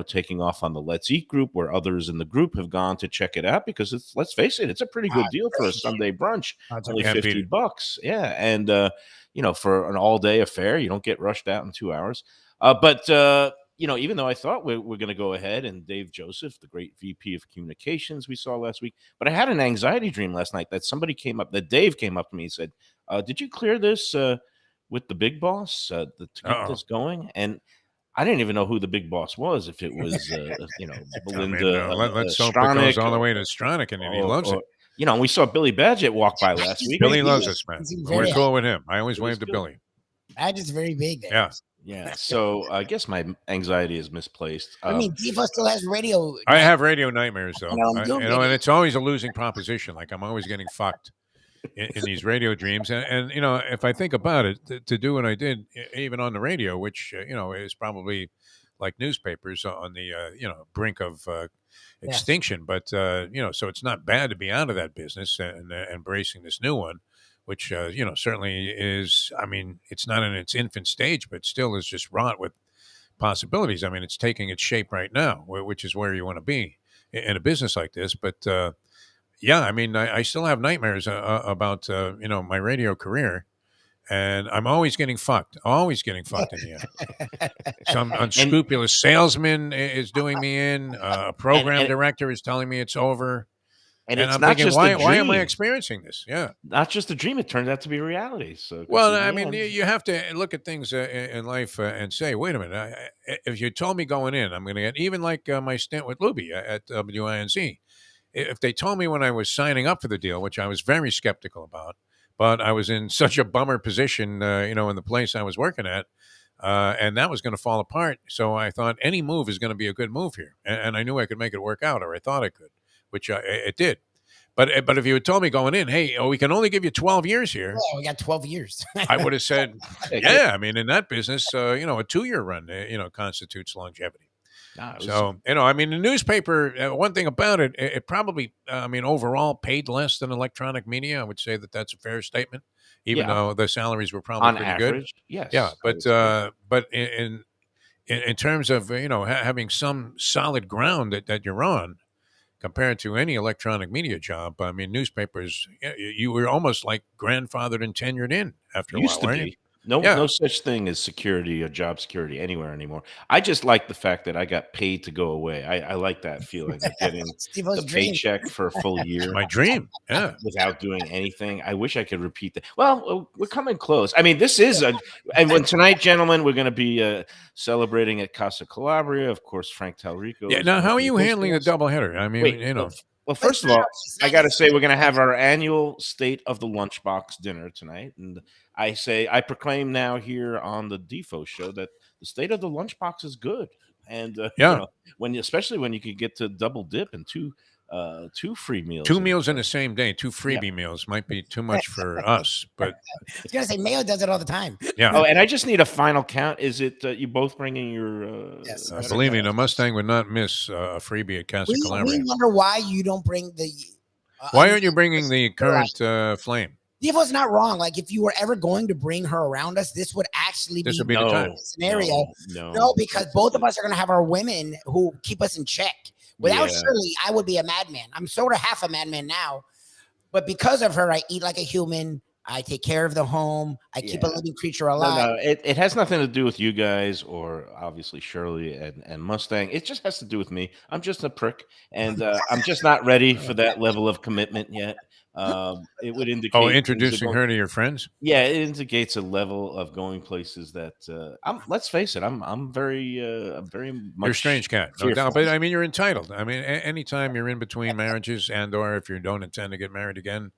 taking off on the Let's Eat group, where others in the group have gone to check it out because let's face it, it's a pretty good deal for a Sunday brunch. Only $50. Yeah, and for an all-day affair, you don't get rushed out in 2 hours. Even though I thought we're going to go ahead, and Dave Joseph, the great VP of communications we saw last week, but I had an anxiety dream last night that Dave came up to me and said, did you clear this with the big boss to keep this going? And I didn't even know who the big boss was. If it was, Belinda, let's hope it goes all the way to Stronach, and he loves it. We saw Billy Badgett walk by last week. Billy loves us, man. We're cool with him. I always wave to Billy. Badgett's very big there. Yeah. Yeah. So I guess my anxiety is misplaced. I mean, Defo still has radio. I have radio nightmares, though. And it's always a losing proposition. Like, I'm always getting fucked in these radio dreams. And if I think about it, to do what I did, even on the radio, which, is probably like newspapers on the, brink of extinction. But, so it's not bad to be out of that business and embracing this new one, which, certainly is, I mean, it's not in its infant stage, but still is just wrought with possibilities. I mean, it's taking its shape right now, which is where you want to be in a business like this. But, yeah, I mean, I still have nightmares about, my radio career, and I'm always getting fucked in the end. Some unscrupulous salesman is doing me in. A program director is telling me it's over. And it's I'm not thinking, just why am I dream. experiencing this? Yeah. Not just a dream. It turns out to be reality. So, well, I mean, you have to look at things in life and say, wait a minute. If you told me going in, I'm going to get, even like my stint with Lubie at WINZ, if they told me when I was signing up for the deal, which I was very skeptical about, but I was in such a bummer position, in the place I was working at, and that was going to fall apart. So I thought any move is going to be a good move here. And I knew I could make it work out, or I thought I could, which it did. But if you had told me going in, hey, we can only give you 12 years here. Yeah, we got 12 years. I would have said, yeah. I mean, in that business, a 2-year run, constitutes longevity. I mean, the newspaper, one thing about it, it probably, overall paid less than electronic media. I would say that's a fair statement, even though the salaries were probably on pretty average, good. Yes. Yeah, but in terms of, having some solid ground that you're on, compared to any electronic media job, I mean, newspapers, you were almost like grandfathered and tenured in after a while, Used to weren't be. you? No such thing as security or job security anywhere anymore. I just like the fact that I got paid to go away. I like that feeling of getting the paycheck for a full year. My dream, yeah. Without doing anything. I wish I could repeat that. Well, we're coming close. I mean, this is and when tonight, gentlemen, we're going to be celebrating at Casa Calabria. Of course, Frank Talrico. Yeah. Now, how are you handling the doubleheader? I mean, Well, first of all, I got to say we're going to have our annual State of the Lunchbox dinner tonight, and I proclaim now here on the Defo show that the State of the Lunchbox is good, and especially when you could get to double dip and two free meals. 2 meals in the same day, 2 freebie meals might be too much for us, but I was gonna say Mayo does it all the time. Yeah. Oh, and I just need a final count. Is it you both bringing your? Yes. Believe me, the Mustang would not miss a freebie at Casa Calabria. We wonder why you don't bring the. Why aren't you bringing the current Flame? Defo's not wrong. Like, if you were ever going to bring her around us, this would actually be the time. Scenario. No, because both of us are going to have our women who keep us in check. Without Shirley, I would be a madman. I'm sort of half a madman now, but because of her, I eat like a human. I take care of the home. I keep a living creature alive. No, it has nothing to do with you guys or obviously Shirley and Mustang. It just has to do with me. I'm just a prick, and I'm just not ready for that level of commitment yet. It would indicate. Oh, introducing her to your friends? Yeah, it indicates a level of going places that let's face it, I'm very much. You're a strange cat, no doubt. But I mean, you're entitled. I mean, anytime you're in between marriages, and/or if you don't intend to get married again,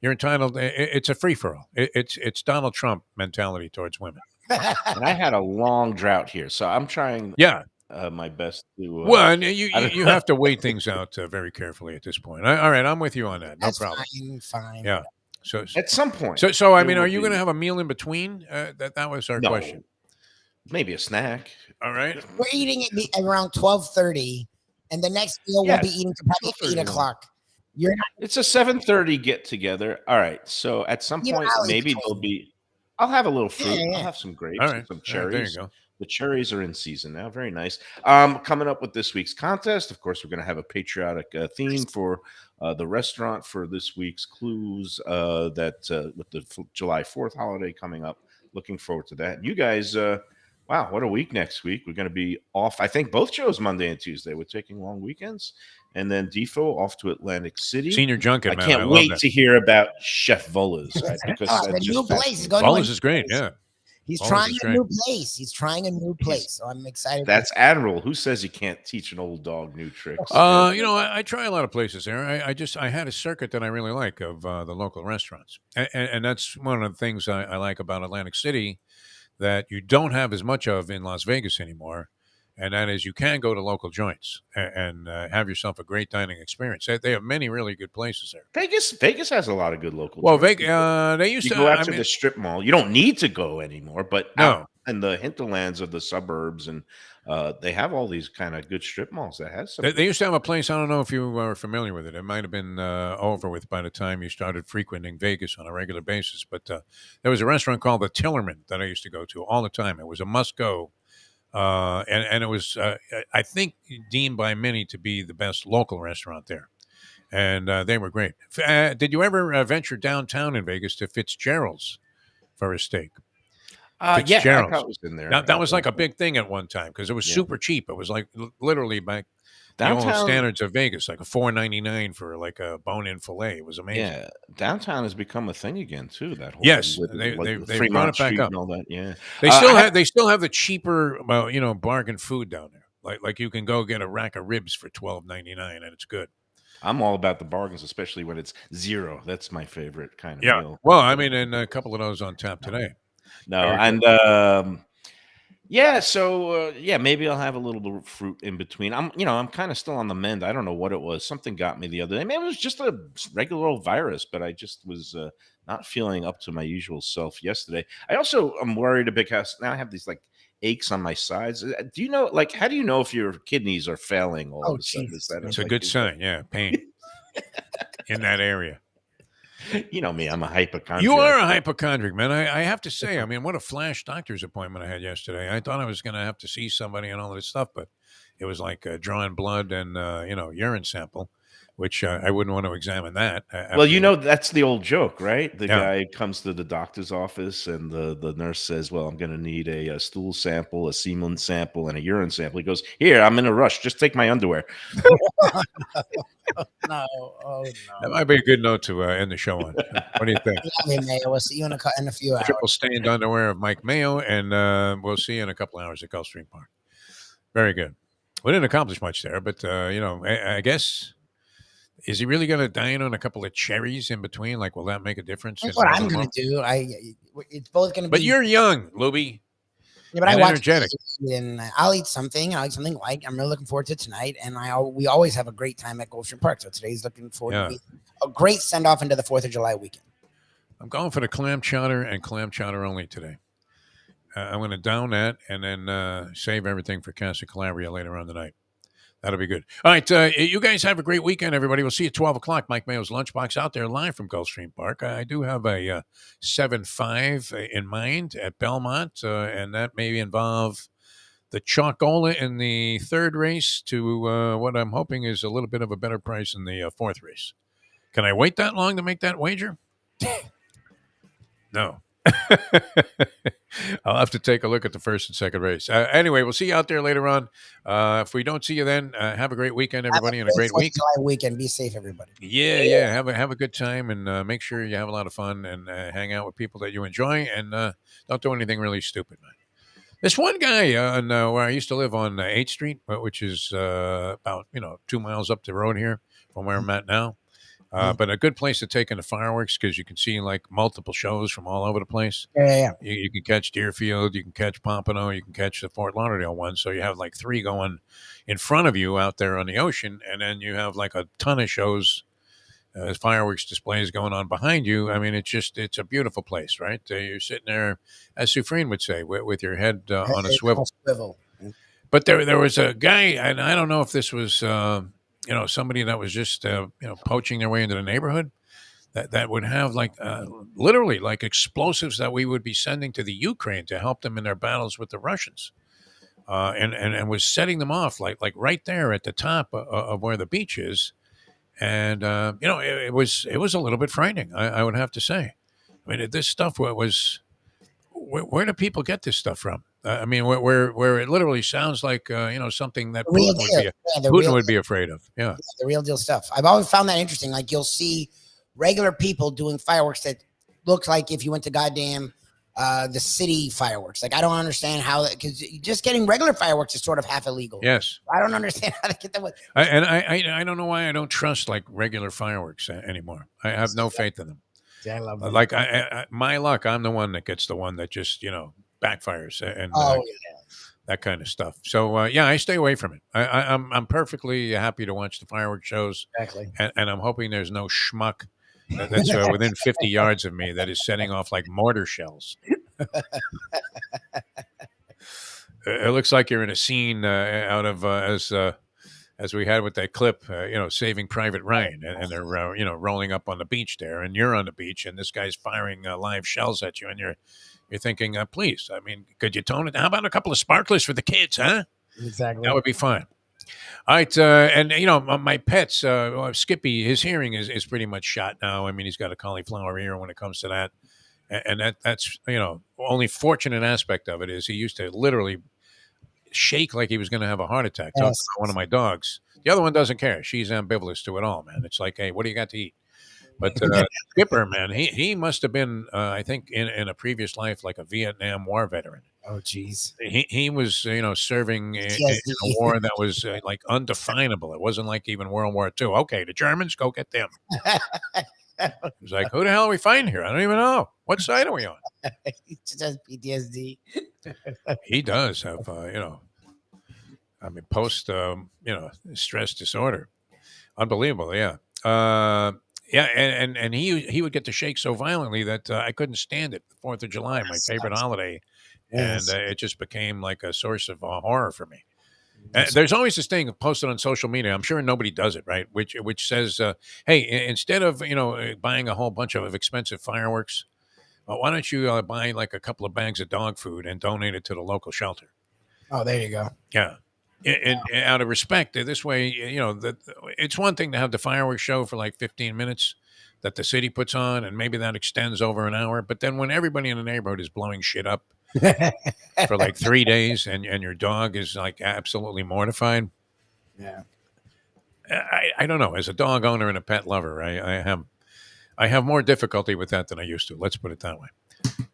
you're entitled. It's a free for all. It's Donald Trump mentality towards women. And I had a long drought here, so I'm trying. My best to. Well, you have to weigh things out very carefully at this point. All right, I'm with you on that. No problem. Fine. Yeah. So at some point. So I mean, are you going to have a meal in between? That was our question. Maybe a snack. All right. We're eating it around 12:30, and the next meal we'll be eating to probably 8 o'clock. You're not. It's a 7:30 get together. All right. So at some point, maybe there'll be. I'll have a little fruit. I'll have some grapes, and some cherries. There you go. The cherries are in season now. Very nice. Coming up with this week's contest, of course, we're going to have a patriotic theme for the restaurant for this week's clues with the July 4th holiday coming up. Looking forward to that. You guys, wow, what a week next week. We're going to be off, I think, both shows Monday and Tuesday. We're taking long weekends. And then Defo off to Atlantic City. Senior junket, man. I can't wait to hear about Chef Vola's. Right? Because the new place is going Vola's is great, yeah. He's All trying is a great. new place. He's trying a new place. So I'm excited. That's Admiral. Who says you can't teach an old dog new tricks? I try a lot of places there. I had a circuit that I really like of the local restaurants, and that's one of the things I like about Atlantic City that you don't have as much of in Las Vegas anymore, and that is you can go to local joints and have yourself a great dining experience. They have many really good places there. Vegas has a lot of good local. Well, joints. they used you to go out to the strip mall. You don't need to go anymore, but out in the hinterlands of the suburbs, and they have all these kind of good strip malls that has some. They used to have a place. I don't know if you were familiar with it. It might have been over with by the time you started frequenting Vegas on a regular basis. But there was a restaurant called the Tillerman that I used to go to all the time. It was a must go. And it was, I think, deemed by many to be the best local restaurant there. And they were great. Did you ever venture downtown in Vegas to Fitzgerald's for a steak? Yeah, I was in there. That was like a big thing at one time because it was super cheap. It was like literally by downtown the old standards of Vegas, like a $4.99 for like a bone-in fillet. It was amazing. Yeah, downtown has become a thing again too. That whole they brought it back up. And all that. Yeah, they still have the cheaper, bargain food down there. Like you can go get a rack of ribs for $12.99 and it's good. I'm all about the bargains, especially when it's zero. That's my favorite kind of meal. Well, I mean, and a couple of those on tap today. No, and maybe I'll have a little bit of fruit in between. I'm kind of still on the mend. I don't know what it was. Something got me the other day. Maybe it was just a regular old virus, but I just was not feeling up to my usual self yesterday. I also am worried because now I have these like aches on my sides. Do you know, like, how do you know if your kidneys are failing all of a sudden? It's a good sign. Yeah, pain in that area. You know me, I'm a hypochondriac. You are a hypochondriac, man. I have to say, I mean, what a flash doctor's appointment I had yesterday. I thought I was going to have to see somebody and all this stuff, but it was like drawing blood and, urine sample, which I wouldn't want to examine that. Well, that's the old joke, right? The guy comes to the doctor's office and the nurse says, well, I'm going to need a stool sample, a semen sample, and a urine sample. He goes, here, I'm in a rush. Just take my underwear. No. That might be a good note to end the show on. What do you think? Yeah, Mayo. We'll see you in a few hours. Triple stained underwear of Mike Mayo, and we'll see you in a couple hours at Gulfstream Park. Very good. We didn't accomplish much there, but, I guess... Is he really going to dine on a couple of cherries in between? Like, will that make a difference? That's what I'm going to do. It's both going to be. But you're young, Lubie. Yeah, but I watch energetic. And I'll eat something. I'll eat something light. I'm really looking forward to tonight. And we always have a great time at Gulfstream Park. So today's looking forward to be a great send off into the 4th of July weekend. I'm going for the clam chowder and clam chowder only today. I'm going to down that and then save everything for Casa Calabria later on tonight. That'll be good. All right. You guys have a great weekend, everybody. We'll see you at 12 o'clock. Mike Mayo's Lunchbox out there live from Gulfstream Park. I do have a 7-5 in mind at Belmont, and that may involve the Chalkola in the 3rd race to what I'm hoping is a little bit of a better price in the 4th race. Can I wait that long to make that wager? No. I'll have to take a look at the 1st and 2nd race. Anyway, we'll see you out there later on. If we don't see you then, have a great weekend, everybody, and a great week. July weekend. Be safe, everybody. Yeah. Have a good time and make sure you have a lot of fun and hang out with people that you enjoy and don't do anything really stupid, man. This one guy on where I used to live on 8th Street, which is about 2 miles up the road here from where I'm at now. But a good place to take in the fireworks because you can see like multiple shows from all over the place. Yeah. You can catch Deerfield, you can catch Pompano, you can catch the Fort Lauderdale one. So you have like 3 going in front of you out there on the ocean, and then you have like a ton of shows, fireworks displays going on behind you. I mean, it's a beautiful place, right? You're sitting there, as Sufreen would say, with your head on a swivel. But there was a guy, and I don't know if this was. Somebody that was just, poaching their way into the neighborhood that would have like literally like explosives that we would be sending to the Ukraine to help them in their battles with the Russians. And was setting them off like right there at the top of where the beach is. And, it was a little bit frightening. I would have to say, I mean, this stuff was, where do people get this stuff from? I mean, where it literally sounds like something that Putin would be afraid of. Yeah, the real deal stuff. I've always found that interesting. Like you'll see regular people doing fireworks that look like if you went to goddamn the city fireworks. Like I don't understand how, because just getting regular fireworks is sort of half illegal. Yes. I don't understand how to get them. I don't know why I don't trust like regular fireworks anymore. I have no faith in them. I love them. Like my luck, I'm the one that gets the one that just backfires and that kind of stuff. So I stay away from it. I'm perfectly happy to watch the fireworks shows. Exactly. And I'm hoping there's no schmuck that's within 50 yards of me that is setting off like mortar shells. It looks like you're in a scene out of as we had with that clip, Saving Private Ryan, and they're rolling up on the beach there, and you're on the beach, and this guy's firing live shells at you, and you're thinking, please, I mean, could you tone it? How about a couple of sparklers for the kids, huh? Exactly. That would be fine. All right, and my pets, Skippy, his hearing is pretty much shot now. I mean, he's got a cauliflower ear when it comes to that, and that's only fortunate aspect of it is he used to literally shake like he was going to have a heart attack. Talking about one of my dogs. The other one doesn't care. She's ambivalent to it all, man. It's like, hey, what do you got to eat? But Skipper, man, he must have been, I think, in a previous life, like a Vietnam War veteran. Oh, geez. He was, serving in a war that was like undefinable. It wasn't like even World War II. Okay, the Germans, go get them. He's like, who the hell are we fighting here? I don't even know. What side are we on? He just has PTSD. He does have, post, stress disorder. Unbelievable, yeah. And he would get to shake so violently that I couldn't stand it. 4th of July, my favorite holiday, and it just became like a source of horror for me. There's always this thing posted on social media. I'm sure nobody does it, right? Which says, "Hey, instead of buying a whole bunch of expensive fireworks, why don't you buy like a couple of bags of dog food and donate it to the local shelter?" Oh, there you go. Yeah. And out of respect, this way, it's one thing to have the fireworks show for like 15 minutes that the city puts on, and maybe that extends over an hour. But then when everybody in the neighborhood is blowing shit up for like 3 days, and your dog is like absolutely mortified. Yeah. I don't know. As a dog owner and a pet lover, I have more difficulty with that than I used to. Let's put it that way.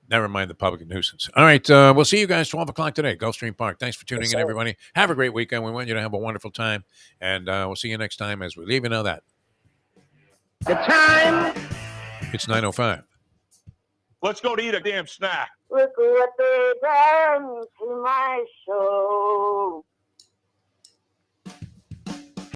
Never mind the public nuisance. All right. We'll see you guys 12 o'clock today, Gulfstream Park. Thanks for tuning in, everybody. Have a great weekend. We want you to have a wonderful time. And we'll see you next time as we leave you know that. The time. It's 9:05. Let's go to eat a damn snack. Look what they done to my soul.